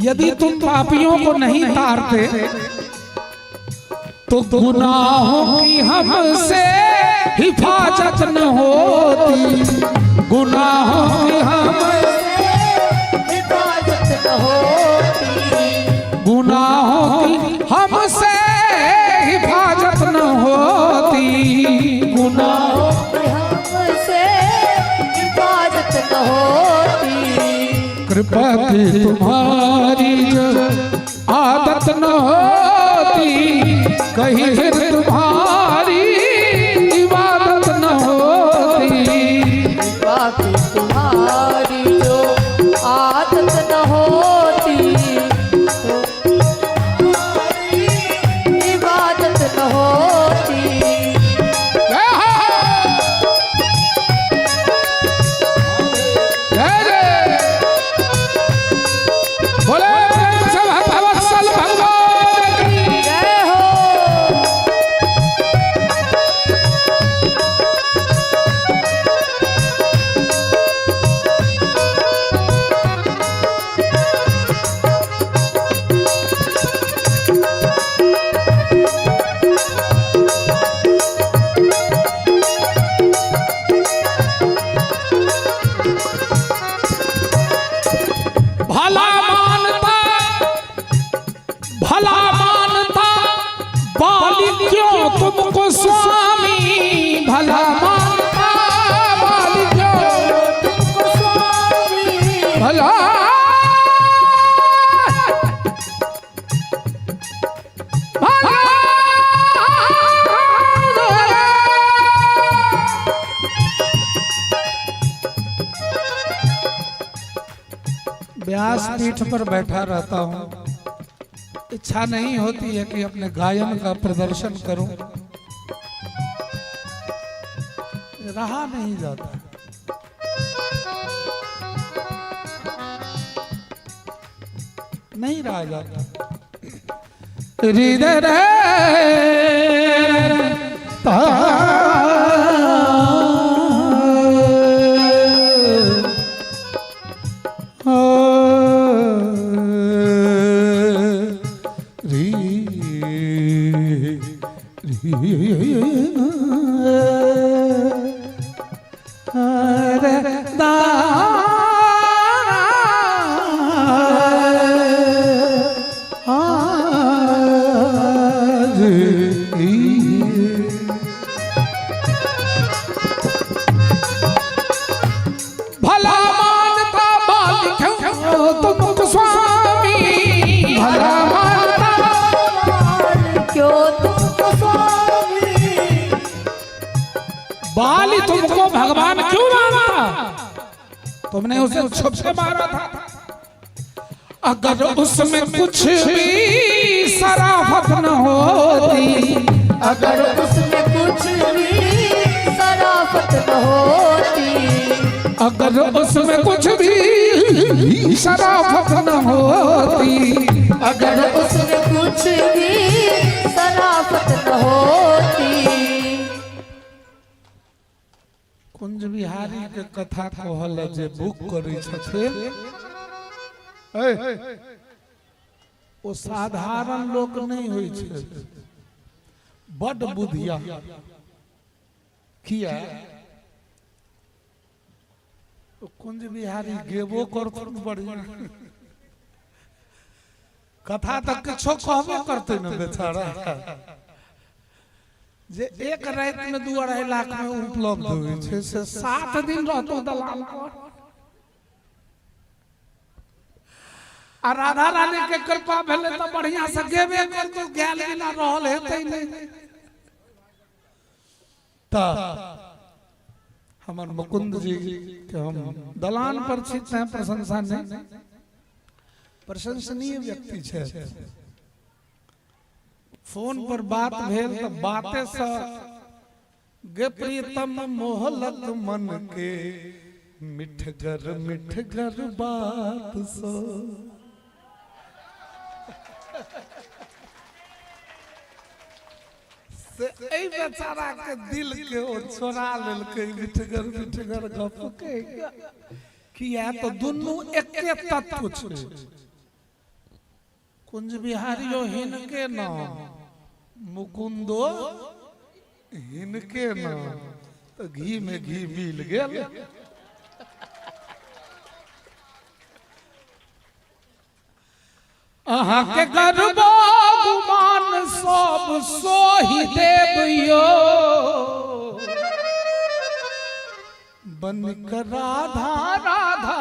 यदि तुम पापियों को नहीं तारते तो गुनाहों की हमसे हिफाजत न होती। गुनाहों की हमसे हिफाजत न होती, गुनाहों की हमसे हिफाजत न होती। गुनाहों की हमसे हिफाजत न होती। कृपा की तुम्हारी जो आदत न होती, कहीं फिर तुम्हारी इबादत न होती। कृपा की तुम्हारी जो आदत न होती, तो तुम्हारी इबादत न होती। बोले सब भक्तवत्सल भगवान की जय हो। भला मानता बाली क्यों तुमको स्वामी, भला मानता बाली क्यों तुमको स्वामी, भला व्यासपीठ पर बैठा रहता हूँ, इच्छा नहीं होती है कि अपने गायन का प्रदर्शन करूं, रहा नहीं जाता। नहीं रहा जाता। हृदय रे भला मानता बाली क्यों तुमको स्वामी, भला मानता क्यों तुमको स्वामी, बाली तुमको भगवान क्यों माना, तुमने उसे छुप से मारा था। अगर उसमें कुछ भी शराफत न होती, अगर उसमें कुछ भी शराफत न होती, अगर उसमें कुछ भी शराफत न होती, अगर उसमें कुछ भी शराफत न होती। कुंज बिहारी के कथा कहल जे बुक करै छथिन, वो साधारण लोक नहीं होइ छै, बड बुधिया। किया कुंज बिहारी गेबो करथुन बढ़िया, कथा तक किछो कहबे करते न बेचारा, जे एक रात में 2-2.5 लाख में उपलब्ध होइ छै, से 7 दिन रहतो दलाल पर। आ राधा रानी के कृपा भेले तो बढ़िया से गेबे करतो, गेल बिना रहल हेतै नहीं। ता हमर मुकुंद जी के हम दलान पर छित हैं, प्रशंसा नहीं, प्रशंसनीय व्यक्ति छे। फोन पर बात भेल तो बाते से गे प्रीतम मोहलक मन के, मिठगर बात सो। से ए बेचारा के दिल के ओ छोड़ा लेलकै, मिठगर गप के। किया तो दुनू एके तत्व छै। कुंज बिहारियो हिनके नाम, मुकुंदो हिनके नाम, तो घी में घी मिल गेल। अहाँ के गर्वो गुमान सब सोहि देबियो, बन कर राधा राधा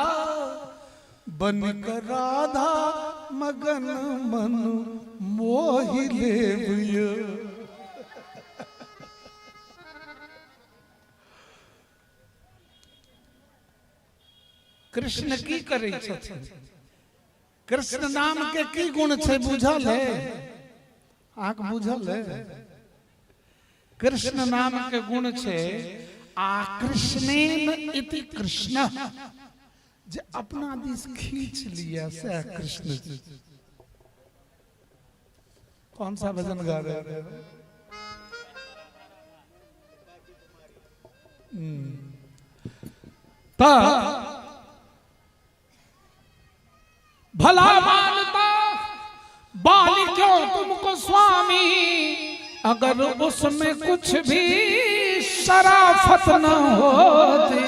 बनकर राधा मगन मन मोहि लेबियो। कृष्ण की करे छथिन, कृष्ण नाम के की गुण छे बुझल है? आक बुझल है? कृष्ण नाम के गुण छे आकृष्णेन इति कृष्ण, जे अपना दिस खींच लिया से कृष्ण। कौन सा भजन गा रहे हैं? भला मानता बाली क्यों तुमको स्वामी, अगर उसमें कुछ भी शराफत न होती।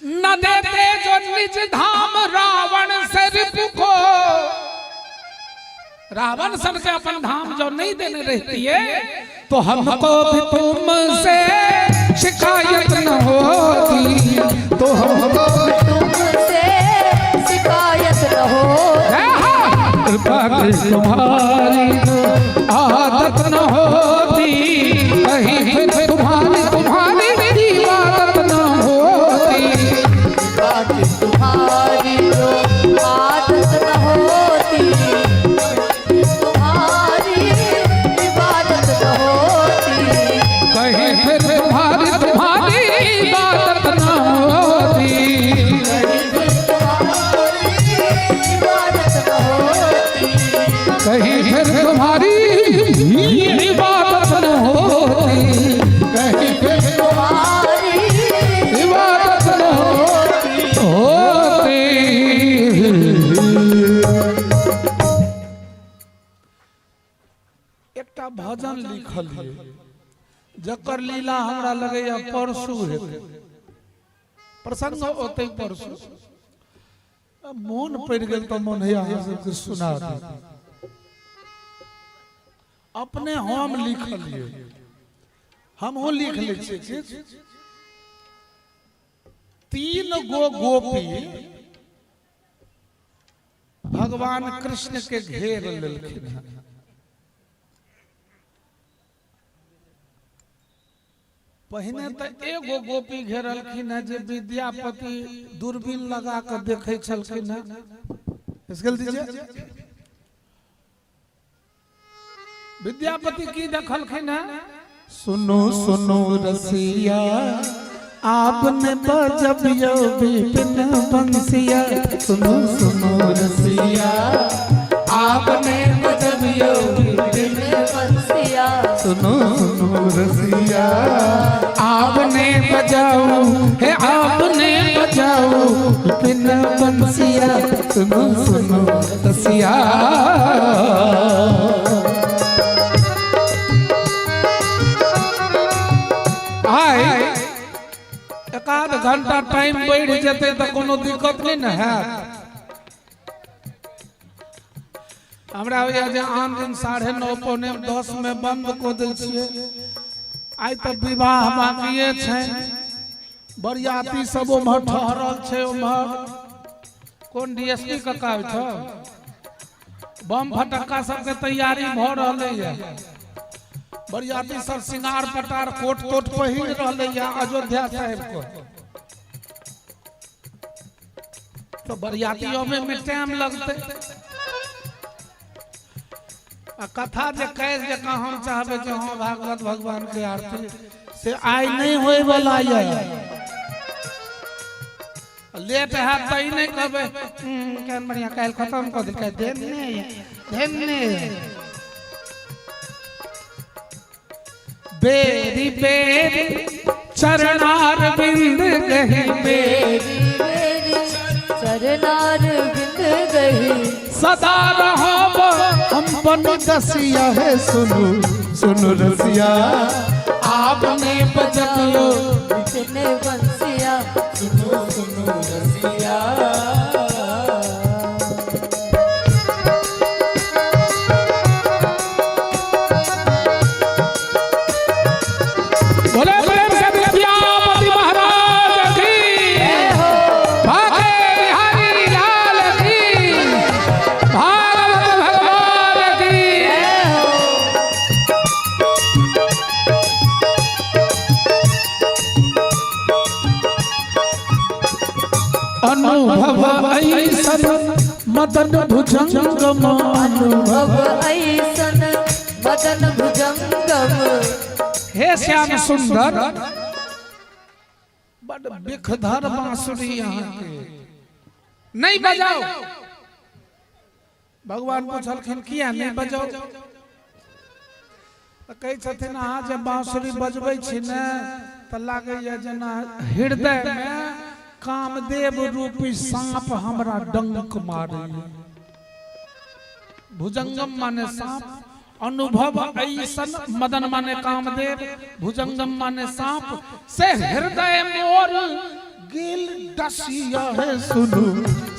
न देते जो निज धाम रावण से रिपु को, रावण सन के अपन धाम जो नहीं देने रहती है, तो हमको भी तुमसे शिकायत न होती। तो हमको भी तुमसे शिकायत न होती। कृपा की तुम्हारी आदत न होती, कहीं फिर तुम्हारी आदत न होती। कृपा की तुम्हारी आदत न होती, तुम्हारी इबादत न होती। कहीं फिर तुम्हारी इबादत न होती। कहीं फिर तुम्हारी इबादत न होती। कहीं फिर तुम्हारी इबादत न होती। एकटा भजन लिखल है जकर लीला हमरा लगे परसू हेतै, प्रसंग ओते परसू। मोन पड़ गेल तो मन है अहाँ सबके सुना दी। अपने हम लिखलिए, हमहूँ लिख ले छियै। 3 गो गोपी भगवान कृष्ण के घेर लेलखिन हैं। पहिने तो एगो गोपी घेरलखिन है जे विद्यापति दूरबीन लगा कर देखे छलखिन है। इसके दीजिए विद्यापति की देखलखिन है? सुनो सुनो रसिया आपने बजबियो विपिन बंसिया। सुनो सुनो रसिया आपने बजबियो विपिन बंसिया। सुनो सुनो रसिया आपने बजाओ है, आपने बजाओ विपिन बंसिया। सुनो सुनो रसिया। एकाध घंटा टाइम बढ़ जते तो कोनो दिक्कत नहीं न है। हमरा होया जे आन दिन 9:30 पौने 10 में बंद को दै छियै। आइ तो विवाह बाकिए छै, बरियाती सब उम्हर ठहरल छै। उम्हर कोन डीएसपी कक्का छ, बम फटक्का सबके तैयारी भ रहलै है। बरियाती सब सिंगार पटार कोट कोट पहिर रहले या अयोध्या साहेब को। तो बरियातियों में टाइम लगते। कथा जे कैस जका हम चाहबे जे हां भागवत भगवान के आरती से आई नहीं होय वाला है। लेट है तई नहीं कहबे केन बढ़िया काल खत्म कर दे धन्य बेरी बेरी चरणार बिंद गही। बेरी बेरी चरणार बिंद गही। सदा रहब हम बन दसिया है। सुनो सुनो रसिया आपने बजबियो विपिन बंसिया। सुनो सुनो रसिया। बोले प्रेम से विद्यापति महाराज की। भागे बिहारी अनुभव ऐसन मदन भुजंगम अनुभव ऐसन मदन भुजंगम। हे श्याम सुंदर बड़ बिखधर बांसुरी यहाँ के नहीं बजाओ। भगवान पूछलखिन किया नहीं बजाओ? कहे छथिन अहाँ जब बांसुरी बजबै छी ने त लागैया जेना हृदय में कामदेव रूपी सांप हमरा डंक मारे। भुजंगम माने सांप, अनुभव ऐसन, मदन माने कामदेव, भुजंगम माने सांप से हृदय मोर गिल डसिया है। सुनो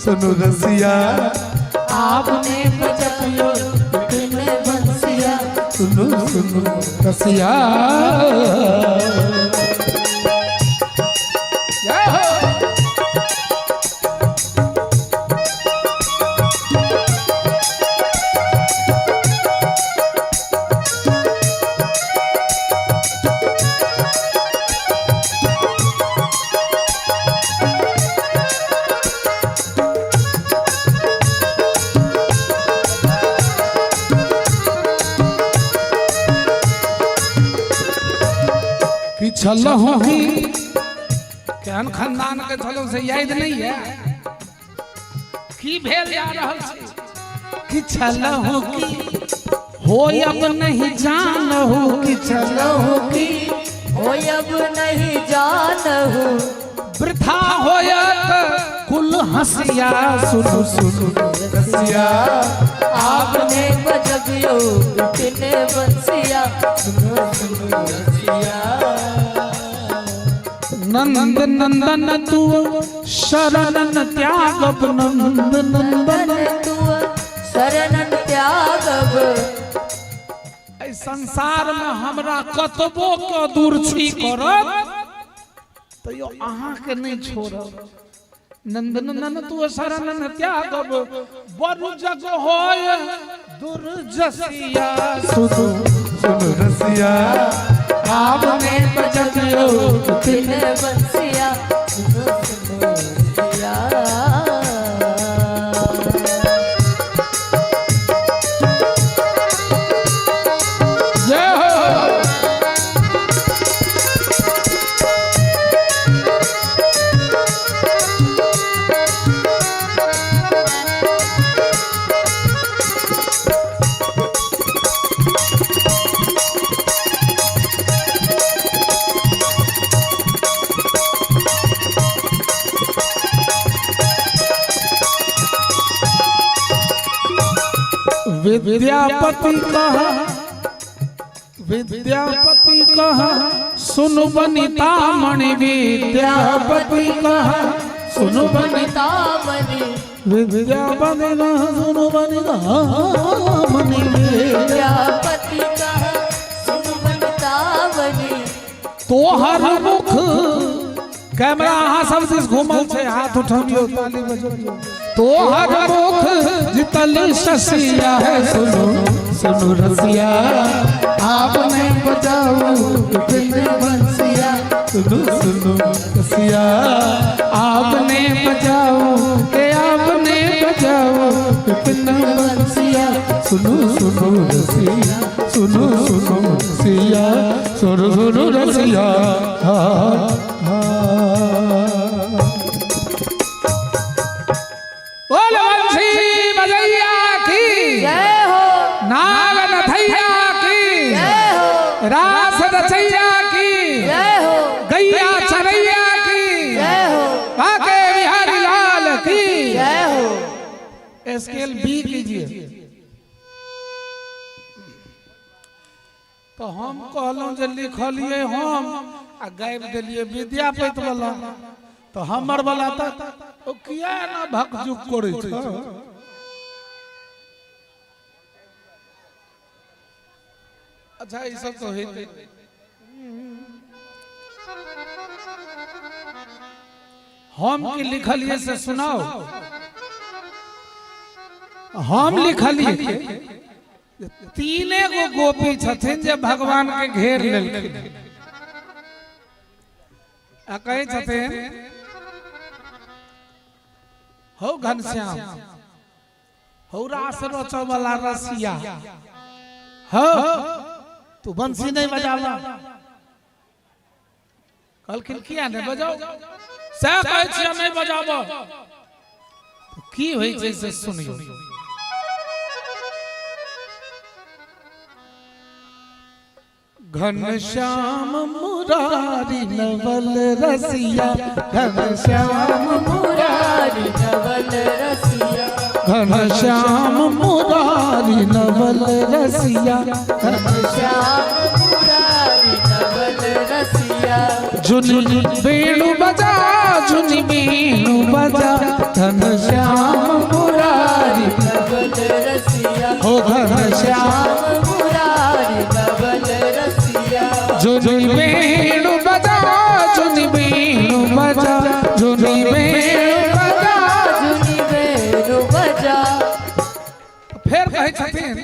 सुनो रसिया आपने बजायो बिन बंसिया। सुनो सुनो रसिया। जय हो। छलहु की केहन खानदान के छलहु से याद नहीं है की भेल जा रहल छै कि छलहु की हो अब नहीं जानहु कि चलहु की हो अब नहीं जानहु। वृथा होयत कुल हंसिया। सुनो सुनो रसिया आपने बजायो बिन बंसिया। सुनो सुनो रसिया। नंद नंदन तू शरणन त्यागब। नंद नंदन तू शरणन त्यागब। ऐ संसार में हमरा कतबो के दूर छी करब तो यो अहाँ के नहीं छोड़ब। नंद नंदन तू शरणन त्यागब बरु जग होय दुर्जसिया। सुनो सुनो रसिया आपने बजायो बिन बंसिया। सुनो सुनो रसिया। जय हो। विद्यापति कहा विद्यापति कहा सुनु बनिता मणि। विद्यापति कहा सुनु बनिता मणि। विद्यापति कहा सुनु बनिता मणि। विद्यापति कहा सुनु बनिता मणि। तोहर मुख कैमरा अहाँ सब दिस घूमल छै हाथ उठाबियो ताली बजाबियो। तोहर मुख जितल शशिया है। सुनो सुनो रसिया आपने बजाओ बिन बंसिया। सुनो सुनो रसिया आपने बजाओ के आपने बजाओ बिन बंसिया। सुनो सुनो रसिया सुनो सुनो रसिया सुनो सुनो रसिया। बोल बंसी बजैया की जय हो। नाग नथैया की जय हो। रास रचैया की जय हो। गैया चरैया की जय हो। काके बिहारी लाल की जय हो। स्केल बी कीजिए। तो हम कहलौं जे लिखलिए हम आ गाबि देलिए विद्यापति वाला तो हमर वाला तक ओ किया ना भकजुक करे छ। अच्छा ये सब तो है हम की लिखलिए से सुनाओ। हम लिखलिए तीने गो गोपी छथिन जे भगवान के घेर लेलखिन आ कहे छथिन हो घनश्याम, हो रास रोचो वाला रसिया, हो तू बंसी नहीं बजावा। कहलखिन किया नहीं बजाओ, से कहै छियै नहीं बजाबो, तो की होई छै से सुनियो। घनश्याम मुरारी नवल रसिया, घनश्याम मुरारी नवल रसिया, घनश्याम मुरारी नवल रसिया, घनश्याम मुरारी नवल रसिया। जुनी वेणु बजा, जुनी वेणु बजा, घनश्याम मुरारी नवल रसिया, हो घनश्याम मुरारी नवल रसिया। जुनी वेणु बजा, जुनी वेणु बजा, जुनी वेणु बजा, जुनी वेणु बजा। फिर कहे छथिन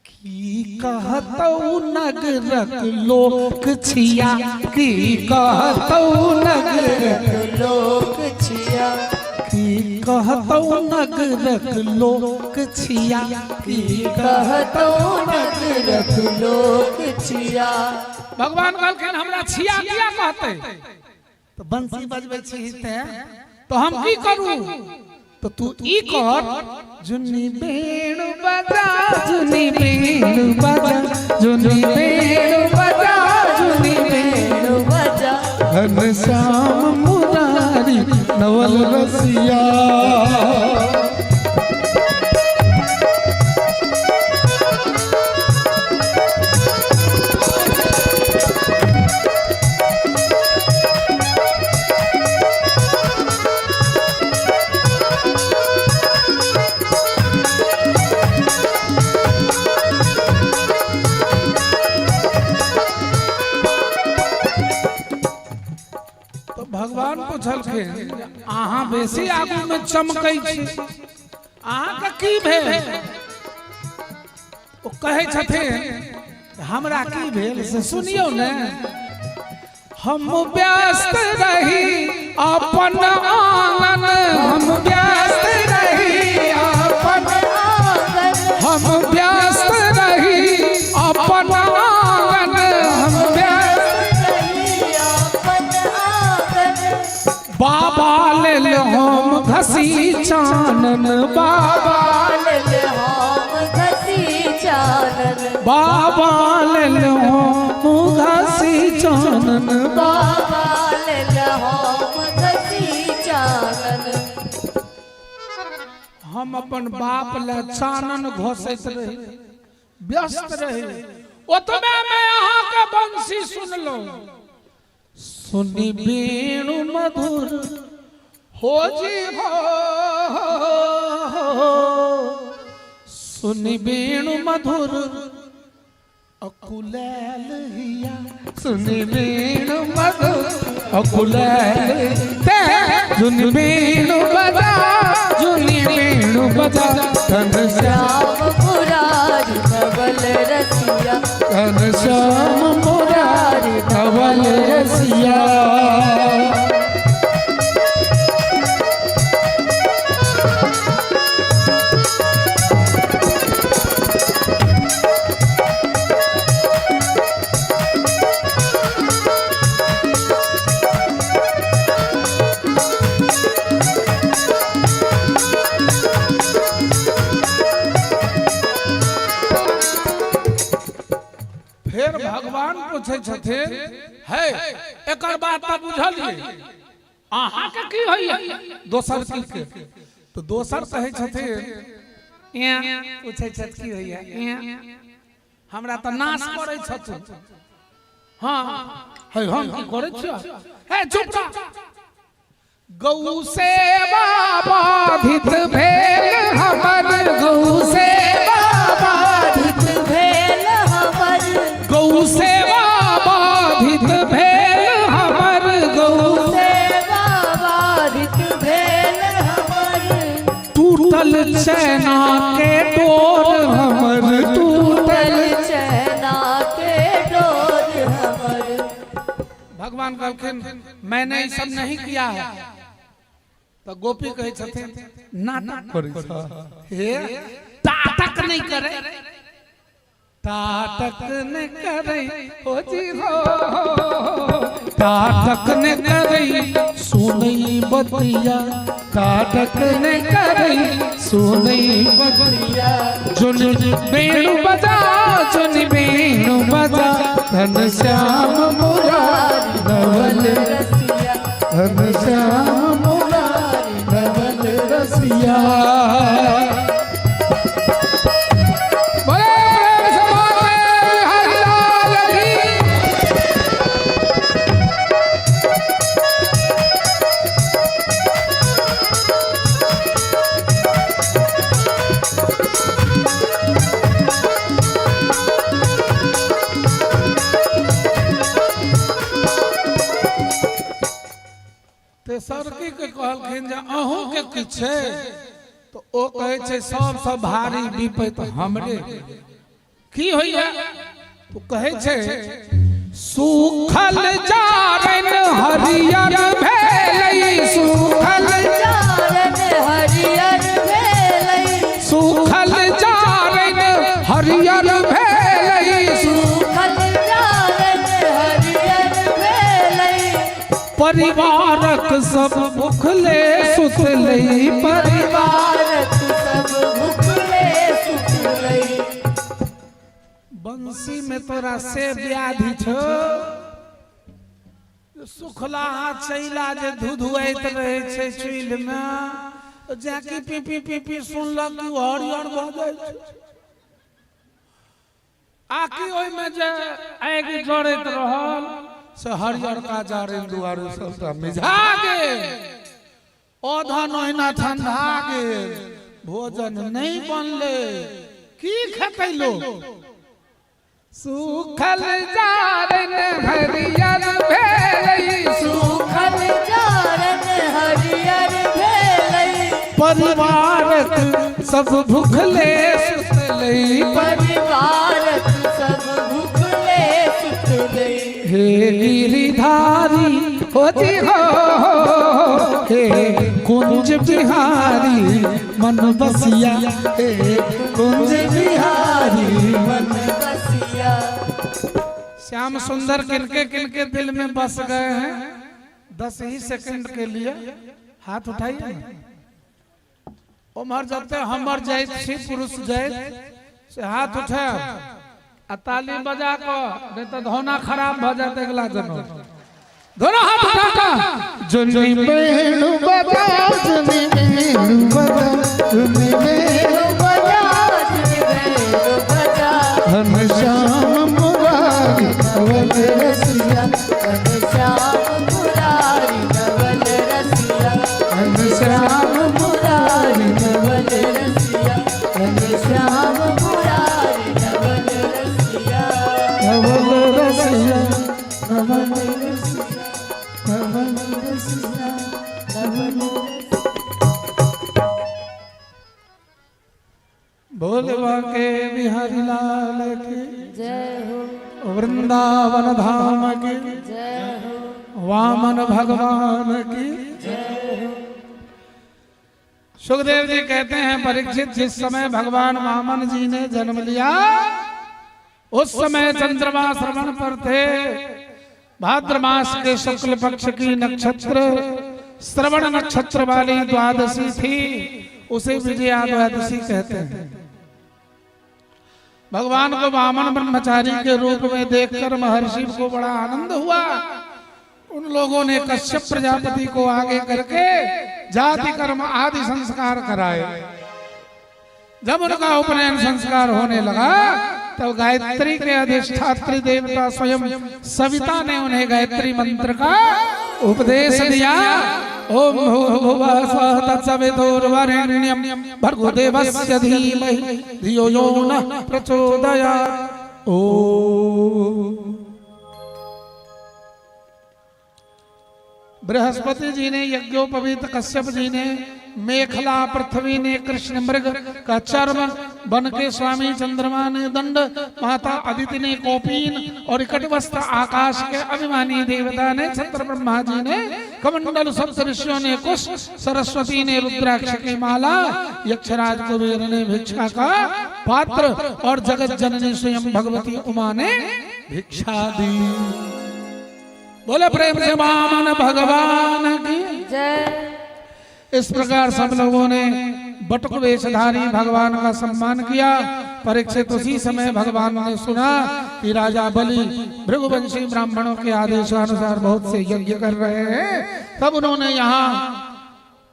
की कहतौ नगरक लोक छिया, की कहतौ नगरक लोक छिया, की कहतौ नगरक लोक छिया, की कहतौ नगरक लोक छिया। भगवान कहलखिन हमरा छिया किया कहते, तो बंसी बजबै छी तो हम की करू, तो तू ई कर जुनी वेणु बजा, जुनी वेणु बजा, जुनी वेणु बजा, जुनी वेणु बजा। घनश्याम मुरारी नवल रसिया। भगवान पूछलखिन अहाँ बेसी आगू में चमकै छी, अहाँ के की भेल? ओ कहै छथिन हमरा की भेल से सुनियौ ने। हम व्यस्त रही अपन आंगन, हम व्यस्त रही अपन आंगन, हम व्यस्त रही अपन आंगन, हम व्यस्त रही अपन आंगन। बाबा ले हम घसी चानन, बाबा ले हम घसी चानन, बाबा ले हम घसी चानन, बाबा ले हम घसी चानन। हम अपन बाप ले चानन घोसैत रही, व्यस्त रही। ओतबे में अहाँ के बंसी सुन लो, सुनी वेणु मधुर हो जी हो, सुनी वेणु मधुर अकुलैल हिया, सुनी वेणु मधुर अकुलैल ते, जुनी वेणु बजा, जुनी वेणु बजा, घनश्याम मुरारी नवल रसिया, घनश्याम मुरारी नवल रसिया। फिर भगवान पूछे छथिन है एकर बात त बुझलिए, अहाँ के की होइए दोसर की के? तो दोसर कहै छथिन ए पूछे छथ की होइए ए हमरा त नाश करै छथिन। हां है हम की करै छियै? हे चुप रह। गौ सेवा बाधित भेल हमर, गौ सेवा बाधित भेल हमर, गौ सेवा बाधित भेल हमर, गौ सेवा बाधित भेल हमर। टूटल चैना के डोर हमर, टूटल चैना के डोर हमर। भगवान कहलखिन मैंने ये सब नहीं किया है। तो गोपी कहे छथिन नाटक करै छ हे ताटक नहीं करे ताटक ने करे ओ जी हो ताटक ने करे सुनई बतिया ताटक ने करे सुनई बतिया जुन बेणु बजा जुन बेणु बजा धन श्याम मुरारी नवल रसिया धन श्याम मुरारी नवल रसिया सरकी के कहलखिन जे अहूँ के किछ छै तो ओ कहे छै सबसे भारी विपत हमरे की होइया तो कहे छै सुखल जारन हरियर भेलै सुखल जारन हरियर भेलै सुखल जारन हरियर भेलै सुखल जारन हरियर भेलै परिवारक सब भूखले सुतले परिवारक सब भूखले सुतलै बंसी में तोरा से व्याधि छो सुखला चैला जे धुधुआइत रहे छै चुइल में जाके पीपी पीपी सुनलक कि हरियर भ जाय छै आकी ओइ में जे आगि जड़ैत रहल से हरियर का जारे दुआरे सबटा मिझा गेल ओधन ओहिना ठंडा गेल भोजन नहीं बनले की खेतै लोग सुखल जारन हरियर भेलै सुखल जारन हरियर भेलै परिवारक सब भूखले सुतलै परिवारक सब भूखले सुतलै हे गिरिधारी होती हो हे कुंज बिहारी मन बसिया हे कुंज बिहारी मन बसिया श्याम सुंदर किनके दिल में बस गए हैं 10 ही सेकंड के लिए हाथ उठाइए उमर जब तक हमर जाइत छी पुरुष जाइत से हाथ उठाए आ ताली बजा को नहीं तो धोना खराब भ जाते अगला जन्म दोनों हाथ उठा का जुनी बेणु बजा जुनी बेणु बजा जुनी बेणु बजा बेलो बजा धन श्याम मुरारी नवल रसिया धन श्याम मुरारी नवल रसिया धन श्याम मुरारी नवल रसिया धन श्याम मुरारी नवल रसिया नवल रसिया नवल रसिया नवल रसिया नवल भोलवा के बिहारी लाल की जय हो वृंदावन धाम की जय हो वामन भगवान की जय हो सुखदेव जी कहते हैं परीक्षित जिस समय भगवान वामन जी ने जन्म लिया उस समय चंद्रमा श्रवण पर थे भाद्र मास के शुक्ल पक्ष की नक्षत्र श्रवण नक्षत्र वाली द्वादशी थी उसे विजया द्वादशी कहते हैं भगवान को वामन ब्रह्मचारी के रूप में देखकर महर्षि को बड़ा आनंद हुआ उन लोगों ने कश्यप प्रजापति को आगे करके जाति कर्म आदि संस्कार कराए जब उनका उपनयन संस्कार होने लगा तब गायत्री के अधिष्ठात्री देवता स्वयं सविता ने उन्हें गायत्री मंत्र का उपदेश दिया ओम भूर्भुवः स्वः तत्सवितुर्वरेण्यं भर्गो देवस्य धीमहि धियो यो नः प्रचोदयात् ओम बृहस्पति जी ने यज्ञोपवीत कश्यप जी ने मेखला पृथ्वी ने कृष्ण मृग का चर्म बन के स्वामी चंद्रमा ने दंड माता अदिति ने कौपीन और इकटवस्त्र आकाश के अभिमानी देवता ने छत्र ब्रह्मा जी ने कमंडल सप्त ऋषियों ने कुश, सरस्वती ने रुद्राक्ष की माला, यक्षराज कुबेर ने भिक्षा का पात्र और जगत जननी स्वयं भगवती उमा ने भिक्षा दी। बोले प्रेम से वामन भगवान की जय। इस प्रकार सब लोगों ने बटुक वेशधारी भगवान का सम्मान किया। परीक्षित उसी समय भगवान ने सुना कि राजा बलि भृगुवंशी ब्राह्मणों के आदेशानुसार बहुत से यज्ञ कर रहे हैं। तब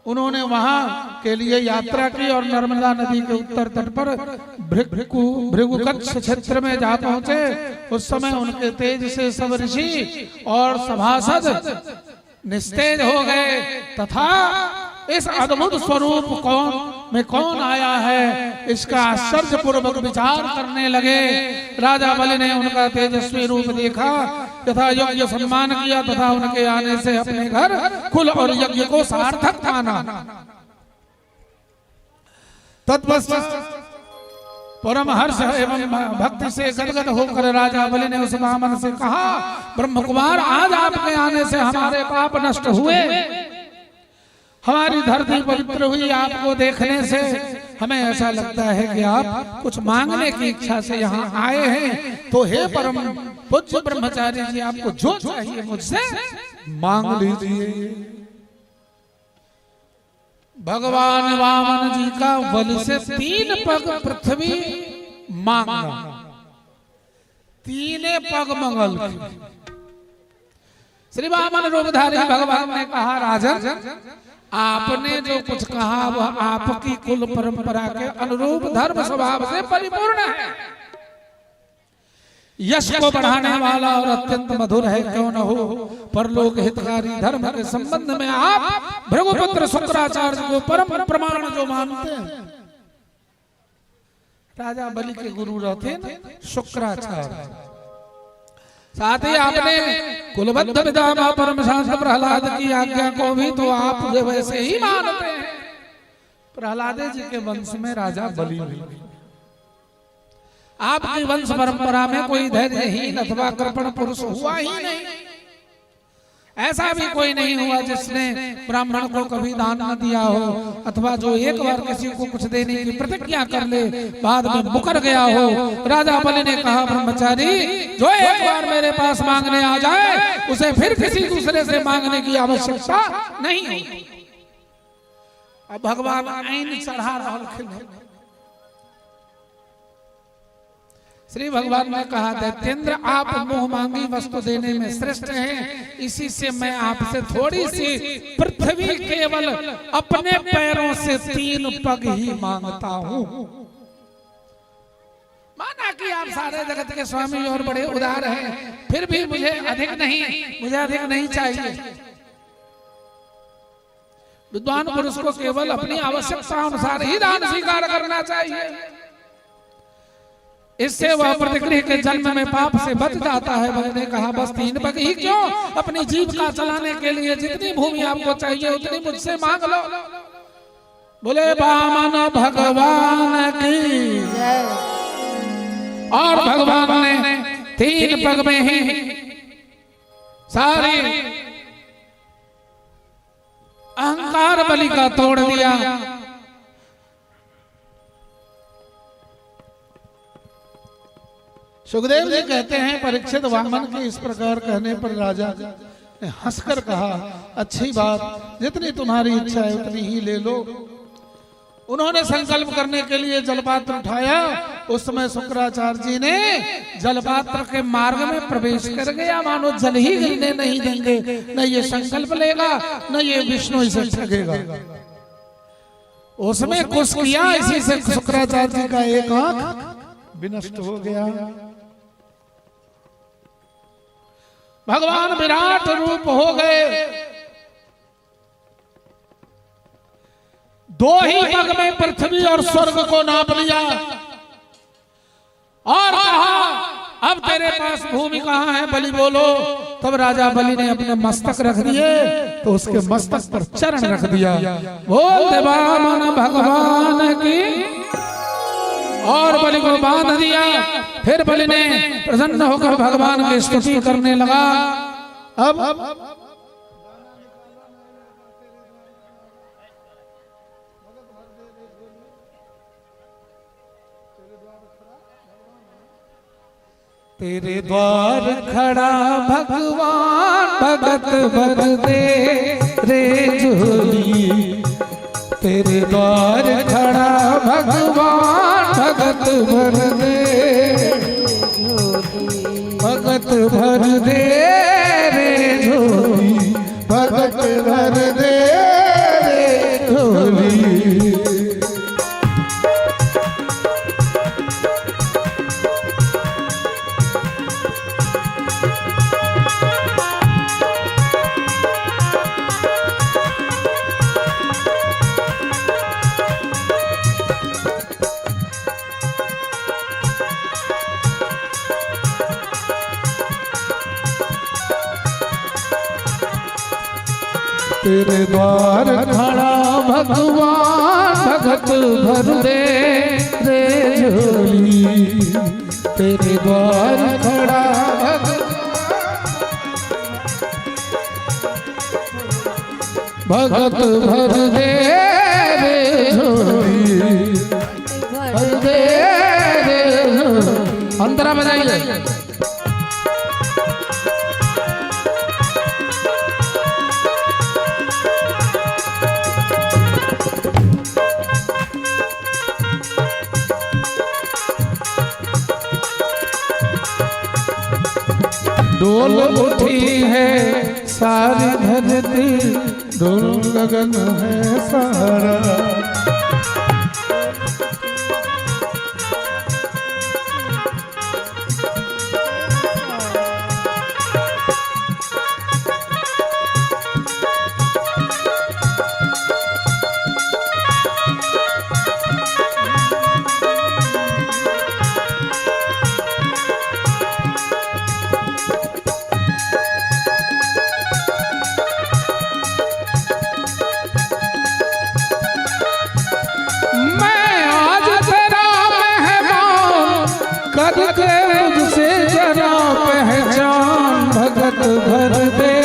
उन्होंने वहां के लिए यात्रा की और नर्मदा नदी के उत्तर तट पर भृगुकच्छ क्षेत्र में जा पहुंचे। उस समय उनके तेज से सब ऋषि और सभासद निस्तेज हो गए तथा इस अद्भुत स्वरूप कौन आया है इसका आश्चर्य पूर्वक विचार करने लगे। राजा बलि ने उनका तेजस्वी रूप देखा तथा यज्ञ सम्मान किया तथा उनके आने से अपने घर कुल और यज्ञ को सार्थक माना। तत्पश्चात परम हर्ष एवं भक्ति से गदगद होकर राजा बलि ने उस ब्राह्मण से कहा, ब्रह्म कुमार, आज आपके आने से हमारे पाप नष्ट हुए, हमारी धरती पवित्र हुई। आपको देखने से हमें ऐसा लगता है कि आप कुछ मांगने की इच्छा से यहाँ आए हैं। तो हे परम पूज्य ब्रह्मचारी जी, आपको जो चाहिए मुझसे मांग लीजिए। भगवान वामन जी का बलि से 3 पग पृथ्वी मांगा, 3 पग मंगल। श्री वामन रूपधारी भगवान ने कहा, राजन, आपने जो कुछ कहा वह आपकी कुल परंपरा के अनुरूप धर्म स्वभाव से परिपूर्ण है, यश को बढ़ाने वाला और अत्यंत मधुर है, क्यों न हो। परलोक हितकारी धर्म के संबंध में आप भृगुपुत्र शुक्राचार्य को परम प्रमाण जो मानते हैं। राजा बलि के गुरु रहते शुक्राचार्य। साथ ही आपने कुलबद्ध विधामा परम शांत प्रहलाद की आज्ञा को भी तो आप वैसे ही मानते हैं। प्रहलाद जी के वंश में राजा बलि हुए। आपकी वंश परंपरा में कोई धैर्यहीन अथवा कृपण पुरुष हुआ ही नहीं। ऐसा भी कोई नहीं हुआ जिसने ब्राह्मण को कभी दान न दिया हो अथवा जो एक बार किसी को कुछ देने की प्रतिज्ञा कर ले बाद में मुकर गया हो। राजा बलि ने कहा, ब्रह्मचारी, जो एक बार मेरे पास मांगने आ जाए उसे फिर किसी दूसरे से मांगने की आवश्यकता नहीं होती। अब भगवान आईन चढ़ा रहा। श्री भगवान ने कहा, दैत्येंद्र, आप मोह मांगी वस्तु देने में श्रेष्ठ हैं, इसी से मैं आपसे थोड़ी सी पृथ्वी केवल अपने पैरों से 3 पग ही मांगता हूँ। माना कि आप सारे जगत के स्वामी और बड़े उदार हैं, फिर भी मुझे अधिक नहीं चाहिए। विद्वान पुरुष को केवल अपनी आवश्यकता अनुसार ही दान स्वीकार करना चाहिए। इससे वह प्रतिगृह के जन्म में पाप से बच जाता है। मैंने कहा, बस 3 पग ही क्यों, अपनी जीविका चलाने के लिए जितनी भूमि आपको चाहिए उतनी मुझसे मांग लो। बोले वामन भगवान की जय। और भगवान ने 3 पग में ही सारी अहंकार बलि का तोड़ दिया। सुखदेव जी कहते हैं, परीक्षित वामन के इस प्रकार कहने पर राजा ने हंसकर कहा, अच्छी बात, जितनी तुम्हारी इच्छा है उतनी ही ले लो। उन्होंने संकल्प करने के लिए जलपात्र उठाया। उस समय शुक्राचार्य जी ने जलपात्र के मार्ग में प्रवेश कर गया, मानो जल ही गिरने नहीं देंगे। न ये संकल्प लेगा न ये विष्णु इसे ठगेगा। उसमें कुछ किया, इसी से शुक्राचार्य जी का एक आंख विनष्ट हो गया। भगवान विराट रूप हो गए। 2 ही पग में पृथ्वी और स्वर्ग को नाप लिया और कहा, अब तेरे पास भूमि कहाँ है, बलि बोलो। तब राजा बलि ने अपने मस्तक रख दिए तो उसके मस्तक पर चरण रख दिया। बोल दे वामन भगवान की। और बलि को बांध दिया। फिर बलि ने प्रसन्न होकर भगवान की स्तुति करने लगा। अब तेरे द्वार खड़ा भगवान भगत भर दे रे झोली। तेरे द्वार खड़ा भगवान भगत भर दे, भगत भर दे रे झोली, भगत भर दे रे झोली। तेरे द्वार खड़ा भगवान भगत भर दे रे झोली। तेरे द्वार खड़ा भगत भर दे रे झोली, भर दे रे झोली। अंतरा बजाइए। डोल उठी है सारी धरती, डोल गगन है सारा। करके मुझसे जरा पहचान, भगत भर दे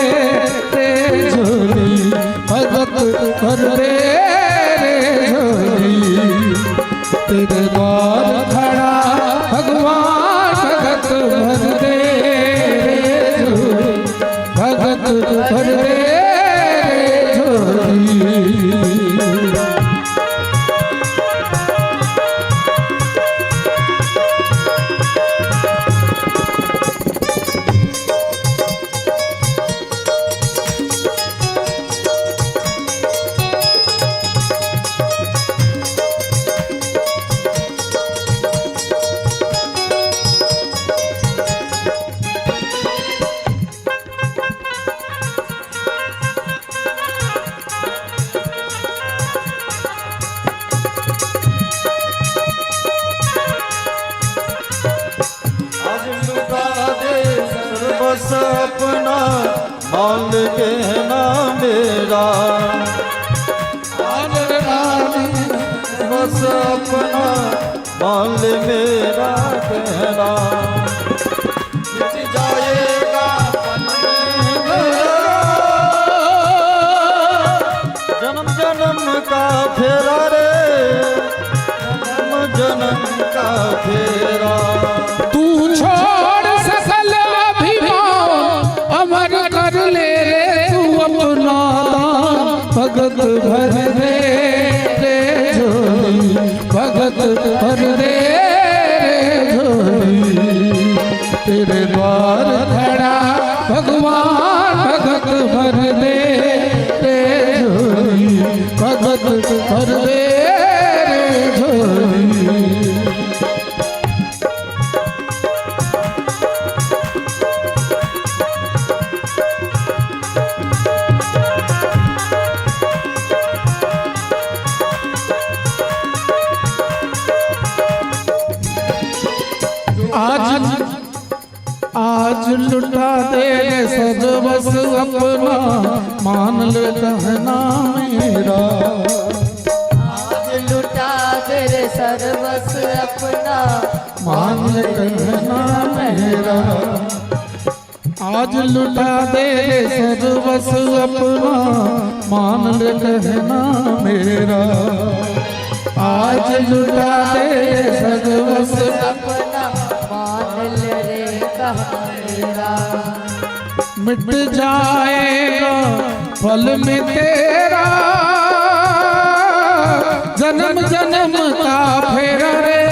रे झोली, भगत भर दे रे झोली। तेरे द्वार खड़ा भगवान भगत भर दे रे झोली, भगत भर दे रे झोली। बस अपना माल कहना मेरा, बस अपना माल मेरा कहना। मिट जाएगा पल में मेरा जन्म जन्म का फेरा रे, जन्म जन्म का फेरा। तू छोड़ सकल अभिमान अमर कर ले रे तू अपना दान, भगत भर दे रे झोली, भगत भर दे रे झोली। तेरे द्वार खड़ा भगवान भगत भर दे रे झोली, भगत भर दे रे झोली। आज लुटा दे सर्वस अपना, मान ले कहना मेरा। आज लुटा दे सर्वस अपना, मान ले कहना मेरा। आज लुटा दे सर्वस अपना, मान ले कहना मेरा। आज लुटा दे सर्वस अपना मान ले रे मिट जाएगा पल में तेरा जन्म जन्म का फेरा रे,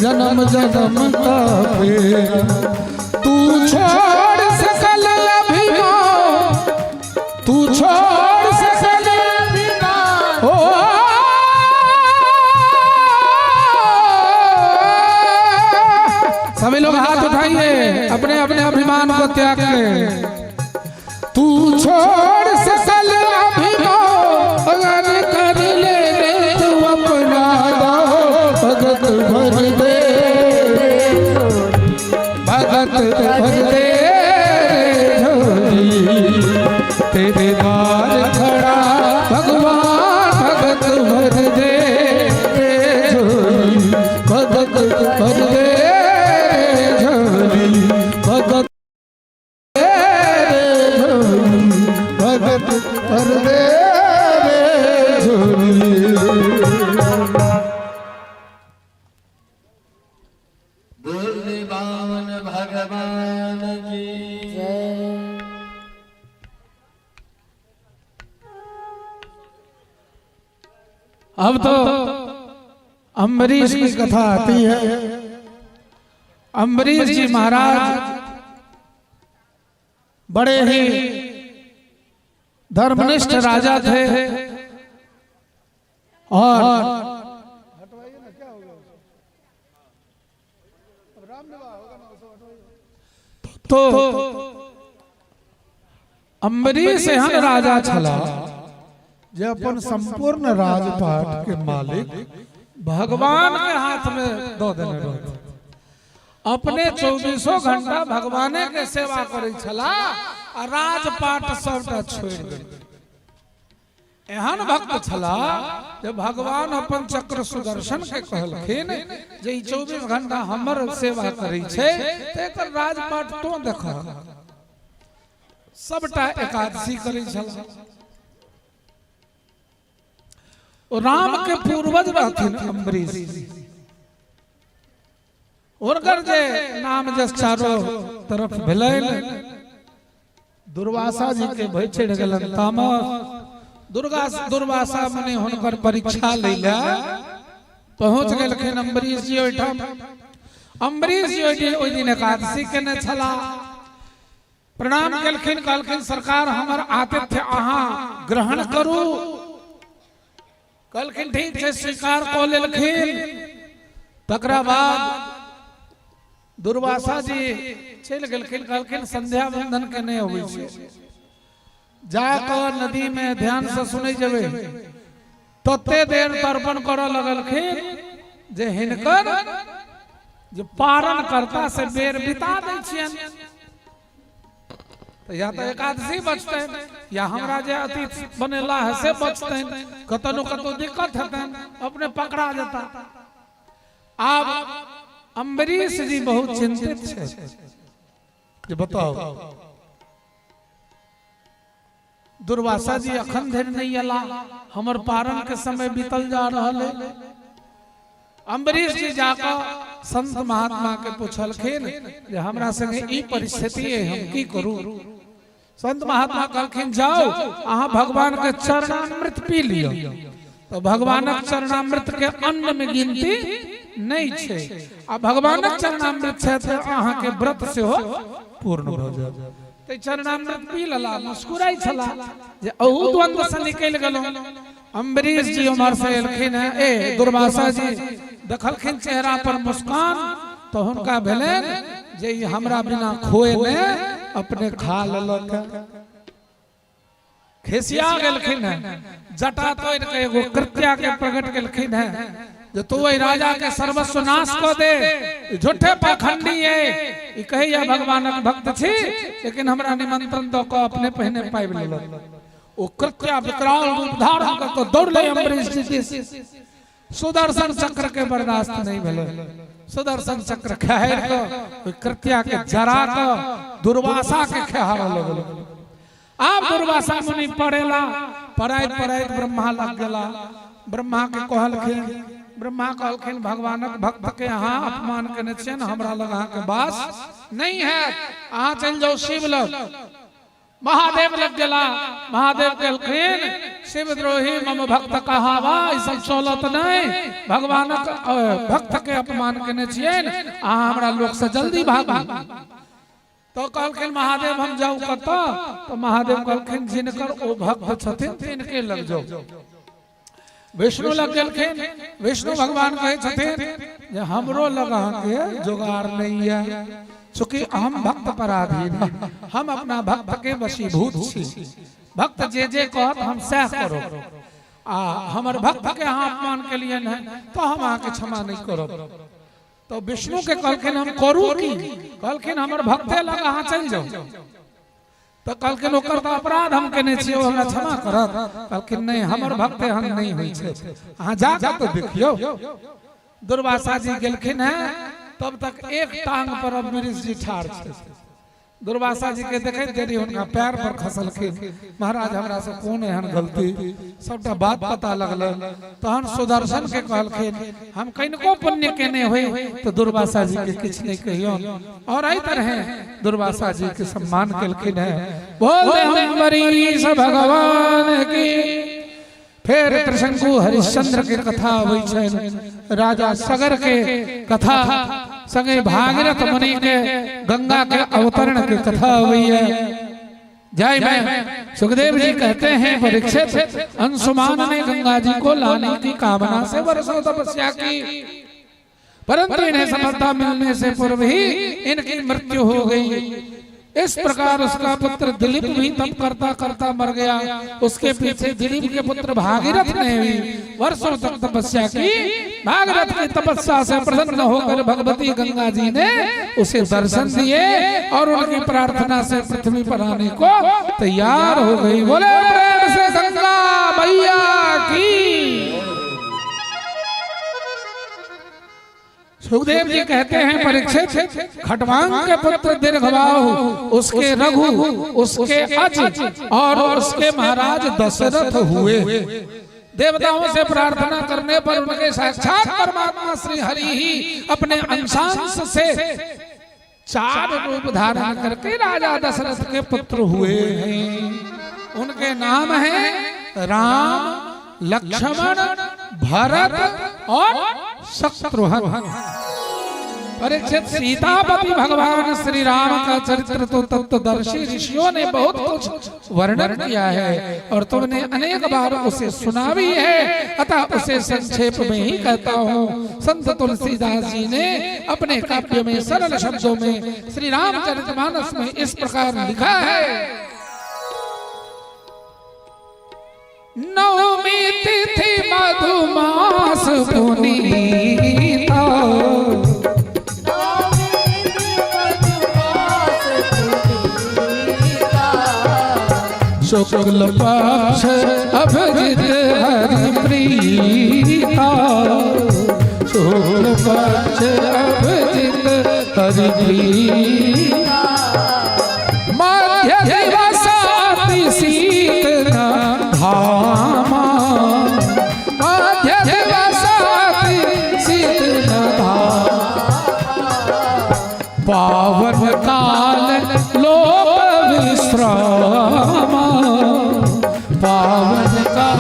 जन्म जन्म का फेरा। तू छोड़ सकल अभिमान, तू छोड़ सकल अभिमान, ओ सभी लोग हाथ उठाइए अपने अपने अभिमान को त्याग के। तू छोड़ सकल अभिमान अगर कर ले रे तू अपना भगत भर दे, भगत भर दे झोली तेरे द्वार खड़ा भगवान भगत भर दे झोली, भगत भर दे भगत भगत भर दे झोली। दुर्निवान भगवान की जय। अब तो अम्बरीश की कथा आती है। अम्बरीश जी महाराज बड़े ही धर्मनिष्ठ राजा थे और तो अम्बरीश एहन राजा छला जे अपन संपूर्ण राजपाट के मालिक भगवान के हाथ में दो देने रहते। अपने 24 घंटा भगवाने के सेवा करे छला आ राजपाट सबटा छोड़ दे। एहन भक्त छला जे भगवान अपन चक्र सुदर्शन के कहलखिन जे 24 घंटा हमर सेवा करे छे त एकर राजपाट तो देख सबटा एकादशी करे छला। ओ राम के पूर्वज रहथिन अम्बरीश, उनकर जे नाम जस चारों तरफ भेलैन। दुर्वासा जी के भय चढ़ गेलन तामस। दुर्वासा मने हुनकर परीक्षा लैला पहुंच गेलखिन अम्बरीश जी ओइठाम। अम्बरीश जी ओइ दिन एकादशी केने छला। प्रणाम केलखिन, कहलखिन सरकार हमर आतिथ्य अहाँ ग्रहण करू। कहलखिन ठीक छै, स्वीकार कऽ लेलखिन। तकरा बाद दुर्वासा जी चल गेलखिन, कहलखिन संध्या वंदन के नहीं होई छै, जाकर नदी में ध्यान से सुनै जेबै। तते देर तर्पण करऽ लगलखिन जे हिनकर जे पारण करता से बेर बिता दै छियन। तो या तो एकादशी बचतन या हमरा जे अतिथि बनेला है से बचतन, कतनो कतो दिक्कत हेतन, अपने पकड़ा जेता। आब अम्बरीश जी बहुत चिंतित छे जे बताओ दुर्वासा जी अखन धरि नहीं अला, हमर पारण के समय बीतल जा रहल है। अम्बरीश जी जाकर संत महात्मा के पूछलखिन जे हमरा संगे ई परिस्थिति है, हम की करू। संत महात्मा कहलखिन जाओ अहाँ भगवान के चरणामृत पी लियो। तो भगवानक चरणामृत के अन्न में गिनती नहीं छे, आ भगवानक चरणामृत छे तो अहाँ के व्रत से हो पूर्ण हो जाए। तो चरणामृत पी लला, मुस्कुराई छला जे अहू द्वंद्व से निकल गेलो। अम्बरीश जी उमर से एलखिन है। ए दुर्वासा जी देखलखिन चेहरा पर मुस्कान, तो हुनका भेलन जे हमरा बिना खोए ने अपने खा लेलक। खिसिया गेलखिन है, जटा तोड़ के एगो कृत्या के प्रकट केलखिन है जे तू ओइ राजा के सर्वस्व नाश क दे, झूठे पाखंडी है। ई कहिया भगवानक भक्त छी, लेकिन हमरा निमंत्रण दो को अपने पहने पाइब लेलक। ओ कृत्या विकराल रूप धारण करके दौड़ले अम्बरीश जी। सुदर्शन चक्र के बर्दाश्त नहीं भेले, सुदर्शन चक्र खहर के कृत्या के जरा के दुर्वासा के खहार लगल। आप दुर्वासा मुनि पड़ेला, पराइत ब्रह्मा लग गेला। ब्रह्मा के कहलखिन, ब्रह्मा कहलखिन भगवानक भक्त के यहाँ अपमान केने छियन, हमरा लग अहाँ के बास नहीं है। अहाँ चल जाओ शिवलोक, महादेव लग गेला, महादेव कहलखिन शिवद्रोही मम भक्त कहावा, ई सब चलत नहीं, भगवान भक्त के अपमान केने छियन, अहाँ हमरा लोक से जल्दी भागू। तो कहलखिन महादेव हम जाऊ कतऽ? तो महादेव कहलखिन जिनकर ओ भक्त छथिन तिनके लग जाओ। विष्णु लग गेलखिन, विष्णु भगवान कहे छथिन जे हमरो लग के जोगाड़ नहीं है, चूंकि हम भक्त पराधीन हैं, हम अपना भक्त के वशीभूत छी, भक्त जे जे कहत हम सह करो, आ हमर भक्त के अहाँ अपमान के लिए नहीं तो हम अहाँ के क्षमा नहीं करब। तो विष्णु के कहलखिन हम करू की? कहलखिन हमर भक्ते लग अहाँ चल जाओ। तो कहलखिन ओकर तो अपराध हम केने छियै, ओ हमरा क्षमा करत? कहलखिन नहीं, हमर भक्ते हम नहीं होई छै, अहाँ जाके तो देखियो। दुर्वासा जी गेलखिन है, तब तक एक टांग पर अम्बरीश जी ठाड़ छे। दुर्वासा जी के देखैत देरी हुनका पैर पर खसलखिन, महाराज हमरा से कोन एहन गलती, सबटा बात पता लगल। तहन सुदर्शन के कहलखिन हम कनिको पुण्य केने होई तो दुर्वासा जी के किछ नहीं कहियो, और एहि तरह दुर्वासा जी के सम्मान केलखिन है। बोले अम्बरीश भगवान की। फिर त्रिशंकु हरिश्चंद्र के कथा होइ छन, राजा सगर के कथा, संगे भागीरथ मुनि के गंगा के अवतरण की कथा हुई है। जय में सुखदेव जी कहते हैं परीक्षित, अंशुमान ने गंगा जी को लाने की कामना से वर्षों तपस्या की, परंतु इन्हें सफलता मिलने से पूर्व ही इनकी मृत्यु हो गई। इस प्रकार उसका पुत्र दिलीप भी तप करता करता मर गया। उसके पीछे दिलीप के पुत्र भागीरथ ने भी वर्षों तक तपस्या की। भागीरथ की तपस्या से प्रसन्न होकर भगवती गंगा जी ने उसे दर्शन दिए और उनकी प्रार्थना से पृथ्वी पर आने को तैयार हो गई। बोले प्रेम से गंगा मैया की। सुखदेव जी कहते हैं परीक्षित, खटवांग के पुत्र दीर्घबाहु, उसके रघु, उसके अज और उसके महाराज दशरथ हुए। देवताओं से प्रार्थना करने पर उनके साक्षात परमात्मा श्री हरि ही अपने अंशांश से 4 रूप धारण करके राजा दशरथ के पुत्र हुए हैं। उनके नाम हैं राम, लक्ष्मण, भरत और शत्रुघ्न। परीक्षित, सीतापति भगवान श्री राम का चरित्र तो तत्वदर्शी ऋषियों ने बहुत कुछ वर्णन किया है और तुमने अनेक बार उसे सुना भी है, अतः उसे संक्षेप में ही कहता हूँ। संत तुलसीदास जी ने अपने काव्य में सरल शब्दों में श्री रामचरितमानस में इस प्रकार लिखा है। नवमी तिथि मधुमास पुनीता, शुक्ल पक्ष अभिजित हरिप्रीता, शुक्ल पक्ष अभिजित हरिप्रीता, मध्य दिवसाति शीतला धामा, मध्य दिवसाति शीतला धामा, पावन काल लोक विश्रामा, पावन काल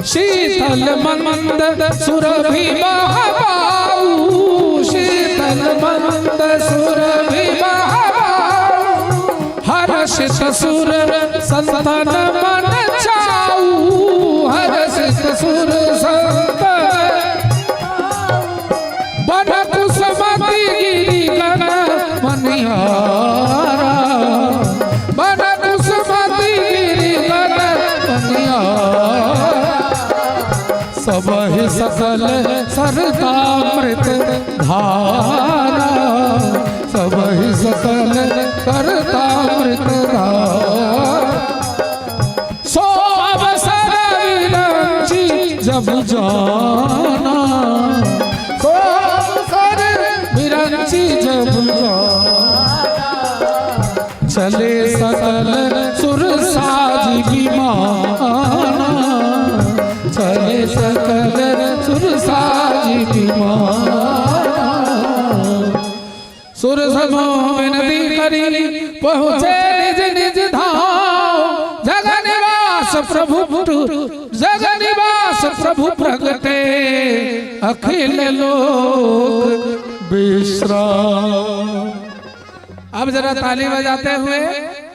शीतल मंद सुरभि महाबाहु, शीतल मंद सुरभि महाबाहु, हर्षित सुर संतन मन चाऊ, हर्षित सुर संतन बन कुसुमति गिरि गण मनिहारा, बन कुसुमति गिरि गण मनिहारा, सबहि सकल सरतामृत धारा, सबहि सकल सरतामृत धारा, सो अवसर विरंची जब जाना, सो अवसर विरंची जब जाना, चले सकल सुर साज विमाना, चले सकल सुर साज विमाना, सुर समूह विनती करी पहुँचे निज निज धाम। जग निवास प्रभु प्रगटे अखिल लोक विश्राम। अब जरा ताली बजाते हुए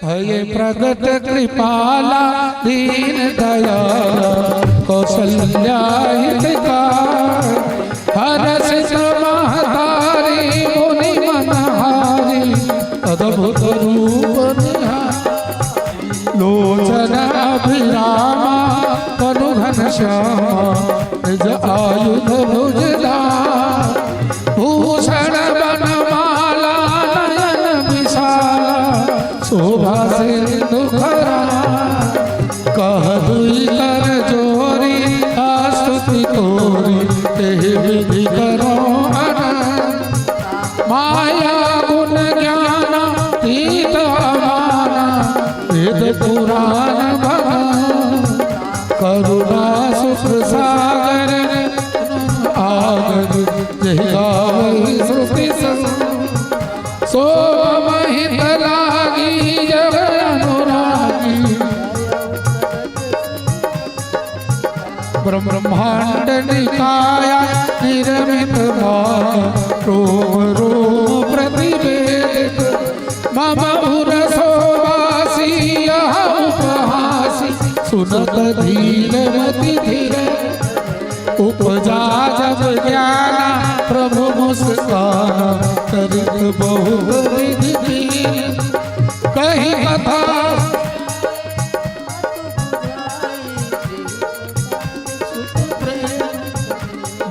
भये प्रगट कृपाला दीन दयाला कौशल्या हितकार हर्षित महतारी मुनि मनहारी अद्भुत रूप निहारी लोचन अभिरामा तनु घनश्यामा निज आयुध भुजधार भूषण बनमाला नयन विशाला शोभा सिंधु खरा कह दुई कर जोरी स्तुति तोरी तेहि विधि करो अनंत माया गुण ज्ञान तीत अमाना वेद पुराण भगवान करुणा सुख सागर आगद जय गावहि श्रुति सो महित लागी जग अनुरागी ब्रह्मांड निकाया निर्मित रोम रोम प्रतिवेदित मम उरसोवासी यह उपहासी सुनत धीर मति धीर उपजा जब ज्ञाना प्रभु मुस्काना करित बहु विधि कही कथा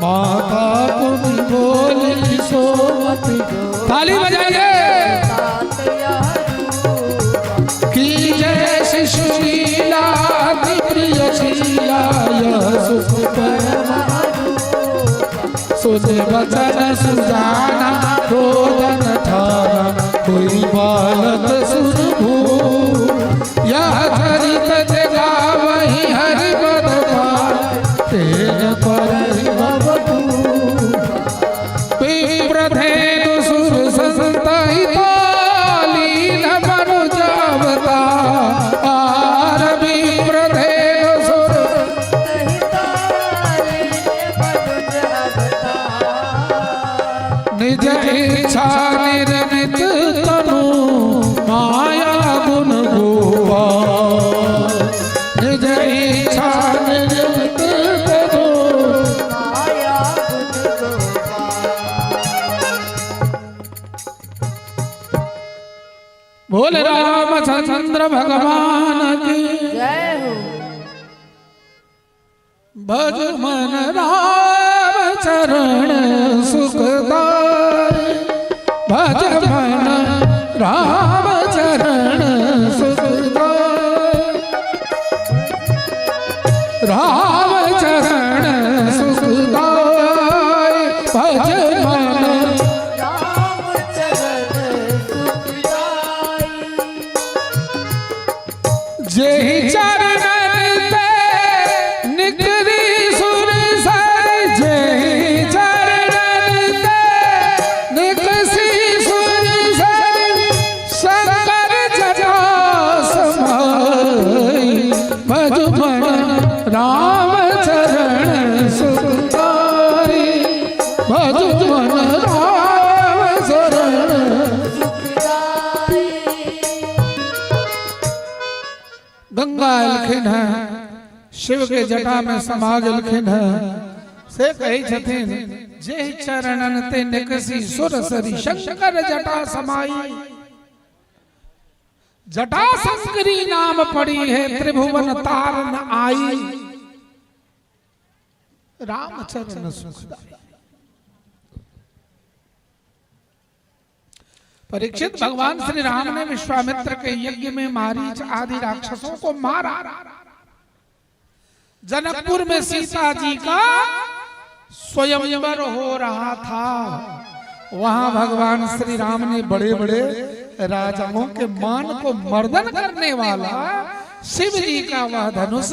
माता तुम बोली सोमती ताली बजाइए की जय शिशुलीला प्रिय शीला यह सुख सुने वचन सुजाना रोदन ठाना कोई बालक सुनभू यह चरित जगा वही हरि बदकार तेन पर विप्रधेनु सुर संतहिता लीन मनुजावता आर विप्रधेनु सुर निज इच्छा निर्मित तनु माया गुण गोवा निज इच्छा निर्मित तनु बोल रामचंद्र भगवान की जय हो। भज मन राम चरण सुखदाय भज मन राम चरण सुखदाय राम चरण सुखदाय भज मन राम चरण सुखदाई जेहि चरणन ते निकरी सुर सर जेहि चरणन ते निकसी सुर सर शंकर जटा समाई भज मन राम चरण सुखदाई भज मन राम चरण सुखदाई गंगा अलखिन है शिव के जटा में समा गलखिन है से कही छथिन जे चरणन ते निकसी सुर सरी शंकर जटा समाई जटा शंकरी नाम पड़ी है त्रिभुवन तारन आई रामचरण सुखदाई। परीक्षित भगवान श्री राम ने विश्वामित्र के यज्ञ में मारीच आदि राक्षसों को मारा। जनकपुर में सीता जी का स्वयंवर हो रहा था। वहां भगवान श्री राम ने बड़े बड़े राजाओं के मान को मर्दन करने वाला शिव जी का वह धनुष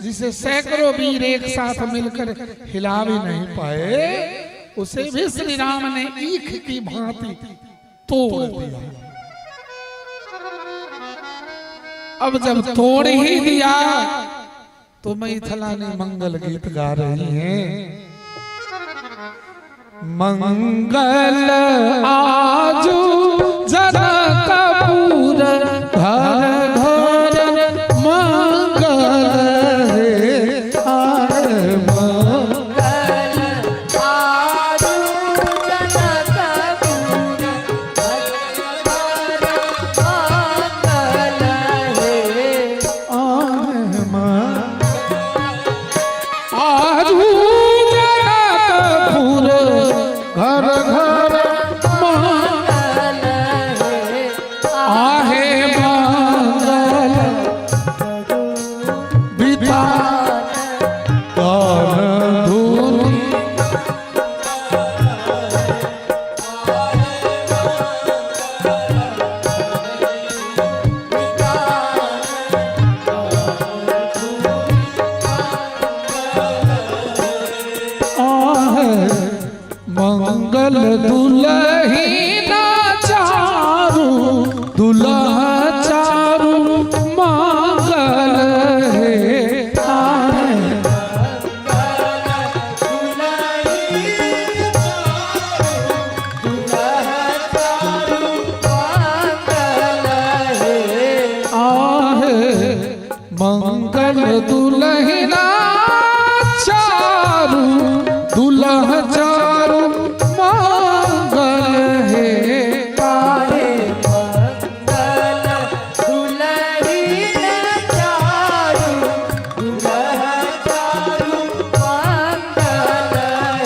जिसे सैकड़ों वीर एक साथ मिलकर हिला भी नहीं पाए, उसे भी श्री राम ने ईख की भांति तोड़ दिया। अब जब तोड़ ही दिया तो मैथिलानी मंगल गीत गा रही हैं। मंगल आजू जनकपुर घर घर मंगल हे आए मंगल आजू जनकपुर मंगल हे आजू जनकपुर घर घर मंगल हे आहे मंगल बिता गान धुनी आहे मंगल दुलहीना चारू दुल्हा चारू मंगल हे आए आहे मंगल दुलहीना चारू दुल्हा चारू मंगल हे आए मंगल दुलहीन चारू दुल्हा चारू मंगल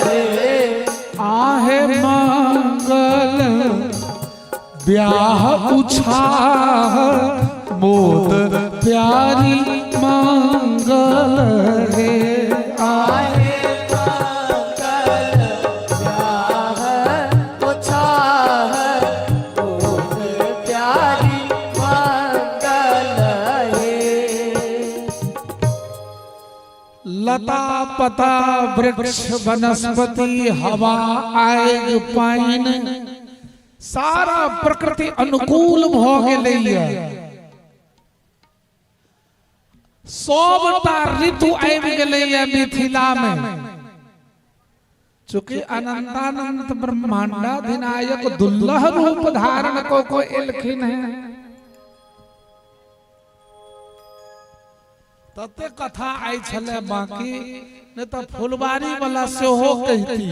हे आहे मंगल ब्याह उछाह मोद प्यारी मंगल हे आए लता पता वृक्ष वनस्पति हवा आग पाइन सारा प्रकृति अनुकूल भ गेलैया। सबटा ऋतु आबि गेलैया मिथिला में। चूंकि अनंतानंद ब्रह्मांडाधिनायक दुल्लह रूप धारण को एलखिन है। तते कथा आई छले बाकी नहीं तो फुलवारी वाला से हो कहती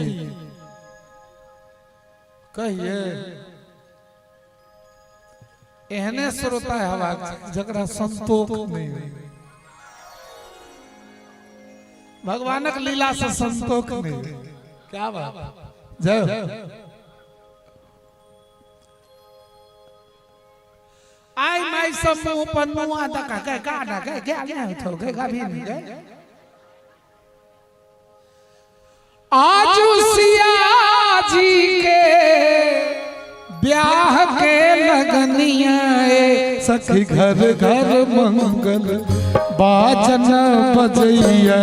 कहिए एहने श्रोता हवा जकरा संतोष नहीं भगवानक लीला से संतोष नहीं। क्या बात जय आई माई सब मुंह पर मुआ तक के काटा के क्या उठो के कभी नहीं गए। आज सिया जी के ब्याह के लगनिया सखी घर घर मंगल बाजन बजैया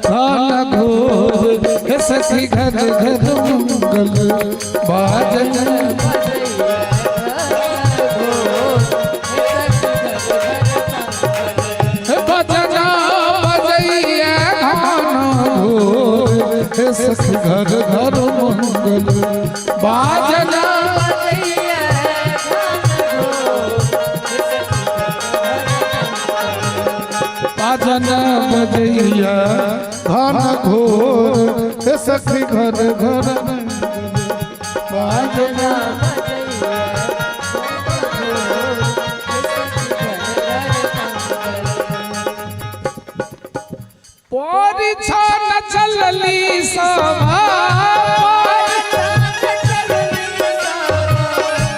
गान घोर हे सखी घर घर मंगल बाजन सखी घर घर मंगल बाजना बाजना बजैया घन घोर सखी घर घर बाजना परिछा न चलली सभा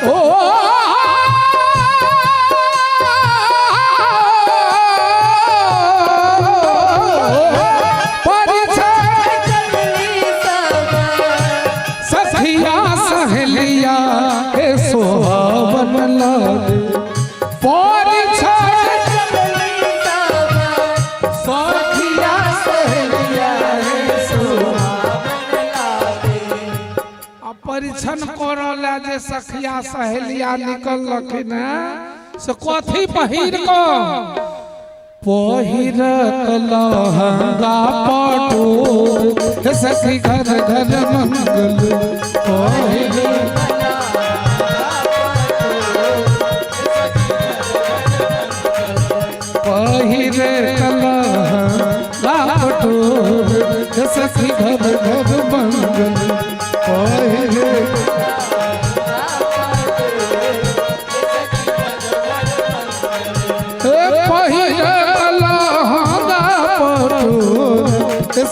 ओ परिछा सखिया सहेलिया के सोहावन लागे परिछा परिछन करला जे सखिया सहेलिया निकल लखिन से कथी पहिर को पहिरत लहंगा पटोर सखी घर घर मंगल पहिरे लहंगा पटोर सखी घर घर मंगल पहिरे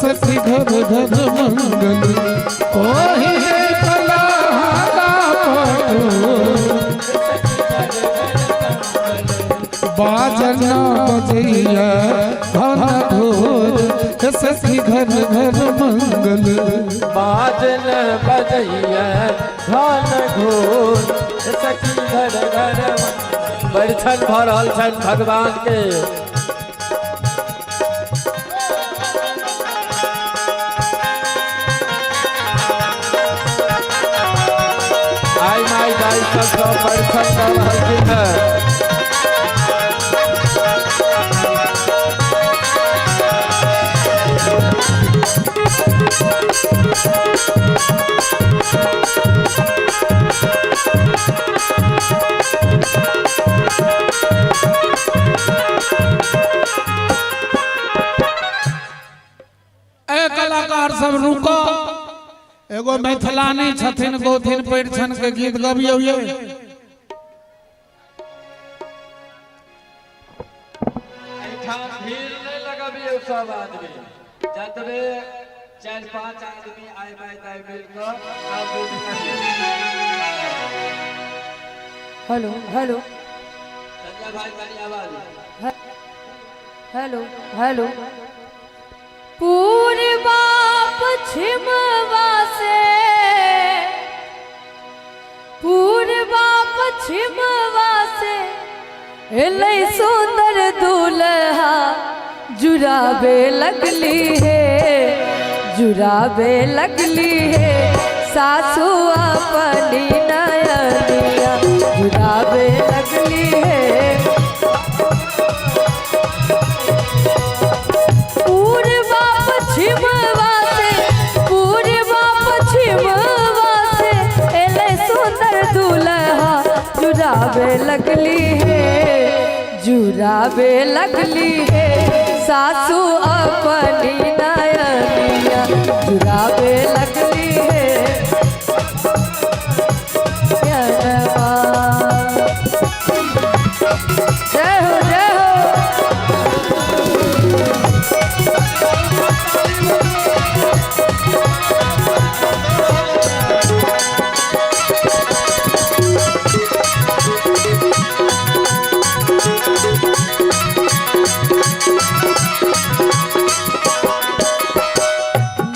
सखी घर घर मंगल पहिरे लहंगा पटोर बाजना बजैया घन घोर सखी घर घर मंगल बाजन बजैया धन घोर सखी घर घर परिछन भरल छन भगवान के। आई माई दाई सब परिछन भरल है। कलाकार सब रुको एगो मैथिलानी छथिन गोथिन परिछन के गीत गबियौ ये भीड़ नहीं लगाबियौ सब आदमी जतबे 4-5 आदमी आए बाय मिलकर हेलो हेलो संजय भाई वाली आवाज हेलो हेलो पूर्वा पश्चिमवा से एलै सुंदर दूल्हा जुराबे लगली है सासू अपनी नयनिया जुराबे लगली है पूर्वा पश्चिमवा से एलै सुंदर दूल्हा जुराबे लगली है सासू अपनी नयनिया जुराबे लगली है जय हो जय हो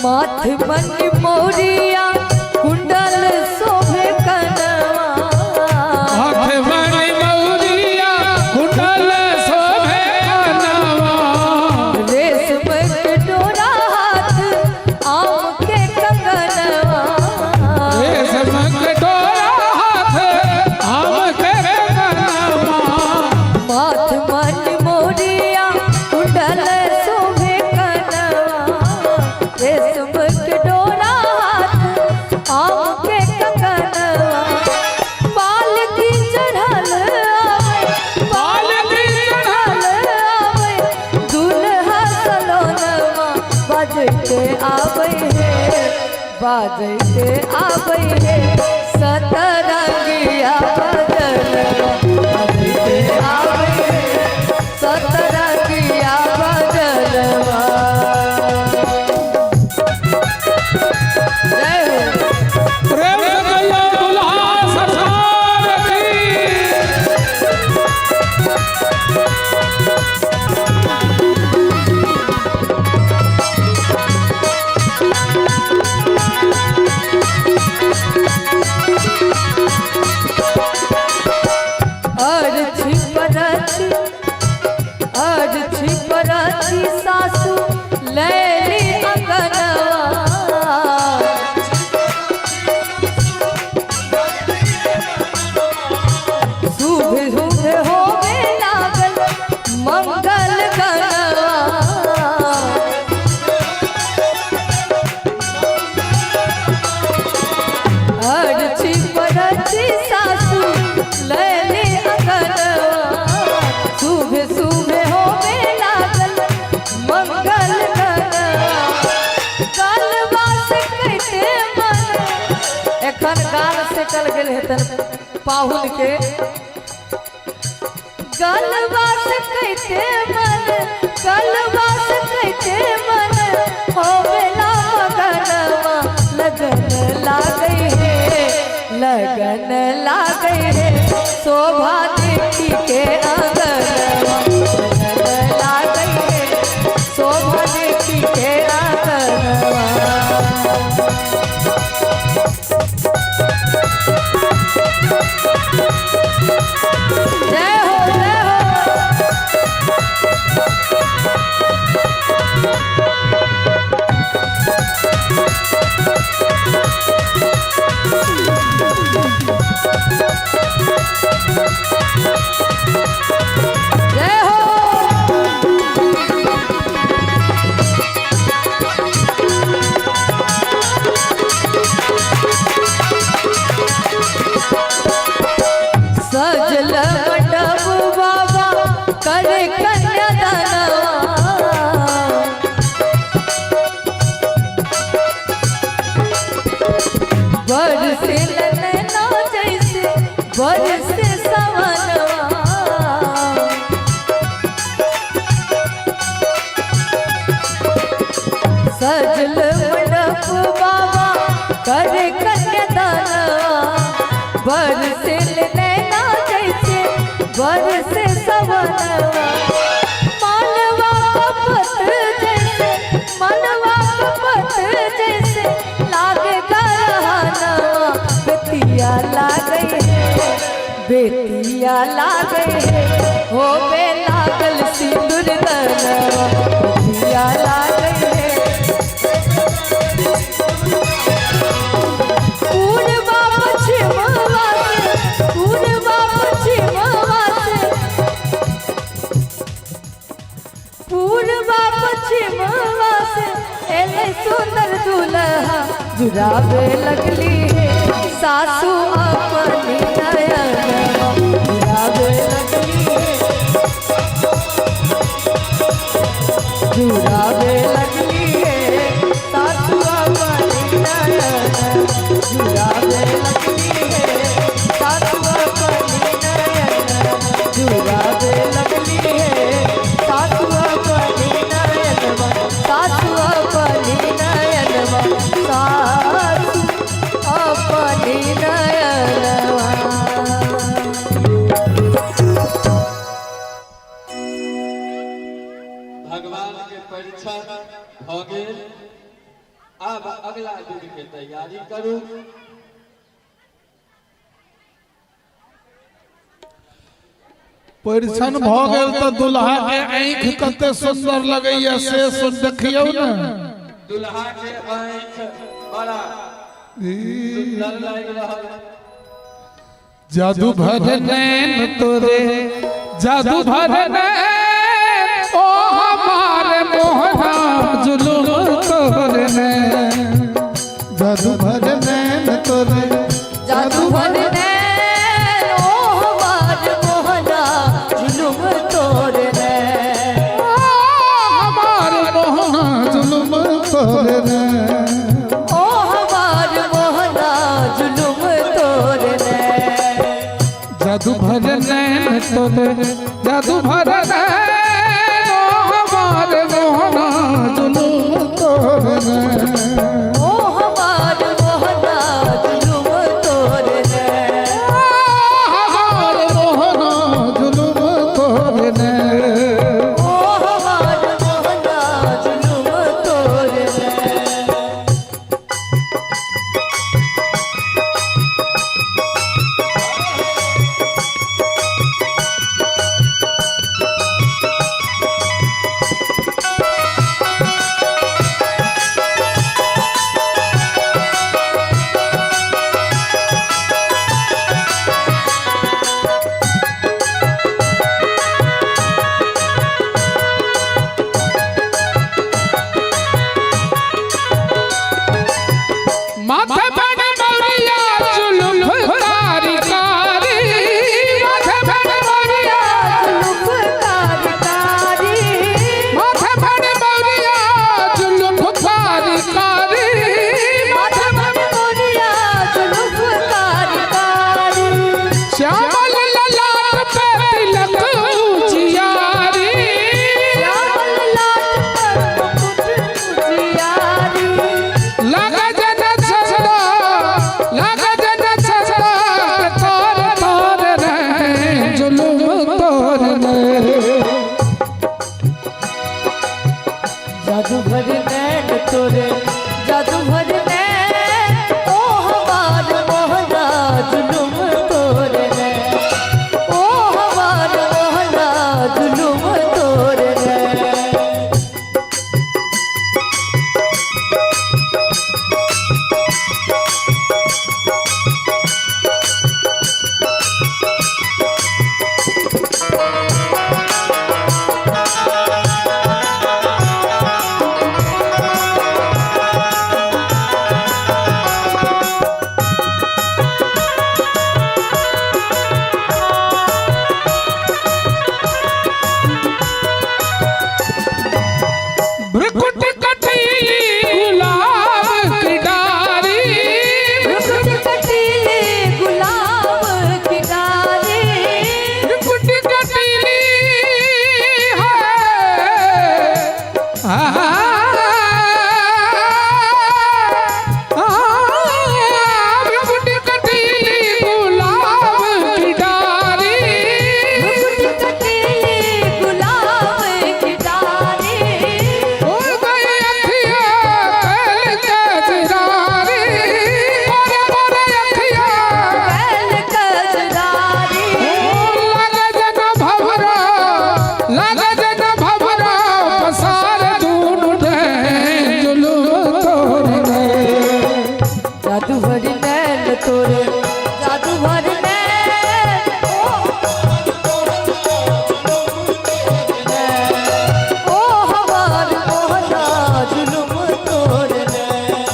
माथ मन मोरिया कुंडल शोभे कनवा माथ मन मोरिया कुंडल शोभे कनवा रेशम के डोरा हाथ आम के कंगनवा रेशम के डोरा हाथ आम के कंगनवा माथ मन मोरिया कुंडल शोभे कनवा रेशम के डोरा हाथ आम के कंगनवा पालकी चढ़ल आवे दूल्हा सलोनवा बाजते आवे है सतरंगिया बदनवा बाजते आवे है सतरंगिया बदनवा जय हो प्रेम से कहियो दुल्हा सरदार की अर्ची परची सासू लैली अंगनवा चल गए हेतन पाहुन के गलवा से कहते मन गलवा से कहते मन होवेला मगनवा लगन लागई है लगन लागई है शोभा देखी के आंगनवा लगन लागई है शोभा देखी के आंगनवा जय हो जय हो जय हो सजल मंडप बाबा करे कन्यादानवा बरसे नैना जैसे बरसे सवनवा सजल मंडप बाबा करे कन्यादानवा बरसे नैना जैसे बरसे सवनवा मानवा कपत जैसे मनवा कपत जैसे लागे गरहानवा बेतिया लागई है बेतिया लागई है हो बे लागल सिंदूर दनवा बेतिया लागई है पूर्वा पश्चिमवा से पूर्वा पश्चिमवा से पूर्वा पश्चिमवा से एले सुंदर दूल्हा जुराबे लगली है सासू अपनी नयनवा जुराबे लगली है जुराबे लगली है सासू अपनी नयनवा जुराबे लगली है सासू अपनी नयनवा जुराबे लगली है सासू अपनी नयनवा सासू अपनी नयनवा सासू अपनी नयनवा भगवान के परीक्षा हो गेल। अब अगला युग के तैयारी करू। परिछन भ गेल तो दुल्हा के आंख कते सुंदर लगैया से सुन देखियौ न दुल्हा के आंख बड़ा सुंदर लग रहल। जादू भर नैन तोरे जादू भर नैन ओ हमारे मोहना जुलूम तोरे नैन जादू भर नैन तोरे जादू भर नैन ओ हमार मोहना जुलुम तोरे नैन ओ हमारे मोहना जुलूम तोरे नैन ओ हमार मोहना जुलुम तोरे नैन जादू भर नैन तोरे जादू भर नैन ओ हमारे मोहना जुलूम तोरे नैन ओ हमार मोहना जुलुम तोरे नैन हमारे मोहना जुलूम तोरे नैन ओ हमार मोहना जुलुम तोरे नैन तोरने जादू भर नैन तोरे जादू भर नैन ओ हमार मोहना जुलुम तोरे नैन ओ हमार मोहना जुलुम तोरे नैन भ्रुकुट कटी गुलाब की डाली भ्रुकुट कटीले गुलाब की डाली भ्रुकुट कटीली है भ्रुकुट कटीली गुलाब की डाली भ्रुकुट कटीले गुलाब की डाली हो गई अखियाँ कैल कजरारी कैल कजरारी लगा जन भवरा पसार दून दे जुलूम तोरने जादू भर नैन तोरे जादू भर नैन ओ हमार मोहना जुलुम तोरे नैन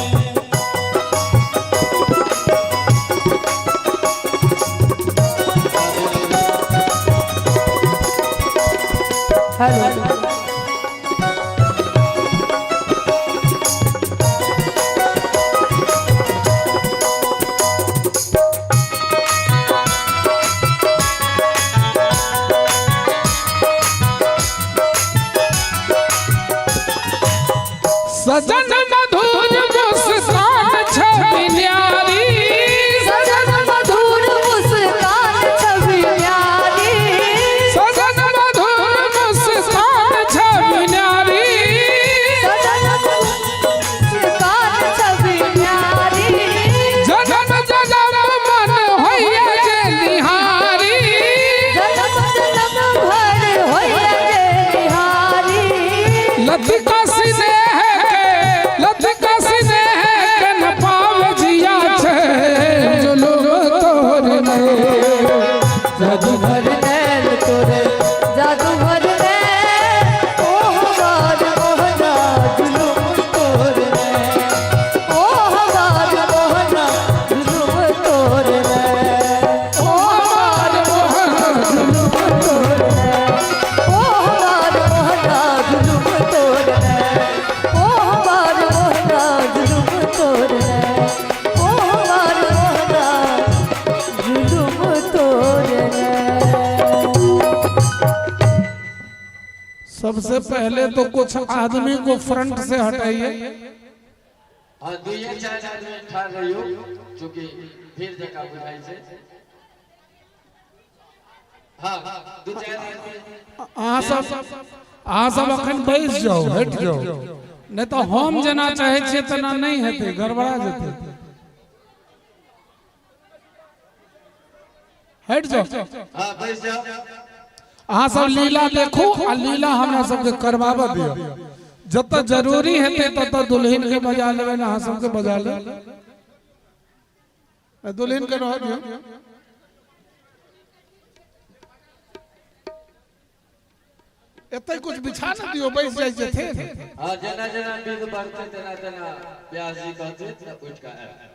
हेलो सजन मधुर मुस्कान छवि न्यारी सजन मधुर मुस्कान छवि न्यारी सजन मधुर मुस्कान छवि न्यारी सजन मुस्कान छवि न्यारी जन्म जन्म मन होइए जे निहारी जन्म जन्म भर होइए जे निहारी लतिका स्नेह के न पावे जिया छे जुलूम तोरने जादू भर नैन तोरे जादू भर नैन ओ हमार मोहना जुलुम तोरे नैन ओ हमार मोहना जुलुम तोरे नैन ओ हमार मोहना जुलुम तोरे नैन ओ हमार मोहना जुलुम तोरे नैन ओ हमार मोहना जुलुम तोरे नैन ओ हमार मोहना जुलुम तोरे नैन सबसे पहले तो कुछ आदमी को फ्रंट से हटाइए हाँ दुइये चार आदमी ठाड़ रहियो चूंकि भीड़ जगह बुझाई से हाँ दो चार आदमी अहाँ सब अखन बैस जाओ हट जाओ नहीं तो हम जेना चाहे छियै तेना नहीं हेतै गड़बड़ा जेतै हट जाओ हाँ बैस जाओ अहाँ सब लीला देखू आ लीला हमरा सबके करवाबऽ दियौ जतऽ जरूरी हेतै ततऽ दुल्हन के बजा लेबै अहाँ सबके बजा ले दुल्हन के रह दियौ एतै कुछ बिछा न दियो बैस जाइ छथिन हाँ जना जना विध बढ़ते तना तना व्यास जी कहते त उठ का आएब।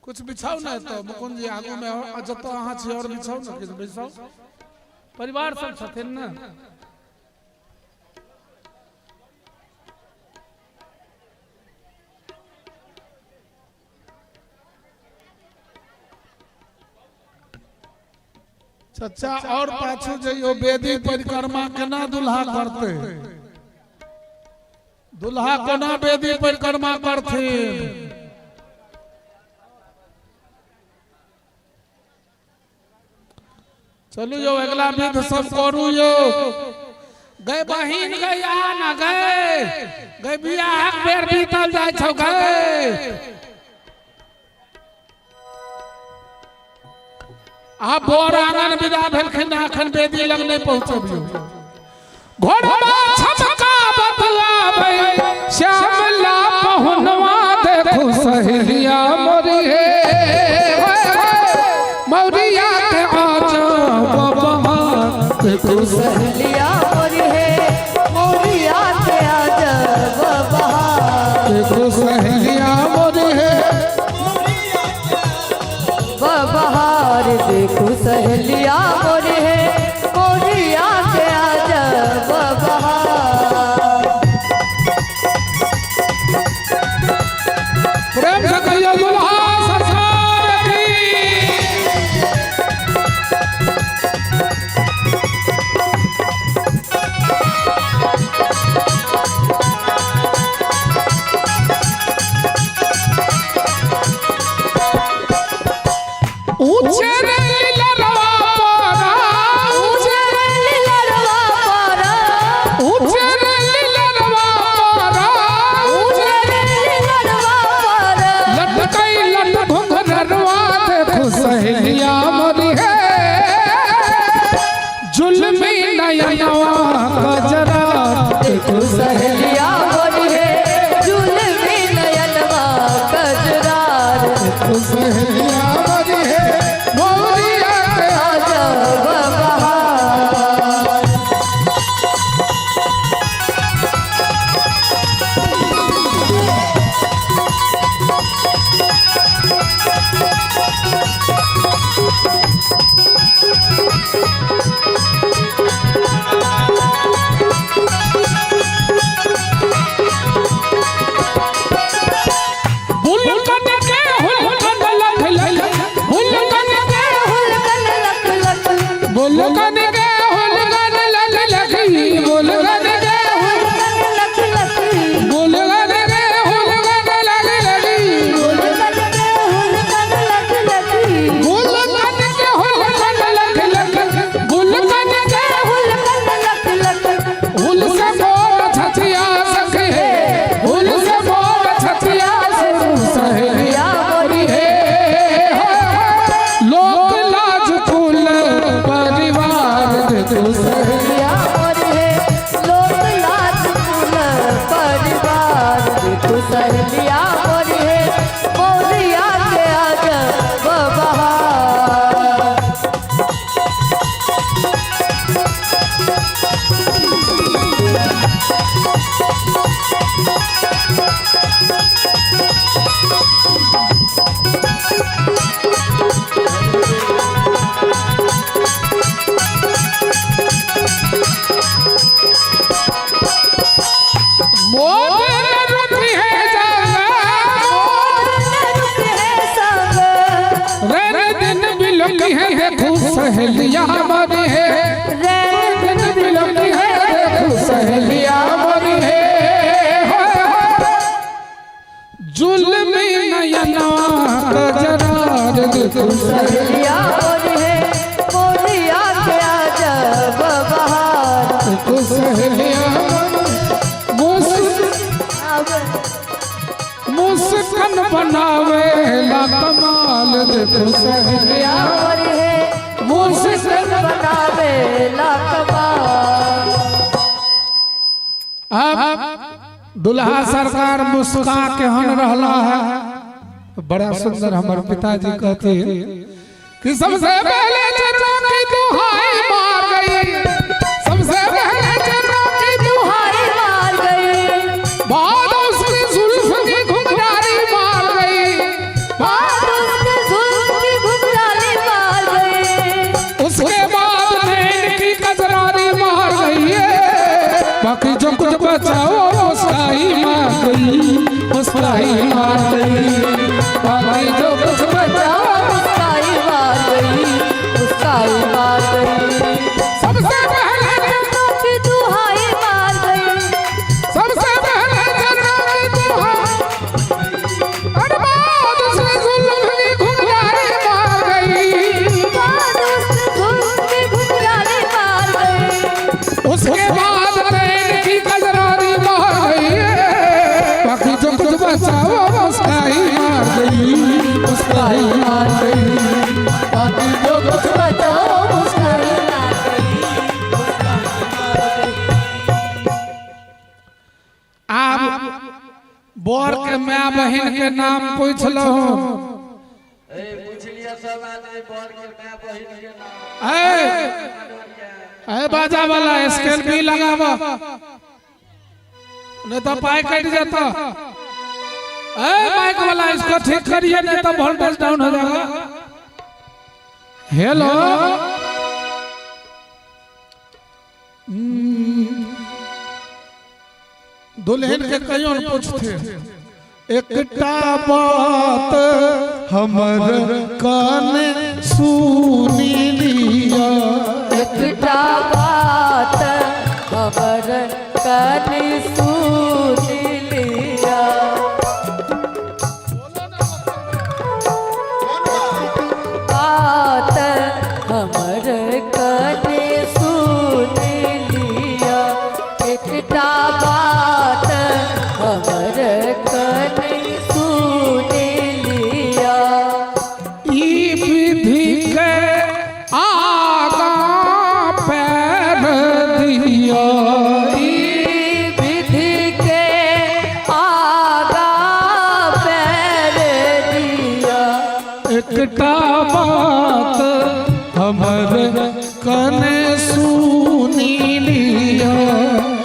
कुछ बिछाओ ना तो मुकुंद जी आगू में और जतो अहाँ छी और बिछाओ ना किछ बिछाओ परिवार सब छथिन ना चचा और पाछू जइयो वेदी परिक्रमा केना दुल्हा करते दुल्हा कोना वेदी परिक्रमा करथिन चलू जो अगला विध सब करू जो गए बहिन गए आ ना गए बियाह बेर बीतल जाय छौ गए आ बोर आंगन विदा भेलखिन अखन बेदी लग नहीं पहुंचबियो घोड़वा छमका बतलावे श्यामला पहुनवा देखो सहेलिया मोरी हे मौरिया के आजा बाबा देखो सहेलिया मोरी है मोरिया के आजा बाबा देखो सहेलिया मोरी है बहार देखो सहेलिया मोरी है मोरिया के आजा बहार प्रेम से कहियो दुल्हा सरकार की ऊंचे लीलरवा पारा ऊंचे लीलरवा पारा ऊंचे लीलरवा पारा ऊंचे लीलरवा पारा लटकई लट घुंघरवा देखो सहेलिया मोरी है जुल्मी नयनवा गजरा देखो सहेलिया मोरी है जुल्मी नयनवा कजरार देखो सहेलिया मोरी है मोरिया के आजा बहार बुलकन के हुलकन लख लख बुलकन के हुलकन लख लख बुलकन के हुलकन लख लख बुलकन के हुलकन लख लख बुलकन के हुलकन लख लख हुलकन लख लख बुलकन के हुलकन लख लख बुलकन के हुलकन लख लख हुल से मोर छतिया सखे हुल से मोर छतिया सहेलिया मोरी है लोक लाज कुल परिवार देखो सहेलिया मोरी है लोक लाज कुल परिवार देखो सहेलिया मोरी है मोरिया के आजा बहार मोर रुकी है जागा रुक है सब रे दिन बिलकी है देखो सहेलिया मोरी है रे दिन बिलकी है देखो सहेलिया मोरी है जुल्मी नयनवा गजरा देखो सहेलिया मोरी है मोरिया के आजा बहार देखो सहेलिया मुस्कान बनावे ला कमाल देखो सहेलिया मोरी है मुस्कान बनावे ला कमाल अब दुल्हा सरकार मुस्का के हन रहला है बड़ा सुंदर हमारे पिताजी कहते हैं कि सबसे पहले चरणों की दुहाई मार गई सबसे पहले चरणों की दुहाई मार गई बाद उसकी जुल्फ की घुंघरारी मार गई बाद उसके जुल्फ की घुंघराली मार गई उसके बाद नैन की कजरारी मार गई है बाकी जो कुछ बचा वो मुस्काई मार गई मुस्काई मार गई बाकी जो कुछ बचा मुस्काई मार गई मुस्काई के माँ बहन के नाम पूछ लो। पूछ लिया सब आदमी बर के मैं बहिन के नाम। बाजा वाला स्केल भी लगावा नहीं तो पाई कट जाता। माइक वाला इसको ठीक करिए नहीं तो वोल्टेज डाउन हो जाएगा। हेलो दुल्हन के कईयों पूछते एकटा बात हमर कान सुनी लिया। एकटा बात हमर कान सुन लिया। बात हमर कान सुन लिया। एकटा बात हमर कान सुन लिया। ई विधि के आगा पैर दिया। ई विधि के आगा पैर दिया। एकटा बात हमर कने सुनी लिया।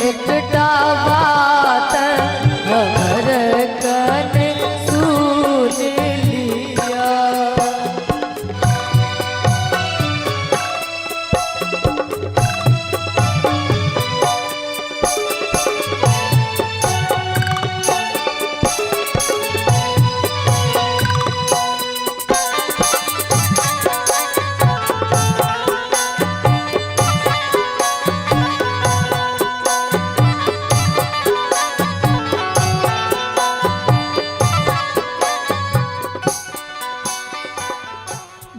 एकटा बात हमर कान सुन लिया।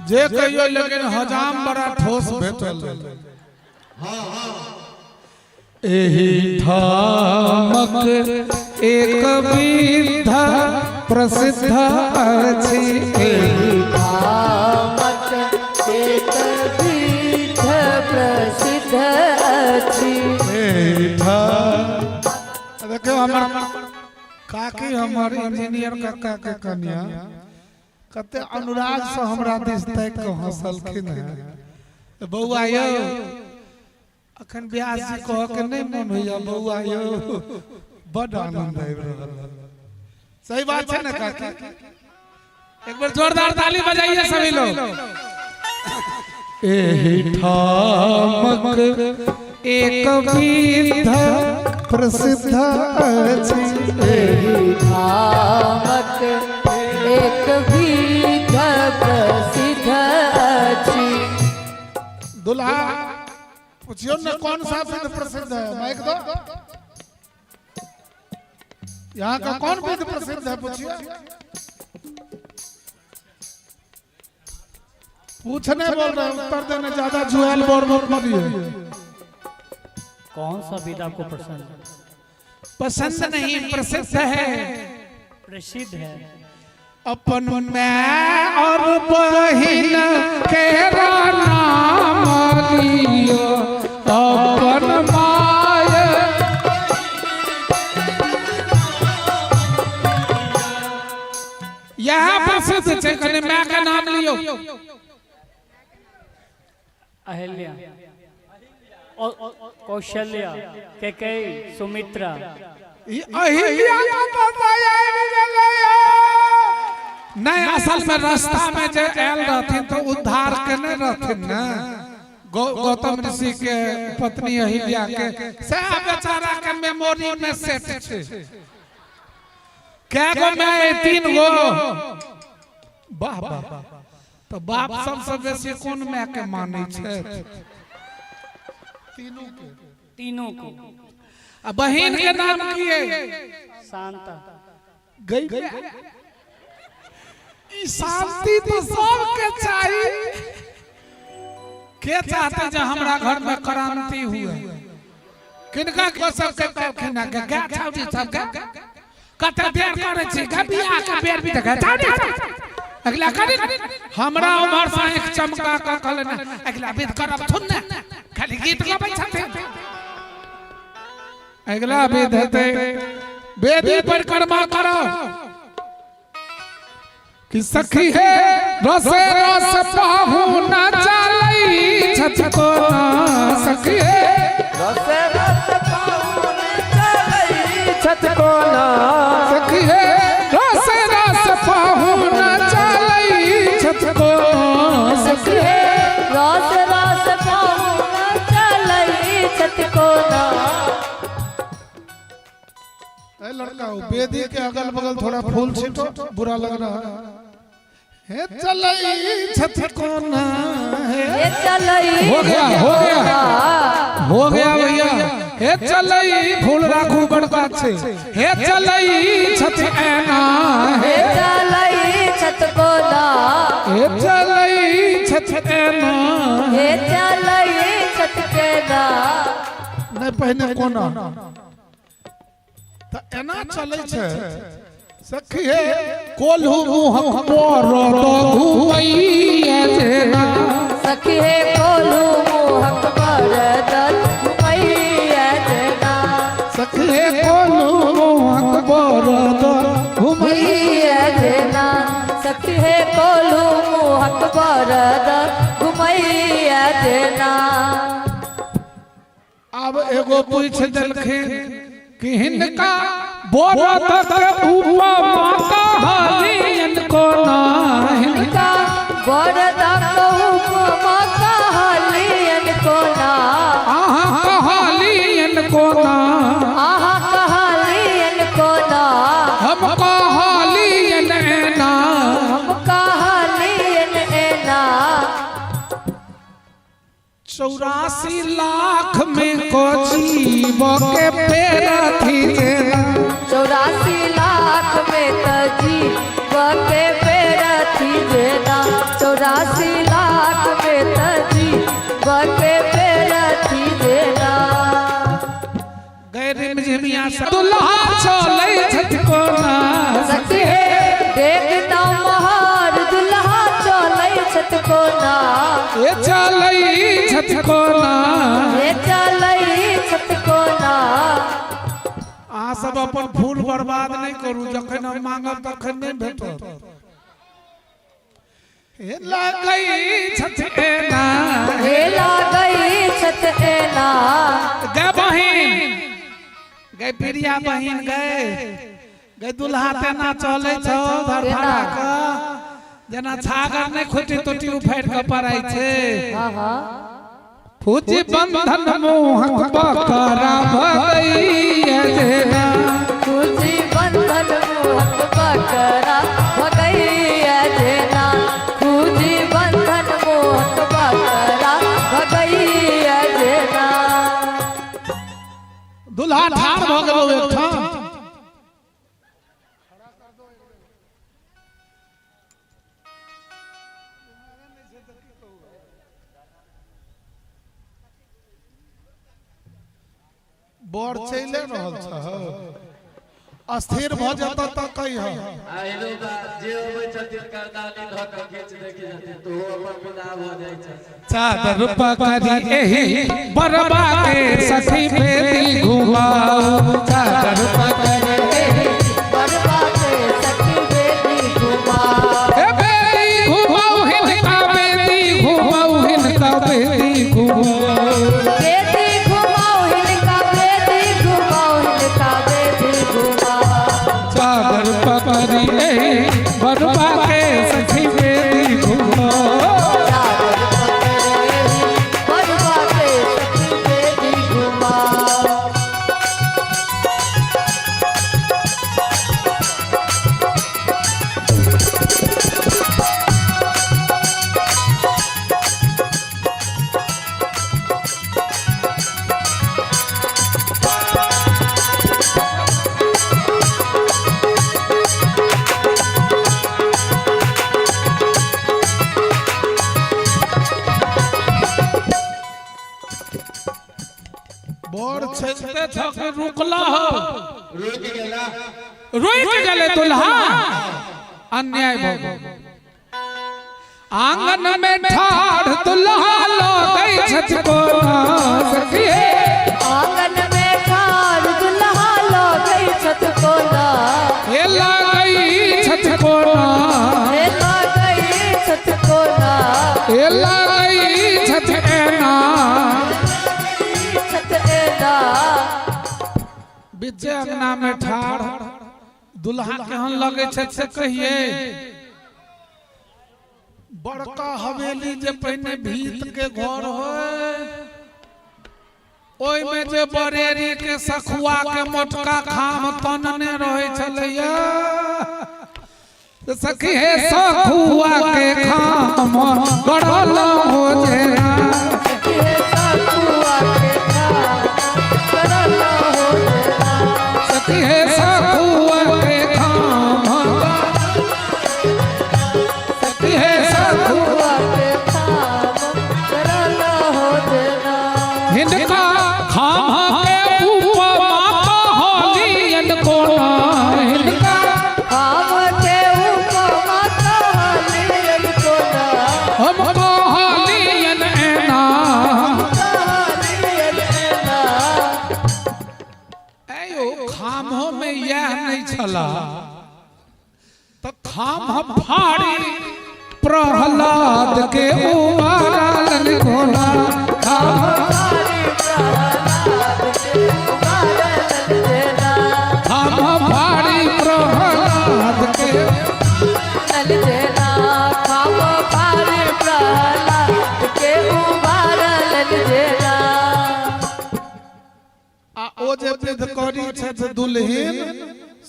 जे कहियो लेकिन हजाम बड़ा ठोस भेटल। एही ठामक एक विध प्रसिद्ध अछि। एही धामक एक विध प्रसिद्ध अछि। देखो हमर काकी हमर इंजीनियर काका के कन्या कते अनुराग से हमरा दिस तक के हंसलखिन है। बौआ यौ अखन ब्यास जी कह के नहीं मन होइया। बौआ यौ बड़ आनंद आबि रहल। सही बात है ना काकी? एक बार जोरदार ताली बजाइए सभी लोग। एही ठामक एक विध प्रसिद्ध अछि। एही धामक एक विध प्रसिद्ध अछि। दुल्हा पूछियो ना कौन सा विध प्रसिद्ध है? माइक दो। यहाँ का कौन विध प्रसिद्ध है पूछिए। पूछने बोल रहे उत्तर देने ज्यादा जुएल बोर करिए। कौन सा विध आपको पसंद है? पसंद नहीं प्रसिद्ध है। प्रसिद्ध है। अपन मैं और बहिन के नाम लियो। अपन माय यहाँ प्रसिद्ध है। कने मैं का नाम लियो। अहिल्या और कौशल्या कैकेयी सुमित्रा। अहिल्या नहीं असल में रास्ता में जो आयल रहथिन तो उद्धार करने रहथिन ना। गौतम ऋषि के पत्नी अहिल्या के से बेचारा के मेमोरी में सेट छे। क्या गो मैं 3 गो। वाह वाह। तो बाप सबसे बेसी कौन मैं के माने छे? तीनों को। आ बहन के नाम की है? शांता। गई ई शांति तो सबके चाहिए। के चाहते जो हमरा घर में क्रांति हुए? किनका को सबके कहखिन के गा छौजी सब गा कते देर करे छी गबिया के बेर भी देखा अगला कर हमरा उमर से एक चमका का कहले ना अगला विध करब थुन ना खाली गीत गाबै छथिन। अगला विध हेतै वेदी परिक्रमा करो कि सखी है रसे रस पाहु न चलई छत को ना सखी है रसे रस पाहु न चलई छत को ना सखी है रसे रस पाहु न चलई छत को सखी है रस रस पाहु न चलई छत को ना। ए लड़का वेदी के अगल बगल थोड़ा फूल छींटो, बुरा लग रहा है। चलई छत को ना ये चलई हो गया भैया। हे चलई फूल राखू बड़का छे। हे चलई छत एना ये चलई छत को ना। हे चलई छत एना ये चलई छत के ना। नहीं पहने कोना त एना चलै छे सखी है कोल्हू मुँह मोर तो घुमैया जेना सखी है कोल्हू मुँह पर दल घुमैया जेना। सखी है कोल्हू मुँह मोर तो घुमैया जेना सखी है कोल्हू मुँह पर दल घुमैया जेना। अब एगो पूछ देलखिन कि हिनका बोरत उपमा कहलियन को ना हिनका बोरत उपमा कहलियन को ना। आहा कहलियन को ना आहा कहलियन को ना। हम कहलियन एना हम कहलियन एना। 84 लाख में को जीव के पेरा थी जेना 84 लाख में तजी बके पेरा थी जेना। 84 लाख में तजी बके पेरा थी जेना। गैर मिया दुल्हा चले छत को ना सखी है देखना महार दुल्हा चले छत को ना। ये चलई छत को ना ये चलई छत को ना। आ सब अपन फूल बर्बाद नहीं करू जखन हम मांगब तखन नहीं भेटत। हे लागई छत एना हे लागई छत एना। गे बहिन गे प्रिया बहिन गे दुल्हा तेना चले छौ धर भरा का जना छागर नहीं खुटी टूटी उफाड़ के पड़ाई छे। हाँ हाँ फूजी बंधन मोहक बकरा भगैया जेना फूजी बंधन मोहक बकरा भगैया जेना। फूजी बंधन मोहक बकरा भगैया जेना। दुल्हा ठाड़ भ गेलौ एकठाम बर चले रहल छ अस्थिर भ जत त कहिह आइलो बा जे होय छथिन करदानी ध के खींच देखि जति तो अपन विदा भ जाय छै। चादर पकड़ी एही बरबा के सखी बेदी घुमाओ चादर पकड़ी एही बरबा के सखी बेदी घुमाओ। ए बेदी घुमाओ हिनका बेदी घुमाओ हिनका बेदी घुमाओ बेदी घुमाओ हिनका बेदी घुमाओ हिनका बेदी घुमाओ। चादर पकड़ी एही बरबा के सखी बेदी घुमाओ बरबा के सखी बेदी घुमाओ। बड़ छेते छक रुकला हो रुक गेला रुक गेले दुल्हा अन्याय भ गेल आंगन में ठाड़ दुल्हा लगई छत को ना सखी आंगन में ठाड़ दुल्हा लगई छत को लई छठेना छठेना बीचे अंगना में ठाड़ दुल्हा केहन लगे छे से कहिए बड़का हवेली जे पहने भीत के घर होए ओई में जे बरेरी के सखुआ के मोटका खाम तनने रहे छलैया सखी है सखुआ के खाम गड़ल हो जेरा सखी है सखुआ के खाम गड़ल हो जेरा सखी है सखुआ के खाम सखी है सखुआ के खाम गड़ल हो जेरा हिंदका खाम के उपमा कहलियन कोना हिंदका खाम के उपमा कहलियन कोना हम कहलियन एना कहलियन एना एयो खामों में यह नहीं चला तो खाम फाड़ी प्रहलाद के उबारलन कोना खाम फाड़ी प्रहलाद के चल जेना खाम पारी प्रहलाद के उबारलन जेना आ ओ जे विध करी छे दुल्हिन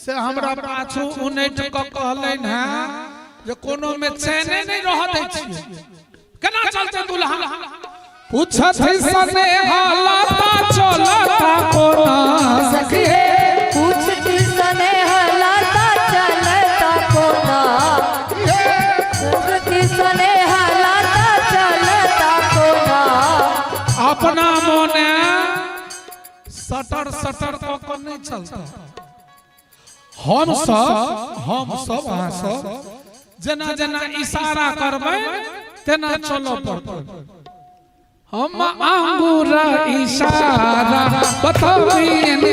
से हमरा पाछू उनैठ क कहलैन है जे कोनो में चैने नहीं रह दै छी केना चलते दुल्हा पूछत सने हालता चलता कोना सखी पूछती सने हलाता चलता कोना पूछती सने हलाता चलता कोना अपना मोने सटर सटर को नहीं चलता हम सब अहाँ सब जना जना इशारा करबै तेना चलो पड़तै हम आंगूर इशारा बताबियन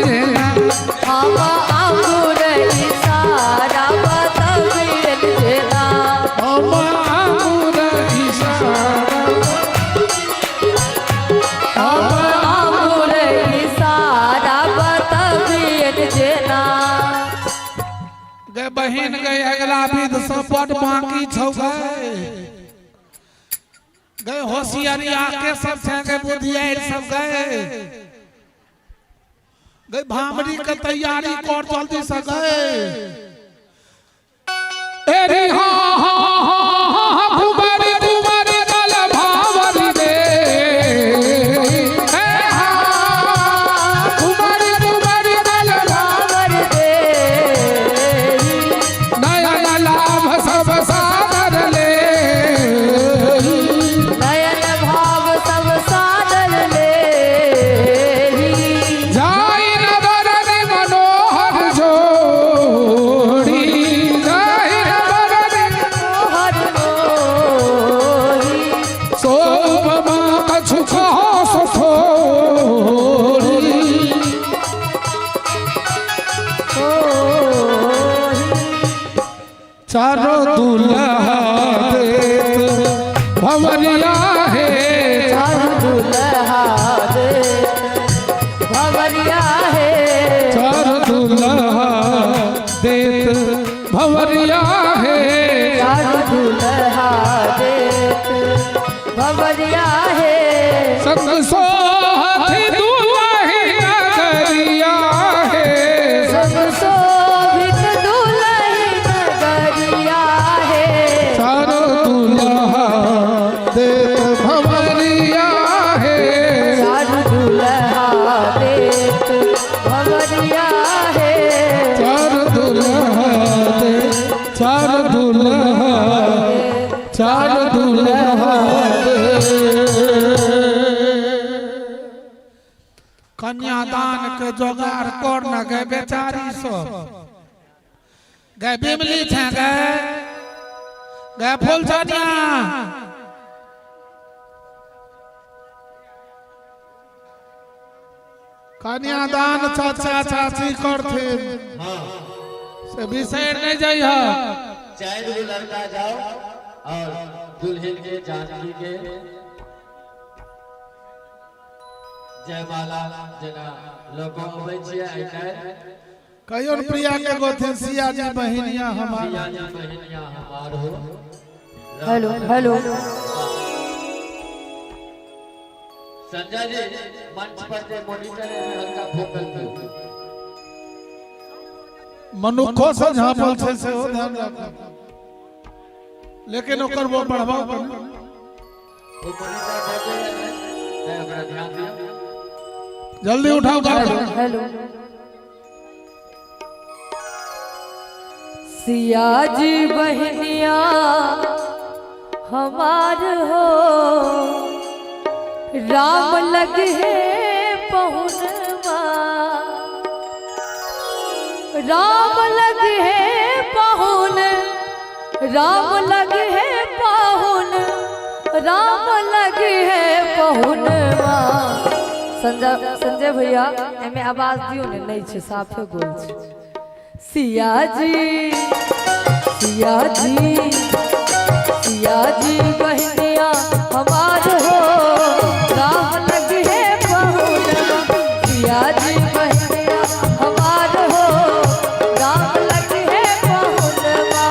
हम आंगूर इशारा बताबियन जेना हम आंगूर इशारा हम आंगूर इशारा बताबियन जेना गए बहन गए अगला विध सब बड़ बाकी छौ गए होशियारिया के सब छे गए बुधियार सब गए भामरी के तैयारी कर जल्दी से गए एरी हां कुमारी कुमारी दल भावरी दे ए हां कुमारी कुमारी दल भावर दे नयन लाभ सब सादर ले नयन भाव सब सादर ले जाई नगर रे मनोहर जोड़ी जाई नगर रे हर मोही सोबमा कछु कहो सो थोड़ी चारों दुल्हा देत भवरिया है चारू दुल्हा दे भवरिया है चारों दुल्हा देत भवरिया है चारू दुल्हा दे भवरिया है संग सोहती दुल्ही नगरिया है सब शोभित दुल्ही नगरिया है चारों दुल्हा देत भवरिया है चारू दुल्हा दे भवरिया है चारों दुल्हा देत चारों दुल्हा चारों दुल्हा कन्यादान के जोगाड़ कर न गए बेचारी सब गए बिमली थे गए फूलचनिया कन्यादान चाचा चाची करते से बिसर नहीं जाइए चाहे भी लड़का जाओ और दुल्हन के जानकी के जयमाला जेना लोग अबै छै आइ काल्हि कहियो प्रिया के गोथे सिया जी बहिनिया हमार सिया जी बहिनिया हमार हो। हेलो हेलो संजय जी मंच पर के मॉनिटर में हल्का फोकल दियो। मनुखो से झापल छै से हो ध्यान रखो, लेकिन ओकर वो बढ़ावा वो मॉनिटर देते हैं ओकरा ध्यान दियो। जल्दी उठाओ हेलो हेलो सिया जी बहनिया हमार हो राम लगे पहुनवा राम लगे पाहुन राम लगे पाहुन राम लगे पहुनवा संजय भैया एमे आवाज दियो ने नहीं छे साफे बोल छे सिया जी बहनिया हमार हो राम लगे पहुनवा सिया जी बहनिया हमार हो राम लगे पहुनवा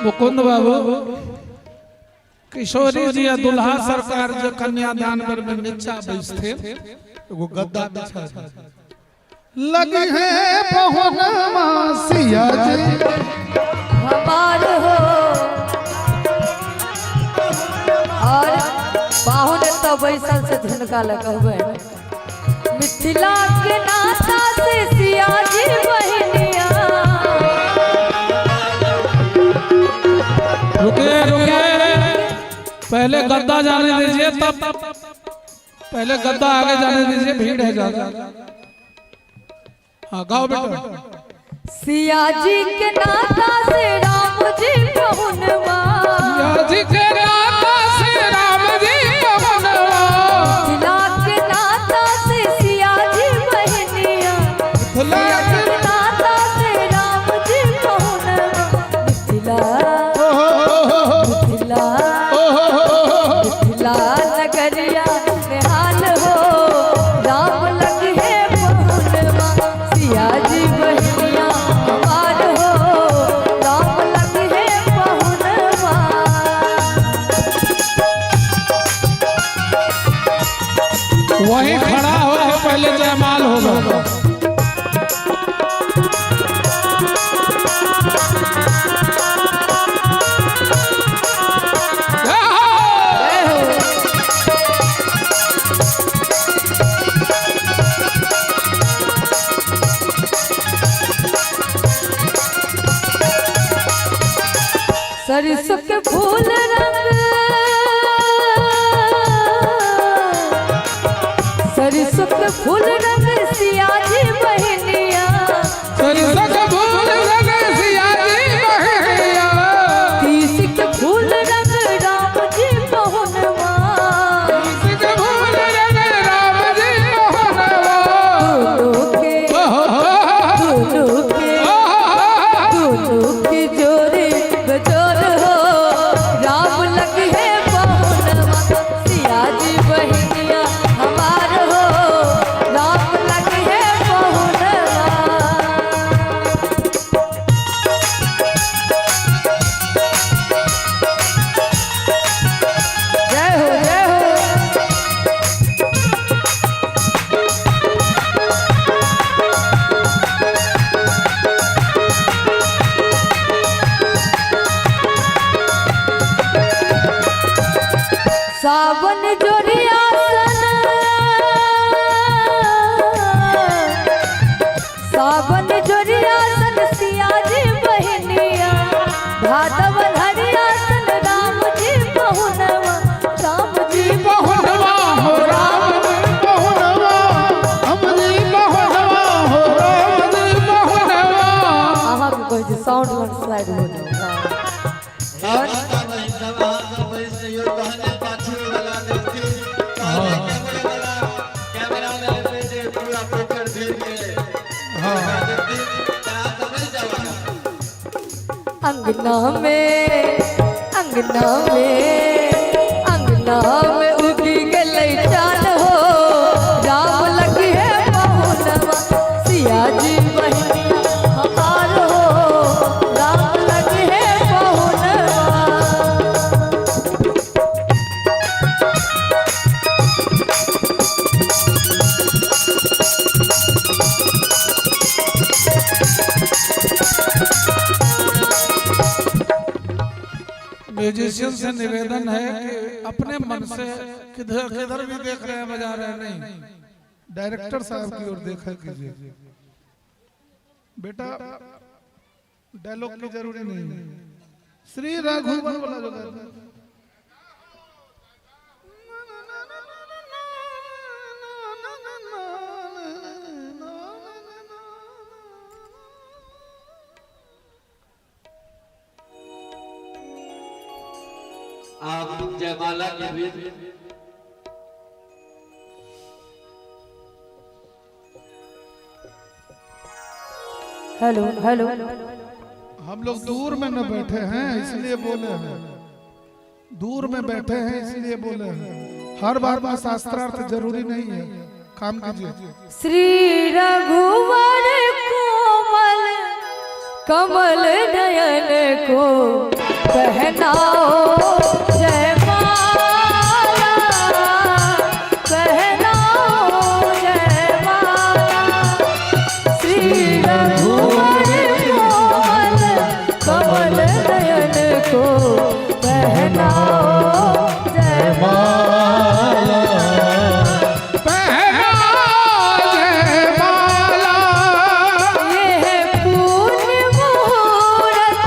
मुकुंद बाबू किशोरी जी या दुल्हा सरकार जो कन्यादान में नीचा बैठते एगो गद्दा बिछा लगी है पहुनवा सिया जी हमार हो और पाहुन तो बैसल से झुनका लगबै मिथिला के नाता से सिया जी बहनिया रुके पहले गद्दा जाने दीजिए, तब पहले गद्दा आगे जाने दीजिए, भीड़ है ज्यादा। हाँ गाओ बेटा। सिया जी के नाता से राम जी पहुनवा सिया जी के नाता से राम जी पहुनवा मिथिला के नाता से सिया जी बहनिया सिया जी के नाता से राम जी पहुनवा मिथिला नगरिया निहाल हो राम लगे पहुनवा सिया जी बहनिया हमार हो राम लगे पहुनवा वहीं खड़ा हो पहले जयमाल होगा। सरसों के फूल रंग सरसों के फूल रंग सिया जी बहनिया सरसों के फूल रंग सिया जी बहनिया तीसी के फूल रंग राम जी पहुनवा तीसी के फूल रंग राम जी पहुनवा दोनों के जोरे बजोर हो राम लगे पहुनवा सिया जी बहनिया हमार हो राम लगे पहुनवा जय हो जय हो सावन जोड़िया सावन जोड़िया सन सिया जी बहनिया भादव हरिया सन राम जी पहुनवा राम जी पहुनवा हो राम जी पहुनवा कोई जो साउंड लैंडस्लाइड हो जाओ। और सब वैसे यो कहने पाछू वाला देखती कैमरा में दे पूरा पोकर भेज के देखती ता समझ जावा। अंगना में उगी गलै चाँद हो, राम लगी है बहुनवा, सिया जी बहनिया हमार हो, राम लगी है बहुनवा। म्यूजिशियन से निवेदन है कि अपने मन से किधर किधर भी देख रहे हैं बजा रहे हैं, नहीं डायरेक्टर साहब की ओर देखा कीजिए। बेटा डायलॉग की जरूरी नहीं है। श्री रघुवर वाला जो गाना है। आप जयमाला के भी हेलो हेलो, हम लोग दूर में न बैठे हैं इसलिए बोले हैं, दूर में बैठे हैं इसलिए बोले हैं। हर बार में शास्त्रार्थ जरूरी नहीं है, काम कीजिए। श्री रघुवर कोमल कमल नयन को पहनाओ जयमाला, पहनाओ जयमाला। श्री रघुवर कोमल कमल नयन को पहनाओ जयमाला। ये है पुण्य मुहूर्त,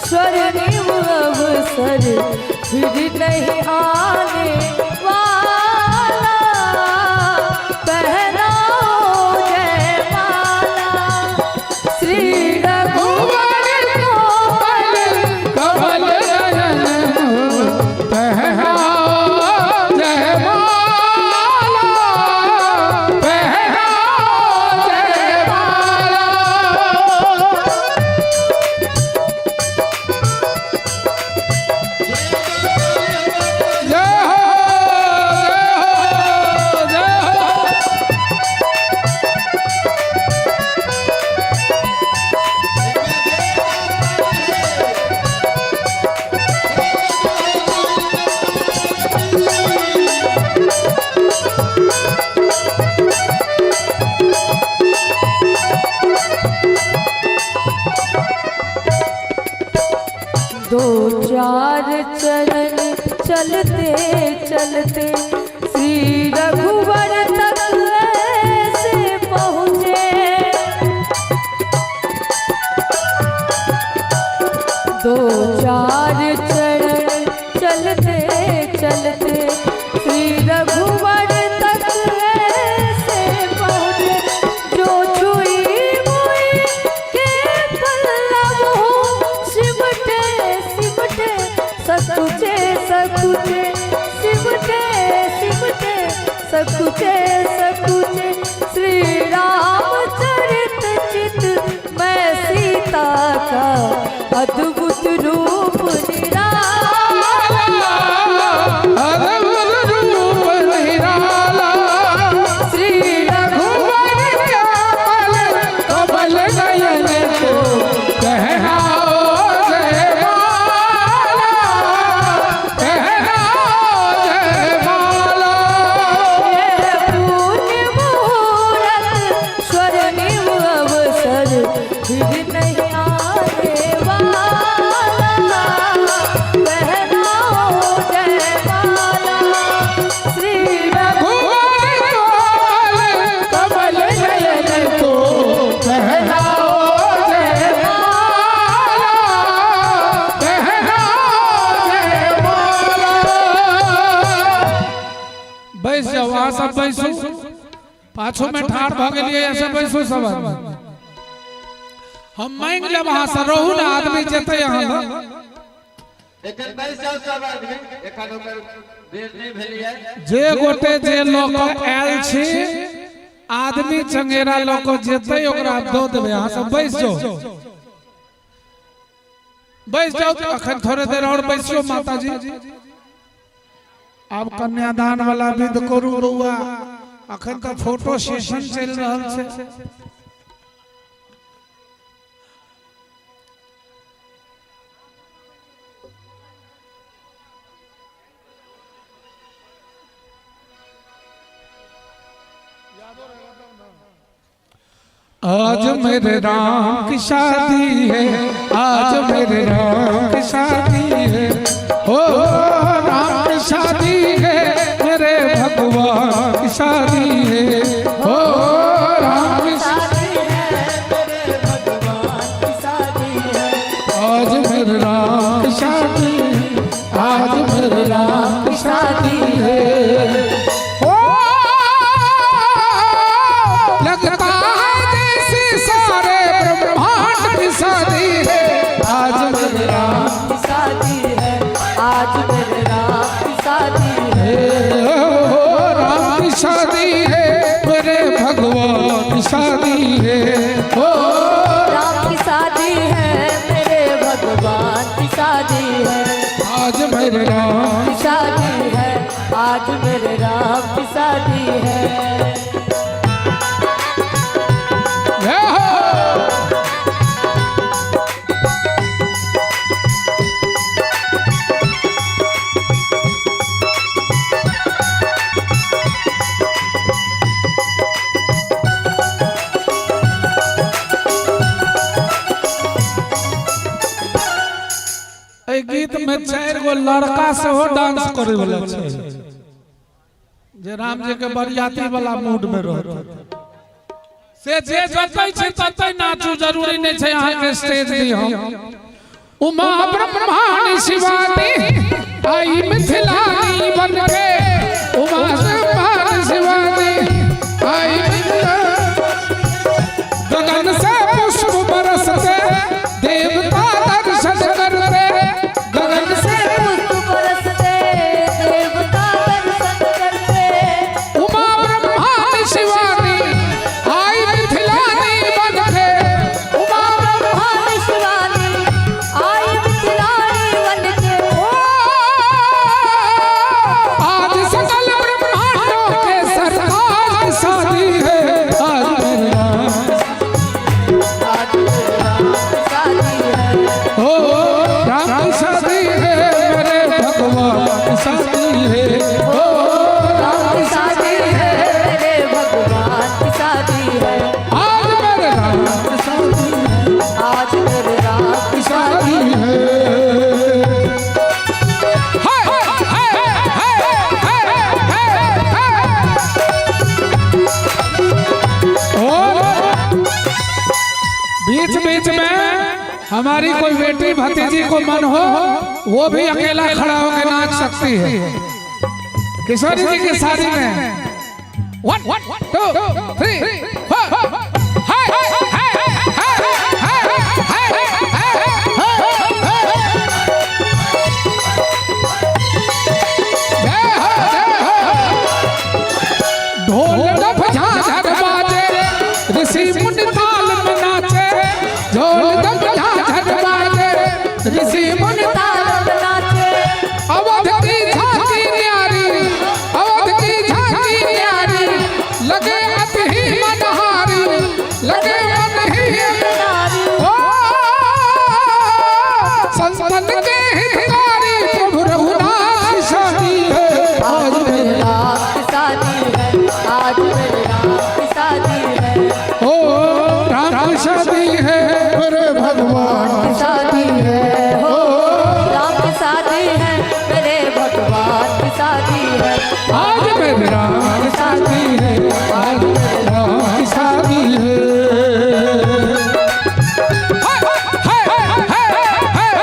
स्वर्णिम अवसर, फिर नहीं आने वाला, पहनाओ जयमाला। श्री रघुवर कोमल कमल नयन पहनाओ जयमाला, पहनाओ जयमाला। जय हो जय हो जय हो। दो चार चरण चलते चलते श्री रघुवर तक ऐसे पहुँचे। दो चार चरण चलते चलते श्री रघुवर तक ऐसे पहुँचे। जो छुई मुई के पल्लव हो, सिमटे सिमटे सकुचे सकुचे, सिमटे सिमटे सकुचे सकुचे। श्री रामचरित चित मैं सीता का अद्भुत रूप निराला, अद्भुत रूप निराला। श्री रघुवर कमल नयन को पहनाओ जयमाला, पहनाओ जयमाला। ये पुण्य मुहूर्त, स्वर्णिम अवसर, फिर नहीं आने वाला, पहनाओ जयमाला। श्री भुवन कमल नयन को पहनाओ जयमाला, पहनाओ जयमाला। बैस जाओ, वहाँ सब बैसो, पाछो में ठाड़ भाग लिए ऐसे बैसो सब। हम मांग लेब अहाँ से रहू ना आदमी जेतै अहाँ लग एखन बैस जाओ सब आदमी एखन ओकर बेर नहीं भेलिए जे गोटे जे लोक आयल छी आदमी चंगेरा लोक जेतै ओकरा दो देबै अहाँ सब बैस जाओ अखन थोड़े देर और बैसियो माता जी आब कन्यादान वाला विध करू बउआ अखन तो फोटो सेशन चल रहल छै आज मेरे राम की शादी है आज मेरे राम की शादी है ओ राम की शादी है मेरे भगवान की शादी है ओ राम की शादी है मेरे भगवान की शादी है आज मेरे राम की शादी आज मेरे राम की शादी है लगता शादी है आज मेरे राम की शादी है आज मेरे राम की शादी है राम की शादी है मेरे भगवान की शादी है ओ राम की शादी है मेरे भगवान की शादी है आज मेरे राम की शादी है आज मेरे राम की शादी है गीत में 4 गो लड़का से हो डांस करे वाला छै जे राम जी के बरियाती वाला मूड में रहत से जे जतै छै ततै नाचू जरूरी नहीं छै अहाँ के स्टेज दी हम उमा ब्रह्माणी शिवानी आई मिथिलानी बन के उमा ब्रह्माणी शिवानी आई गगन से पुष्प बरसते देवता दर्शन करते गगन से पुष्प बरसते देवता दर्शन करते उमा ब्रह्माणी शिवानी आई मिथिलानी बन के उमा ब्रह्माणी शिवानी आई मिथिलानी बन के आज सकल ब्रह्मांडों के सरताज की शादी है आज मेरे राम ओ राम की शादी है मेरे भगवान की शादी है ओ राम की शादी है मेरे भगवान की शादी है आज मेरे राम की शादी है आज मेरे राम की शादी है हाय हाय हाय बीच बीच में हमारी कोई बेटी भतीजी को मन हो वो भी अकेला खड़ा होकर नाच सकती है किशोरी जी की शादी में 1 2 3 4 हाय हाय हाय ढोल डफ झांझर बाजे ऋषि मुनि ताल में नाचे ढोल डफ झांझर बाजे ऋषि मुनि ताल में नाचे अवध की झांकी न्यारी अवध की झांकी न्यारी लगे अति ही मनहारी लगे मन ही नारी ओ संतन के हितकारी प्रभु रघुनाथ की शादी है आज मेरे राम की शादी है आज मेरे राम की शादी है ओ राम की शादी है मेरे भगवान की शादी है हो राम की शादी है मेरे भगवान की शादी है आज मेरे राम की शादी है आज मेरे राम की शादी है हाय हाय हाय हाय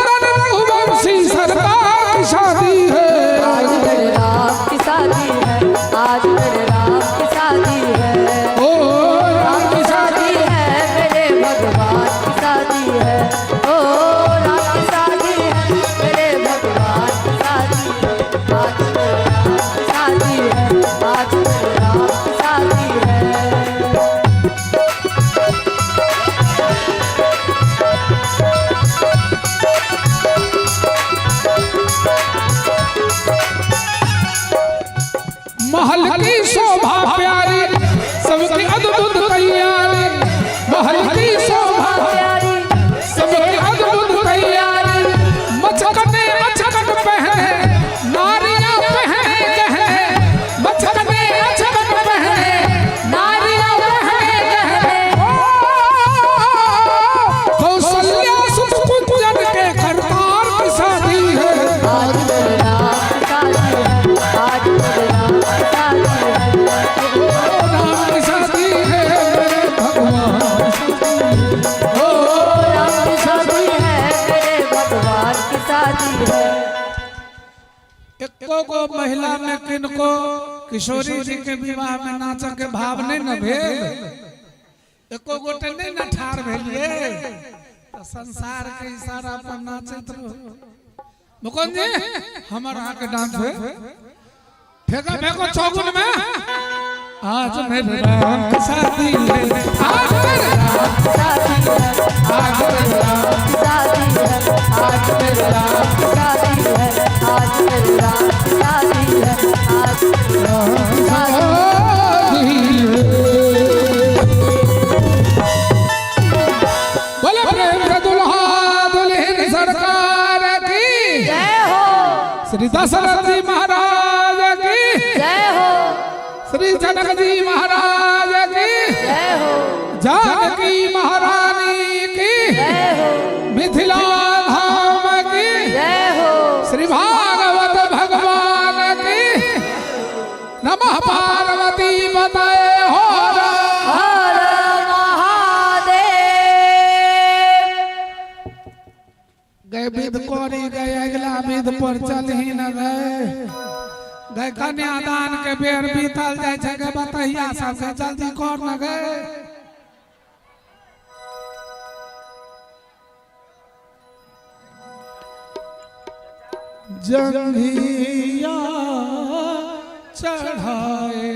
रन रघुवंशी सरकार की शादी है। आज मेरे राम की शादी है, आज मेरे राम की शादी है। ओ राम की शादी है, मेरे भगवान की शादी है। ओ राम की शादी है, मेरे भगवान की शादी है। आज मेरे राम की शादी है, आज मेरे राम की शादी है। महल की शोभा प्यारी सबकी अद्भुत तैयारी, महल की शोभा प्यारी सबकी अद्भुत तैयारी। मचकने मचकन पहने नारियां पहने गहने, मचकने मचकन पहने नारियां पहने गहने। कौशल्या सुत कुंजन के करतार की शादी है। आज मेरे राम की शादी है, आज मेरे राम की शादी है। राम की शादी है मेरे भगवान की शादी है। ओ राम की शादी है, मेरे भगवान की शादी है। एको को महिला में किनको किशोरी जी के विवाह में नाचक के भाव नहीं न भेल, एको गोटे नहीं न ठार भेलिए तो संसार के इशारा पर नाचत रहो। मुकुंद जी हमारा के डांस है फेंका फेंको चौगुन में। आज मेरे राम की शादी है, आज मेरे राम की शादी है, आज मेरे राम की शादी है, आज मेरे राम की शादी है, आज मेरे राम की शादी है, आज मेरे राम की शादी है। बोले प्रेम का दुल्हा दुल्हन सरकार की जय हो, श्री दशरथ जी महाराज की, जय हो, श्री जनक जी महाराज की, जय हो, जानकी महारानी की, जय हो, मिथिला धाम की, जय हो। श्री भागवत भगवान की। नमः पार्वती बताए हो हर महादेव। गए विध कोरी गए अगला विध पर चल ही न गए। गए कन्यादान के बेर बीतल जाए छे के बतैया सबसे जल्दी कर न गए। जंघिया चढ़ाए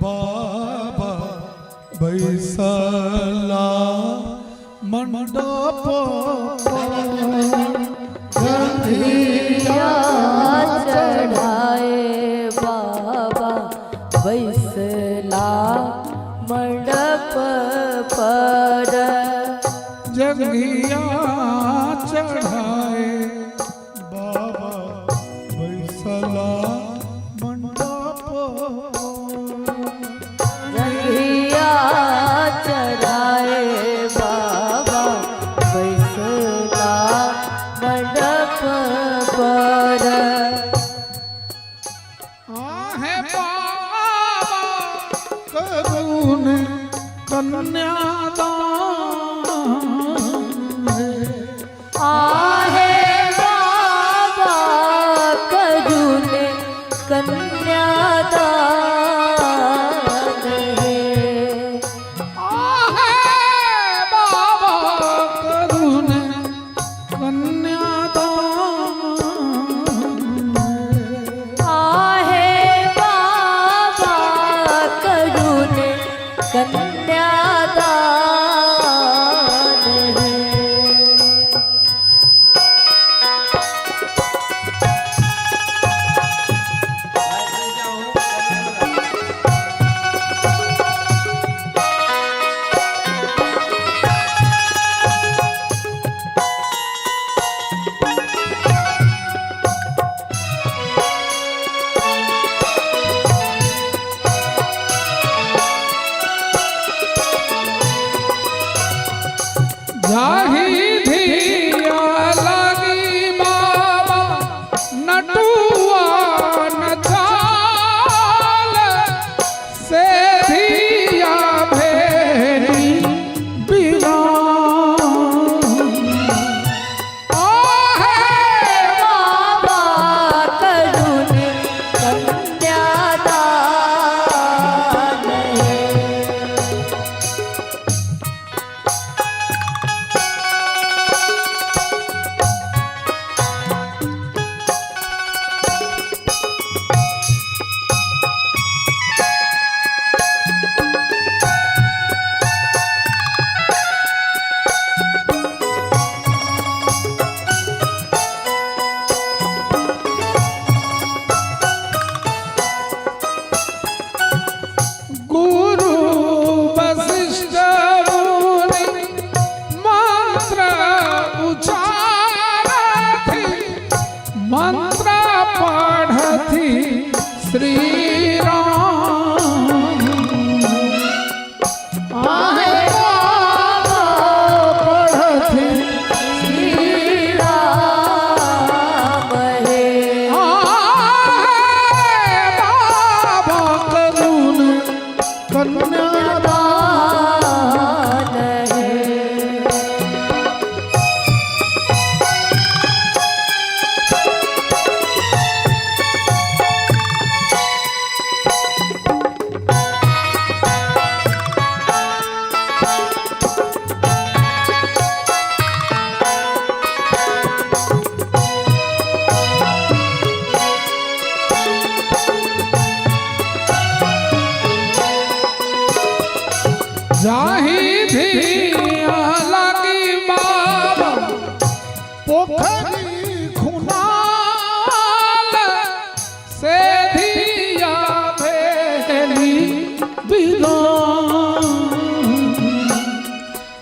बाबा बैसला मंडप जंघिया चढ़ाए बाबा बैसला मंडप पर। जंघिया चढ़ाए बाबा बैसला मंडप। जंघिया चढ़ाए बाबा बैसला मंडप पर। आहे बाबा करुण कन्यादान आहे बाबा करुण कन्यादान है। आहे बाबा करुण कन्यादान। आहे बाबा करुण कन्यादान मंत्र पढ़ती श्री राम आहे पढ़ती श्री राम हे बाबा करुण कन्यादान जाही धिया लगी बाबा पोखरी खुनाल से धिया भेली बिरान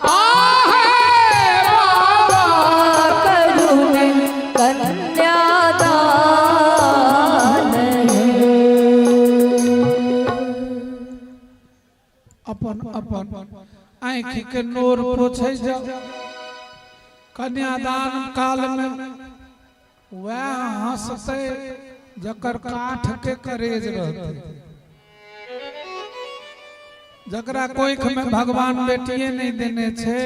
आहे बाबा करुण कन्यादान अपन अपन आँखि के नोर पोछे जाओ कन्यादान काल में वह हंसते जकर काठ के करेज रहते जकरा कोख में भगवान बेटिए नहीं देने छे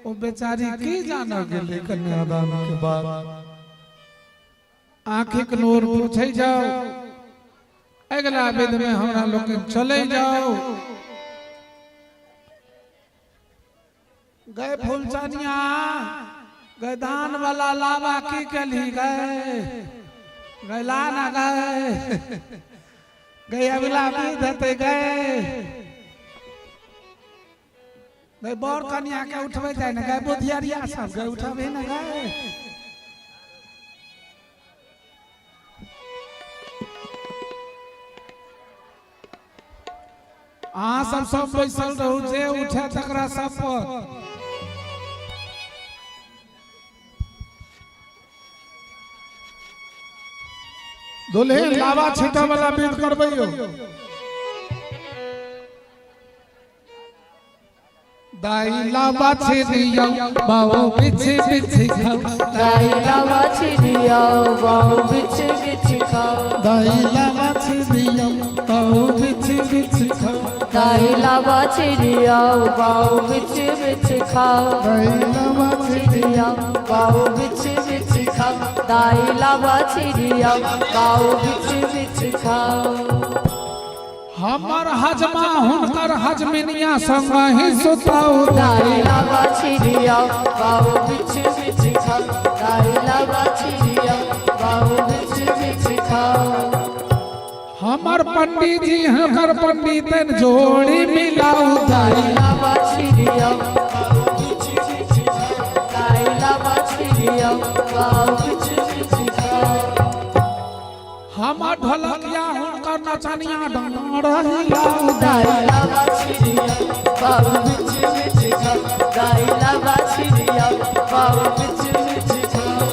वो बेचारी की जाना गेले कन्यादान के बाद आँखि के नोर पोछे जाओ अगला वेद में हमरा लोग चले जाओ गए फूलचनिया गए दान वाला लावा की कली गए गए लाना गए गए अगला भी देते गए गए बड़ कन्या के उठवे जाए ना गए बुधियारिया सब गए उठावे ना गए सब बैसल रहू जे उठे तकरा सब पर दोले लावा छीटा वाला बीट करबैयो दाई लावा छिरिया बाओ बिछि बिछि खाओ दाई लावा छिरिया बाओ बिछि बिछि खाओ दाई लावा छिरिया बाओ बिछि बिछि खाओ दाई लावा छिरिया बाओ बिछि बिछि खाओ दाई लावा छिरिया बाओ बिछि बिछि खाओ दाई लावा छिरिया बाओ बिछि बिछि खाओ हमर हजमा हुनकर हजमिनिया संग ही सुताऊ दाई लावा छिरिया बाओ बिछि बिछि खाओ दाई लावा छिरिया बाओ बिछि बिछि खाओ हमर पंडित जी हकर पंडितन जोड़ी मिलाऊ दाई लावा छिरिया बाओ बिछि बिछि खाओ दाई लावा छिरिया बाओ बिछि बिछि खाओ हमर ढोलकिया हुनकर नचनिया डांड हिलाऊ दाई लावा छिरिया बाओ बिछि बिछि खाओ दाई लावा छिरिया बाओ बिछि बिछि खाओ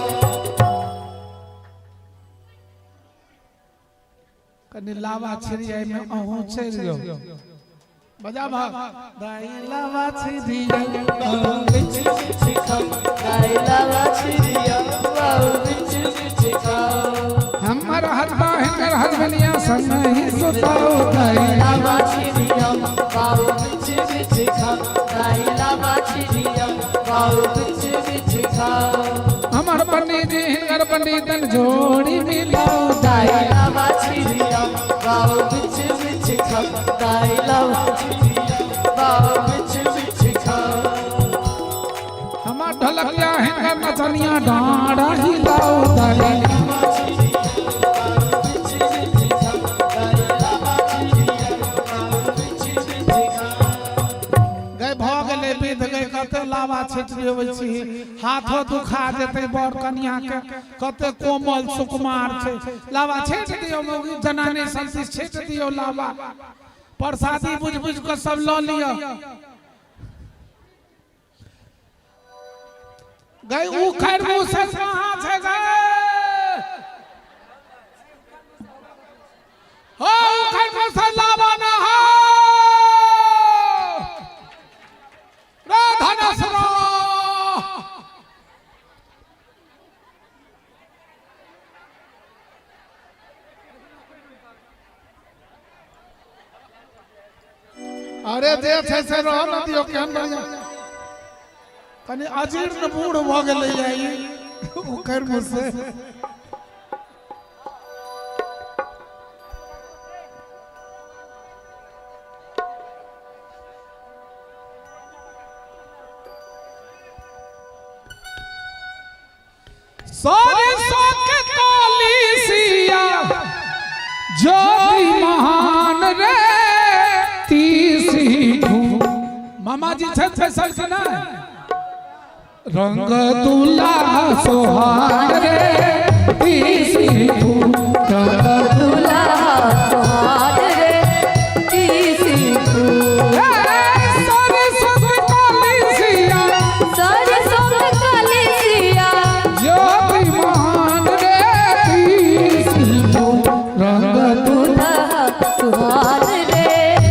कनी लावा छिरिया में अहू चल जाओ बजा भा दाई लावा छिरिया बाओ बिछि बिछि खाओ दाई लावा छिरिया बाओ बिछि बिछि खाओ हमर हरबा हिंगर हजमिनिया संग ही सुताऊ दाई लावा छिरिया बाओ बिछि बिछि खाओ दाई लावा छिरिया बाओ बिछि बिछि खाओ हमर पंडित जी हिंगर पंडितन जोड़ी मिलाऊ दाई लावा छिरिया बाओ बिछि बिछि खाओ दाई लावा छिरिया बाओ बिछि बिछि खाओ हमर ढोलकिया हिंगर नचनिया डांड हिलाऊ दाई लावा छिटबै छी हाथो दुखा जेतै बड़ कन्या के कते कोमल सुकुमार छै लावा छीट दियो मौगी जनानी संति छीट दियो लावा प्रसादी बुझ बुझ के सब ल लियो गई उखड़ मुंह से कहां छै गए अरे जे छै से रह न दियो केहन बढ़िया कनी अजीर्ण बूढ़ भ गेलै जाई ओकर मुझसे सारे के काली सिया ज्योति महान रे तीसी मामा जी छत पे सरसना रंग दुल्हा सोहार रे तीसी रंग दुल्हा सोहार रे तीसी सरसों काली सिया ज्योति महान रे तीसी रंग दुल्हा सोहार रे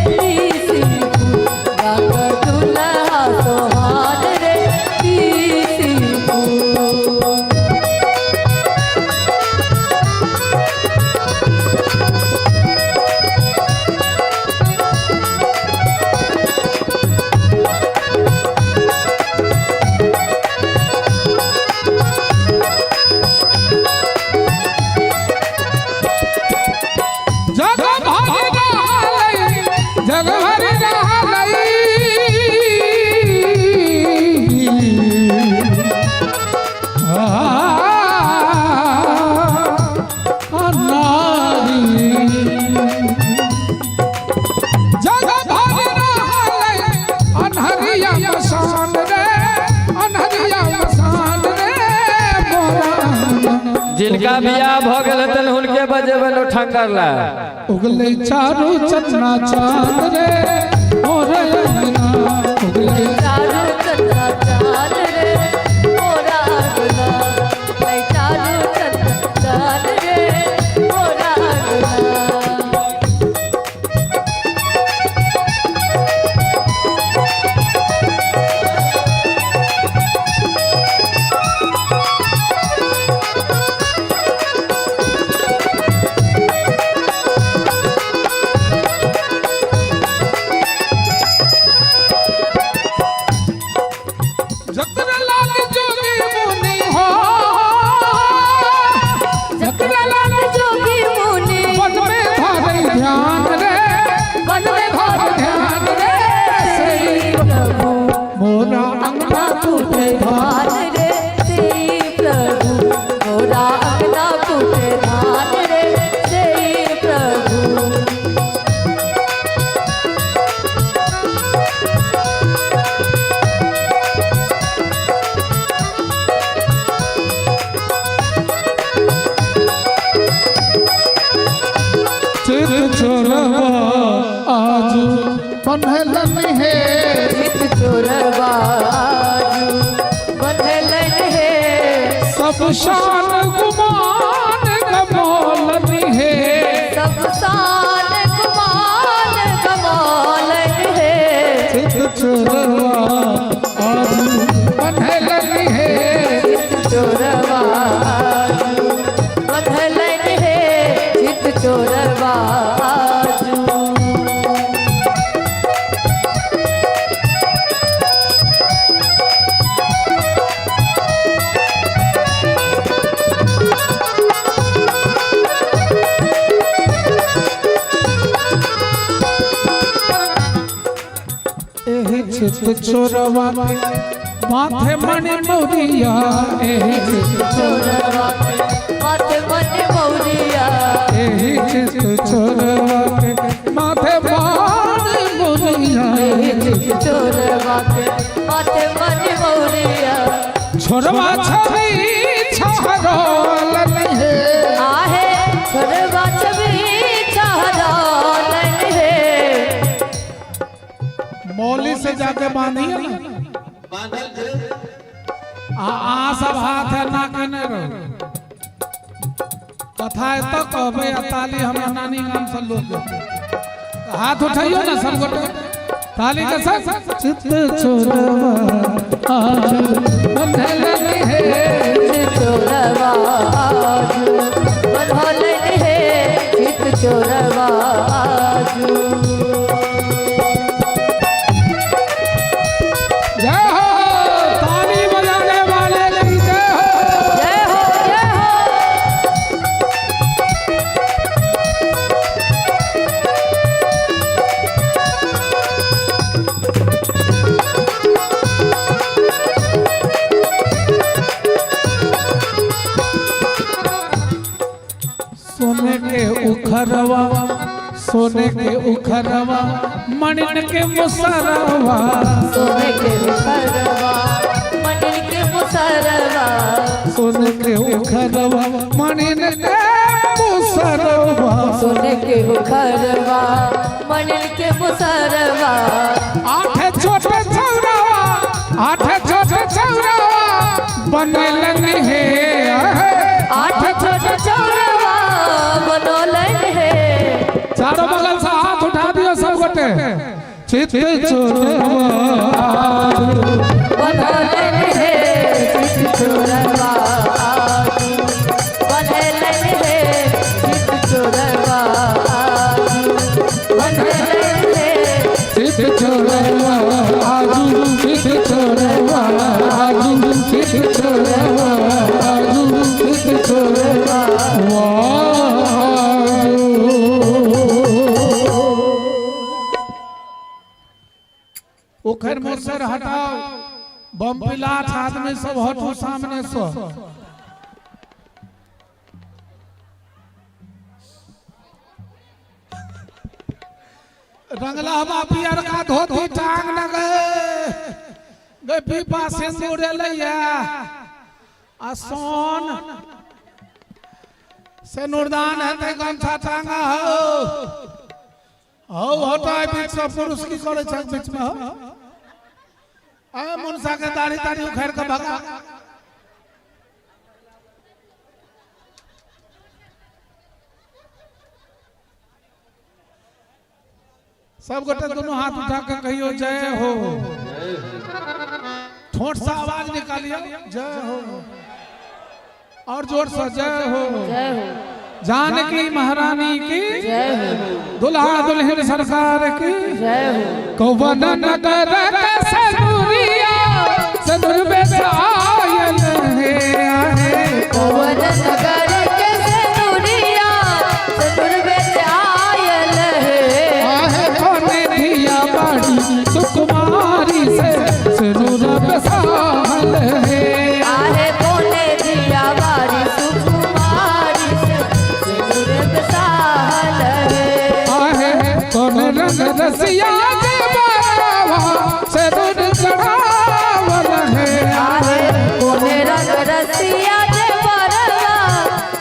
तीसी रंग दुल्हा सोहार रे तीसी जिनका बियाह भ गेल तन हुनके बजेबे लो ठंगरला उगले चारू चन्ना चांद रे और अंगना उगले चारू चन्ना चांद रे मोरा अंगना चारू चन्ना चांद रे मोरा अंगना आज बंधलन है चित चोरवा बंधलन है सब शान गुमान गमौलन है सब शान गुमान गमौलन है चित चोरवा आज बंधलन है चित चोरवा बंधलन है चित चोरवा चित चोरवा माथे मणि मौरिया चित चोरवा माथे मणि मौरिया चित चोरवा माथे मणि मौरिया चित चोरवा माथे मणि मौरिया छोरवा छवि छहरोलन है आहे छोरवा छवि छहरोलन है मौली से जाके बांधिए ना बांधल जे सब हाथ है ना कने रहो कथा है तो कहबे ताली हमरा नानी गाम से लोग हाथ उठाइयो ना सब गोटे ताली के साथ चित चोरवा आज बंधलन है चित चोरवा आज बंधलन है चित चोरवा आज उखरवा सोने के उखरवा मणिन के मुसरवा सोने के मुसरवा मणिन के मुसरवा सोने के उखरवा मणिन के मुसरवा सोने के मुखरवा मणिन के मुसरवा आठ छोटे छौरवा आठ छोटे छौरवा बनलन है आठ छोटे छौरवा बनोलन है। चारों बगल से हाथ उठा दियो सब गोटे चित चोरवा बनोलन है चित चोरवा बनोलन है चित चोरवा बनोलन है चित चोरवा आजू चित चोरवा आजू चित चोरवा आजू चित चोरवा ओखर मोसर हटाओ बम पिलाठ आदमी सब हटो सामने से रंगला हवा पियर का धोती टांग लगे गे पीपा सिंदूर लैया आ सोन से नुरदान है ते गमछा टांगा हो हटाए बीच से पुरुष की करे छक बीच में हो आ मुनसा के दाढ़ी ताड़ी उखेड़ के भगा सब गोटे दोनों हाथ उठा के कहियो जय हो ठोट सा आवाज निकालियो जय हो और जोर से जय हो जय हो जानकी महारानी की जय हो दुल्हा दुल्हन सरकार की जय हो कौवन नगर के सनुरिया सनुर बेसायल है कौवन नगर के सनुरिया सनुर बेच आयल है आहे कोने दिया बाड़ी सुकुमारी से सनुर बेसायल है आहे कोने दिया बारी सुकुमारी से सनुर बेसायल है आहे कोने रंग रसिया के बावा सनुर चढ़ावल है आहे कोने रंग रसिया दे बरवा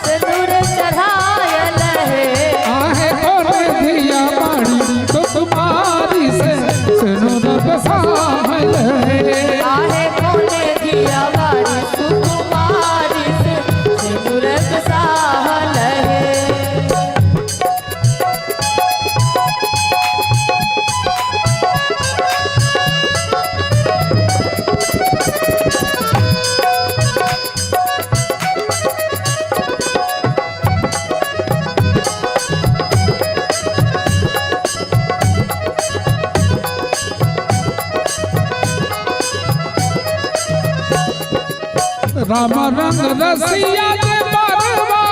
सनुर चढ़ायल है आहे कोने दिया बाड़ी सुकुमारी से सनुर बेसायल है आहे कोने दिया बारी सुकुमारी से सनुर बेसायल है। राम रंग रसिया के बरवा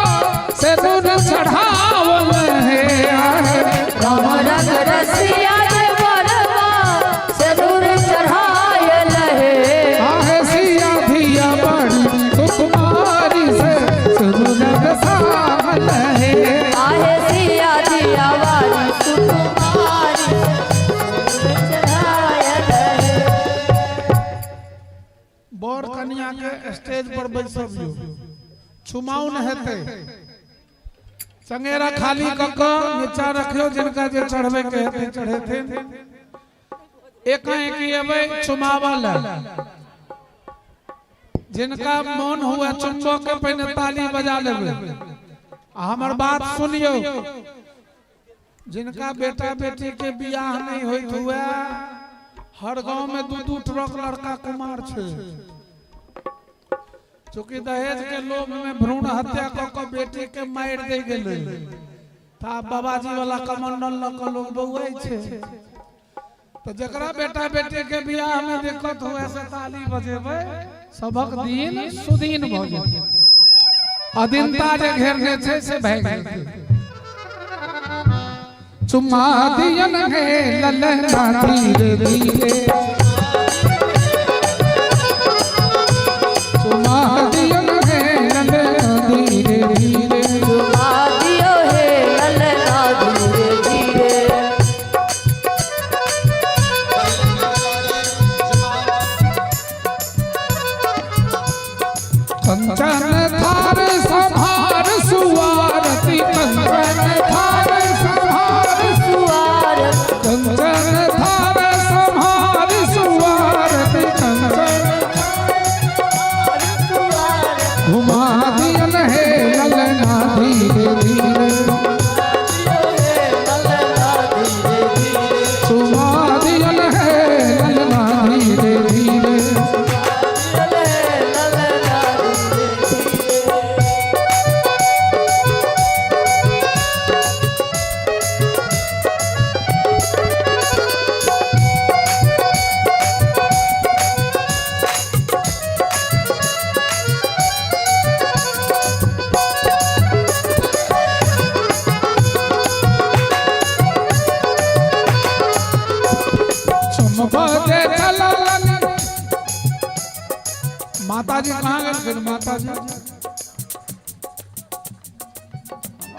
से दूर चढ़ावल है राम रंग रसिया दे बरवा सनुर चढ़ायल है आहे सिया धिया बड़ी सुकुमारी से सुरुन बसावल है आहे सिया दिया बारी सुकुमारी सनुर चढ़ायल है। बोर कन्या के स्टेज पर बैसबियो छुमाउन हेते चंगेरा खाली कक नीचा रखियो जिनका जे चढ़वे के हेते चढ़े थे एक अबे चुमावल जिनका मन हुआ चुम्बो के पहले ताली बजा लेबे हमर बात सुनियो जिनका बेटा बेटी के बियाह नहीं होइत हुआ हर गांव में दू दू ट्रक लड़का कुमार छे चूंकि दहेज के लोभ में भ्रूण हत्या क बेटी के मार दे गेले था बाबाजी वाला कमंडल ल क लोग बउआई छे तो जकरा बेटा बेटी के बियाह में दिक्कत हुए से ताली बजेबे सबक दिन सुदीन भ जेते अदिनता जे घेरने छे से भाग जेते चुम्मा दियन है ललना धीरे धीरे चुम्मा दियन है ललना धीरे धीरे चुमा दियो है थार संभार सुवारती कंचन थार संभार सुवार कंचन थार संभार सुवारती कंचन घुमा दियन है ललना धीरे धीरे घुमा दियन है ललना धीरे धीरे माता जी कहाँ गए फिर माता जी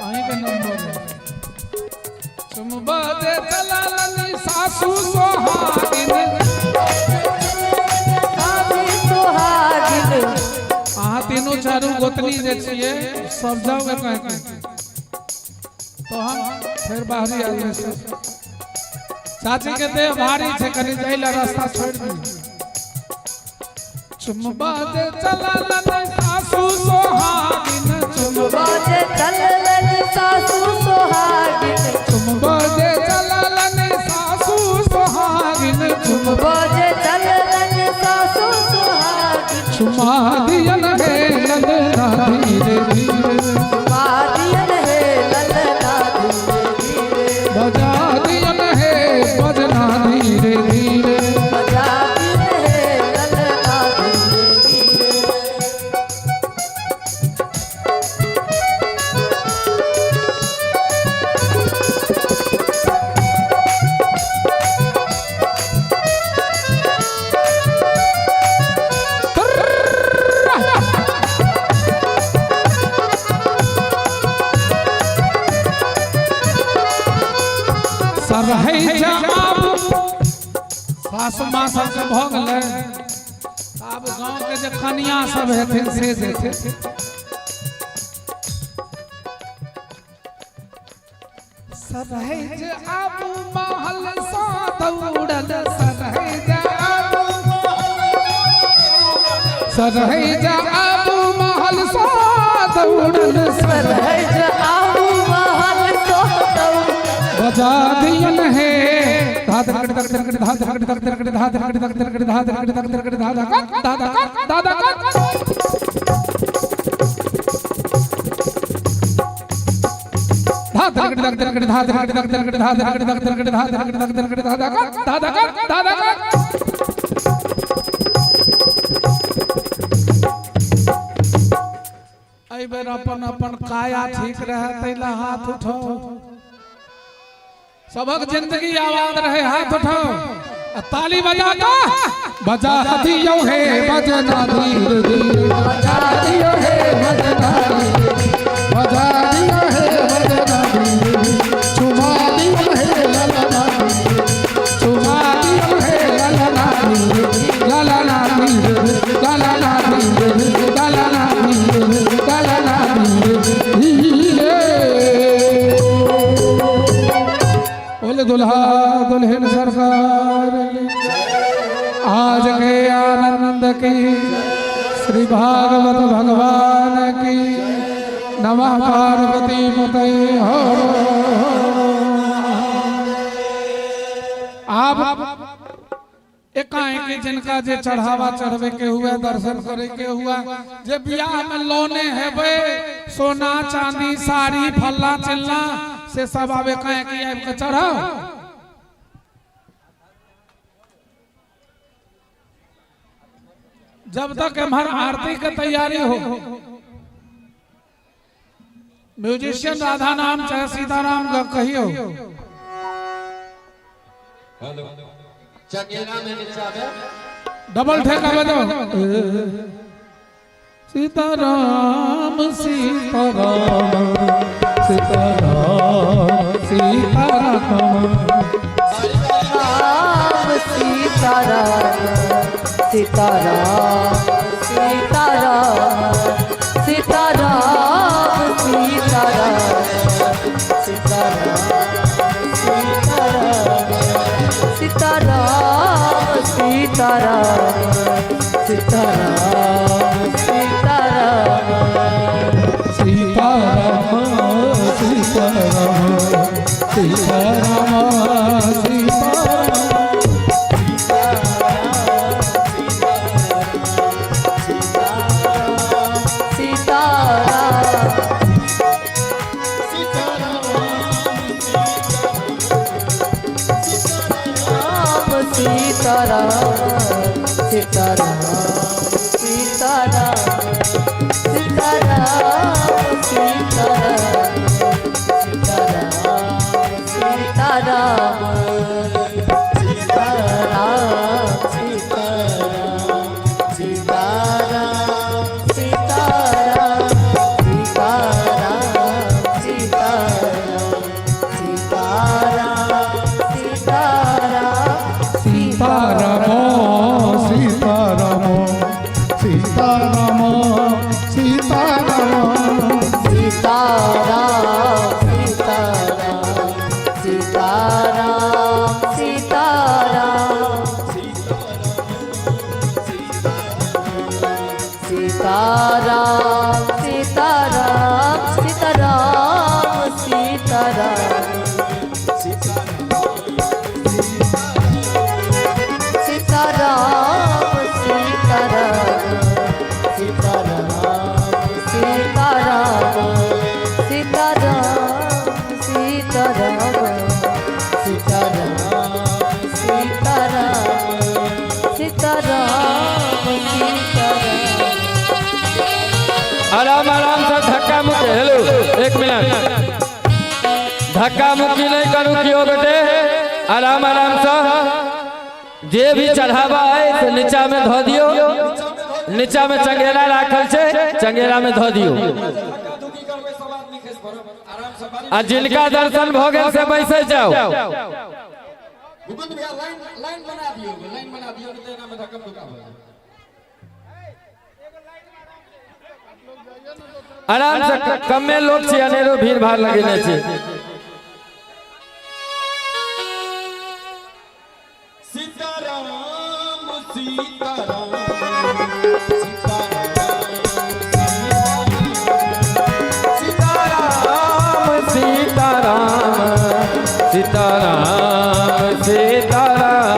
आई के नाम बोले तुम बदे चलालनी सासू सोहागिन सुहागिन अहाँ तीनों चारू गोतनी जे छिए सब जाओ कहीं तो हम फिर बाहरी आदमी से चाची के देह भारी छे कनी जाइला रास्ता छोड़ दी चुम बाजे चलालनी सासू सोहागिन चुम बाजे चललन सासू सुहागिन तुम बाजे चलालनी सासू सोहागिन तुम बाजे चललन सासू सुहागिन चुमा दियन है ललना धीरे धीरे मादियन है ललना धीरे धीरे बजा दियन है बजना धीरे धीरे बजादियन है ललना धीरे धीरे सरहै जाब सासु माँ सब के भऽ गेलै आब गांव के जे कनिया सब हेथिन से जेथिन सरहै जाब महल सा दौड़ल सरहै जाब महल सा दौड़ल सरहज आऊ महल तो बजा दियन है दादा आई बेर अपन अपन काया ठीक रहे तैला हाथ उठाओ सबक जिंदगी आबाद रहे हाथ उठाओ ताली बजा दो बजा दियो है बजना धीरे धीरे बजा दियो है बजना धीरे बजा दियो है बजना धीरे चुमा दियो है ललना चुमा दियो है ललना ललना ललना ललना बोले दुल्हा दुल्हन सरकार आज के आनंद की श्री भागवत भगवान की नमः पार्वती पते हो आप एकाएक जिनका जे चढ़ावा चढ़वे के हुआ दर्शन करे के हुआ जे बियाह में लोने हेबे सोना चांदी साड़ी फल्ला चिल्ला से सब आवे कहे कि आब के चढ़ाओ जब तक हमार आरती के तैयारी हो म्यूजिशियन राधा नाम चाहे सीताराम का कहियो हेलो चकेरा में निचावे डबल ठेका बजाओ सीताराम सीताराम सीताराम सीताराम सीताराम सीताराम सीताराम सीताराम सीताराम सीताराम सीताराम सीताराम सीताराम सीताराम सीताराम सीताराम सीताराम सीताराम सीताराम आराम आराम से धक्का मुक्की। हेलो एक मिनट, धक्का मुक्की नहीं करूँ क्यों बेटे, आराम आराम से जे भी चढ़ावा है से नीचा में धो दियो, नीचा में चंगेरा राखल छे, चंगेरा में धो दियो। आ जिनका दर्शन भ गेल से बैसे जाओ। लाइन बना दियो, लाइन बना दियो, नहीं तो एना में धक्का मुक्का हो जाए। आराम से कमे लोग छे, अनेरो भीड़ भाड़ लगेने छे। सीताराम सीताराम सीताराम सीताराम सीताराम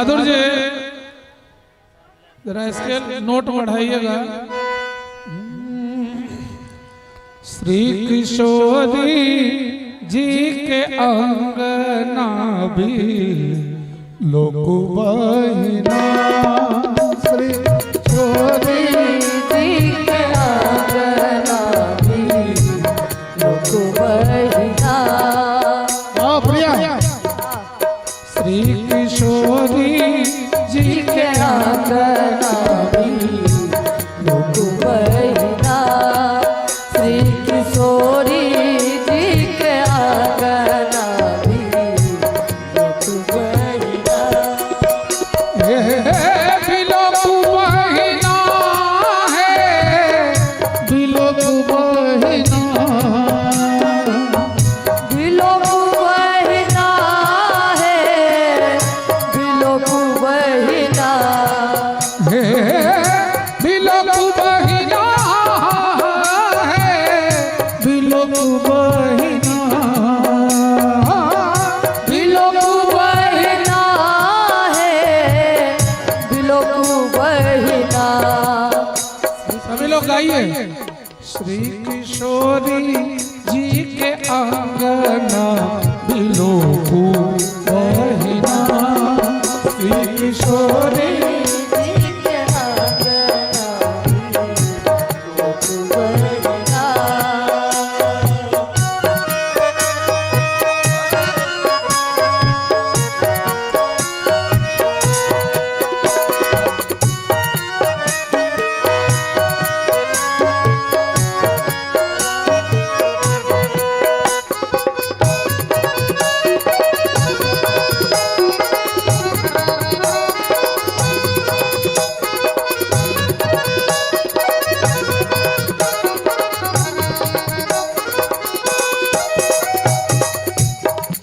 बहादुर जी जरा इसके नोट बढ़ाइएगा। श्री किशोरी जी के अंगना भी लोग बहिना, श्री किशोरी जी के आंगना भी लोग बहिना। श्री किशोरी जी के आंगना भी लोग बहिना, श्री किशोरी जी के आंगना भी लोग बहिना। बिलोक बहिना है, बिलोक बहिना, बिलोक बहिना है, बिलोक बहिना। बिलोक बहिना है, बिलोक बहिना, बिलोक बहिना है, बिलोक बहिना। सभी लोग गाइए। श्री किशोरी जी के आंगना बिलोक बहिना, श्री किशोरी जी के आंगना भी लोग बहिना।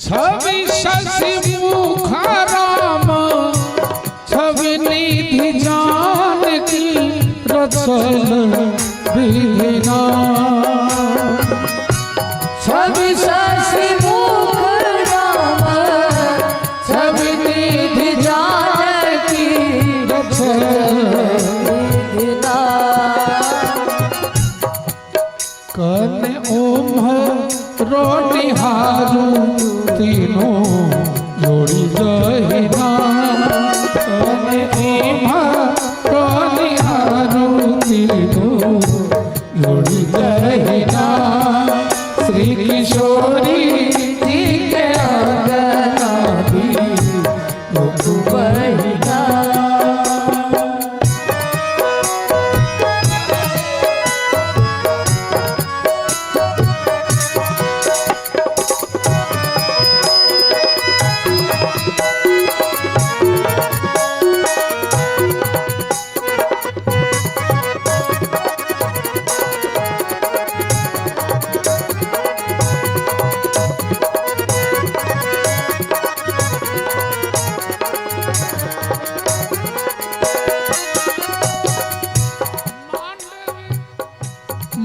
छवि शशि मुख राम, छवि निधि जानकी रचल बिना, छवि शशि मुख राम, छवि निधि जानकी रचल बिना। कन ओम रोनिहारू तीनों जोड़ी जहिना, कन ओम रोनिहारू तीनों जोड़ी जहिना। श्री किशोरी जी के आंगना भी लोग बहिना।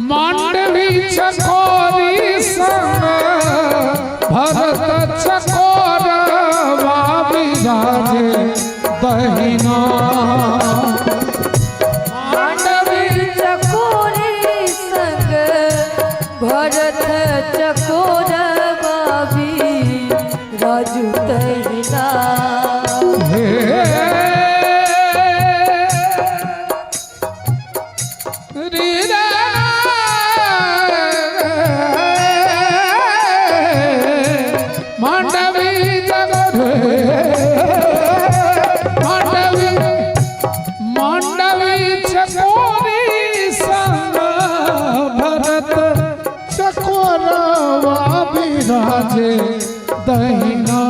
मांडवी चकोरी संग भरत चकोर विराजे दहिना, मांडवी चकोरी संग भरत चकोर बाबी राजू तहिना। मांडवी मांडवी चकोरी संग भरत चकोर विराजे दहिना।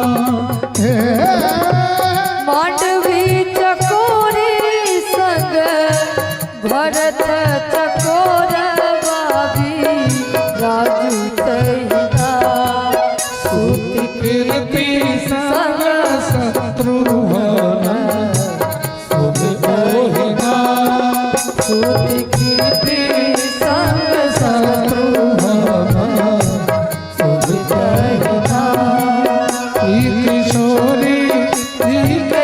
मांडवी चकोरी संग भरत चकोर बाबी राजू तहिना। सूत कीर्ति संग शत्रुघ्न शुभ ओहिना, सूत कीर्ति संग शत्रुघ्न शुभ तहिना। किशोरी जी के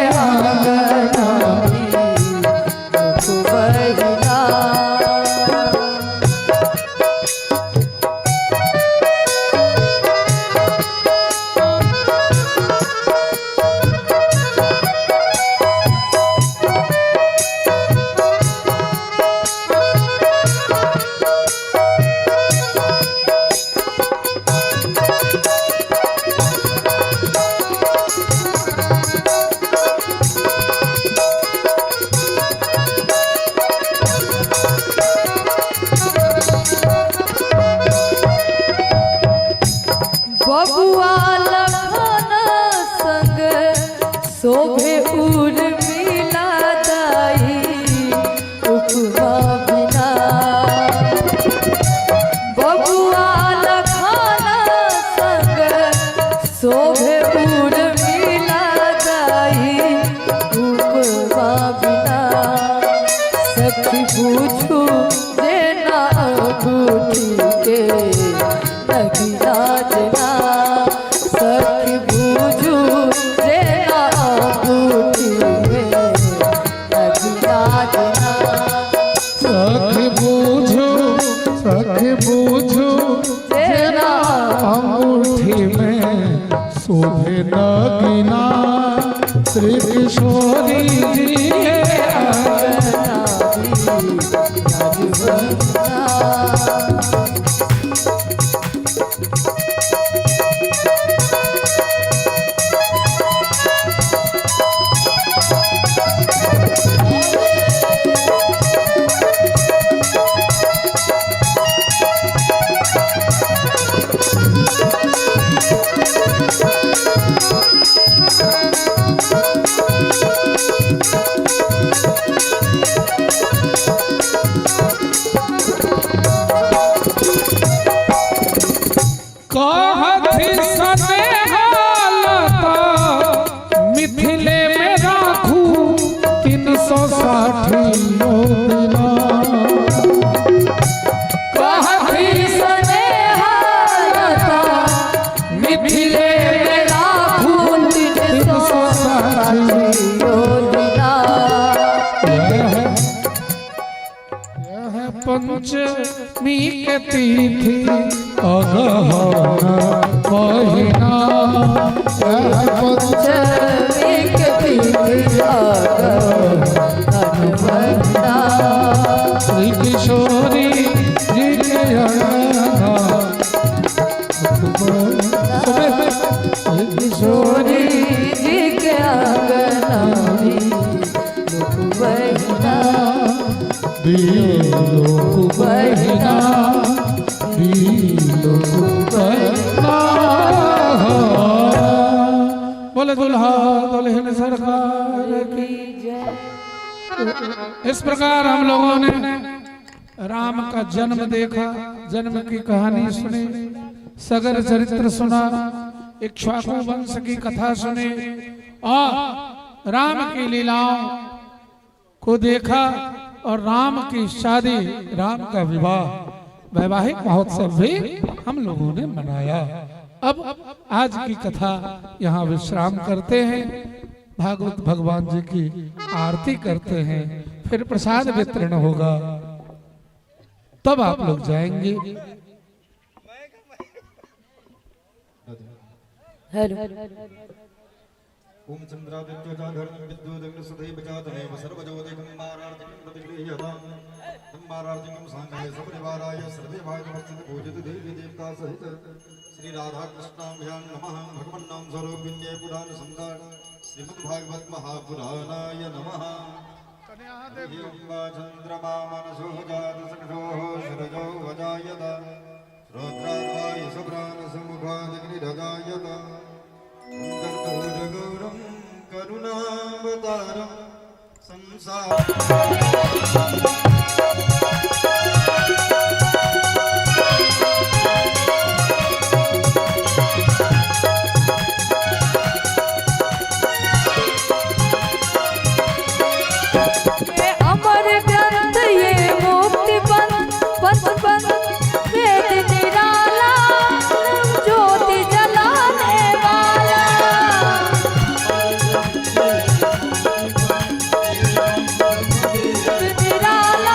बूझू तेरा अंगूठी में शोभे नगीना श्री किशोरी जी कहथी स्नेहालता मिथिले में राखू 360 योजना कहथी स्नेहालता मिथिले में राखू 360 योजना। यह पंचमी के तिथि अगहन महीना पंचमी के तिथि अगहन महीना श्री किशोरी जी के अंगना श्री किशोरी जी के आंगना लोक बहिना लोक बहिना बोले दुल्हा दुल्हन सरकार की। इस प्रकार हम लोगों ने राम का जन्म देखा, जन्म की कहानी सुनी, सगर चरित्र सुना, इक्ष्वाकु वंश की कथा सुनी और राम की लीलाओं को देखा और राम की शादी, राम का विवाह, वैवाहिक महोत्सव भी हम लोगों ने मनाया। अब आज की कथा यहाँ विश्राम करते हैं, भागवत भगवान जी की आरती करते हैं, फिर प्रसाद वितरण होगा, तब आप लोग जाएंगे। हेलो ओम चंद्रादित्य जागरण विद्युदग्नि सदैव जातमेव सर्वज्योतिकं मारार्जकं प्रतिगृह्यतां मारार्जकं सांगाय सपरिवाराय सर्वेभाय नमस्ते पूजित देवी देवता सहित श्री राधा कृष्णाभ्यां नमः। भगवन्नाम स्वरूपिण्ये पुराण संगार श्रीमद् भागवत महापुराणाय नमः। चंद्रमा मनसो जात सकशोः शिरजो वजायत श्रोत्राद्वाय सप्राणसमुखादग्निरजायत कर्पूरगौरं करुणावतारं संसार अमर ग्रंथ ये मुक्ति पथ वेद निराला ज्योति जलाने वाला। निराला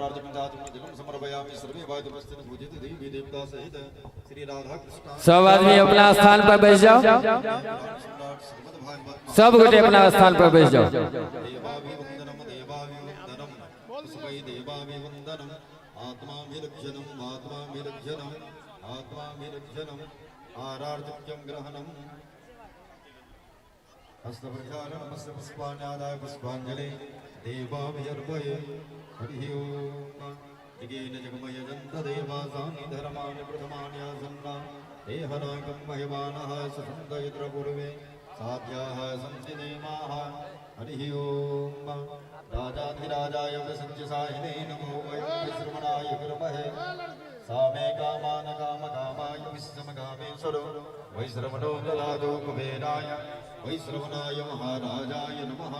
आरार्जकं जातुं जलं समर्पयामि सर्वे वाद्योपस्थित पूजित देवी देवता सहित श्री राधा कृष्ण सब आदमी अपना स्थान पर बैठ जाओ। सब गोटे अपना स्थान पर बैठ जाओ। देवाभिवन्दनं देवाभिवन्दनं पुष्पै देवाभिवन्दनं आत्माभिरक्षणम् आत्माभिरक्षणम् आत्माभिरक्षणम् आरार्जक्यं ग्रहणम् हस्तप्रक्षालनमस्य पुष्पाण्यादाय पुष्पाञ्जलि देवाभिर्भये हरिः ओम् जिगेन जगमयजन्त देवासानि धर्माणि प्रथमानि आसन्ना देहनाकं मह्यमानः सुसन्दयत्र पूर्वे साध्याः सन्ति नेमाः हरिः ओम् राजाधिराजाय प्रसज्जसाहिने नमो वयं विश्रमणाय विर्महे सामे कामान कामकामाय विश्रमकामेश्वरो वैश्रवणो ददातु कुबेराय वैश्रवणाय महाराजाय नमः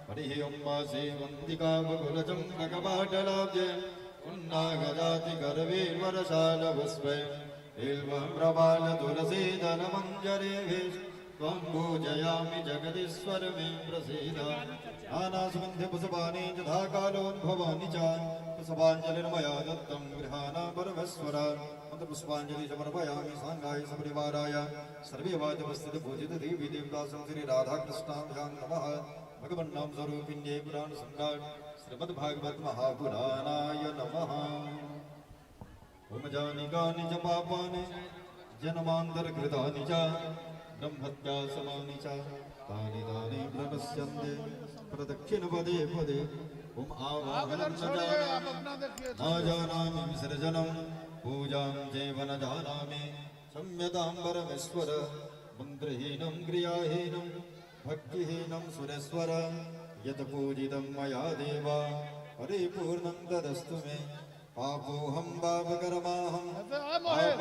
हरिः ओम् सेवन्तिकावकुलचम्पकपाटलाब्जे उन्नागजाति गर्वेर्वरशालपुष्पे बिल्वप्रबालतुलसीदलमञ्जरेभिः त्वं पूजयामि जगदीश्वर मे प्रसीद नानासुगन्ध्यपुष्पाणि यथा कालोद्भवानि च पुष्पाञ्जलिर्मया दत्तं गृहाणा परमेश्वर पुष्पाञ्जलि समर्पयामि साङ्गाय सपरिवाराय सर्वे वाद्योपस्थित पूजित देवी देवता श्री राधाकृष्णाभ्यां नमः भगवन्नाम स्वरूपिण्ये पुराण सम्राट श्रीमद्भागवत महापुराणाय नमः ओम जानिकानि च पापानि जन्मान्तरकृतानि च ब्रह्मत्या समानि च तानि तानि प्रणश्यन्ते प्रदक्षिण पदे पदे ओम आवाहनं न जानामि विसर्जनं पूजां चैव न जानामि सम्यतां परमेश्वर मन्त्रहीनं क्रियाहीनं भक्तिहीनं सुरेश्वर यत् पूजितं मया देव परिपूर्णं तदस्तु मे पापोऽहं पापकर्माहं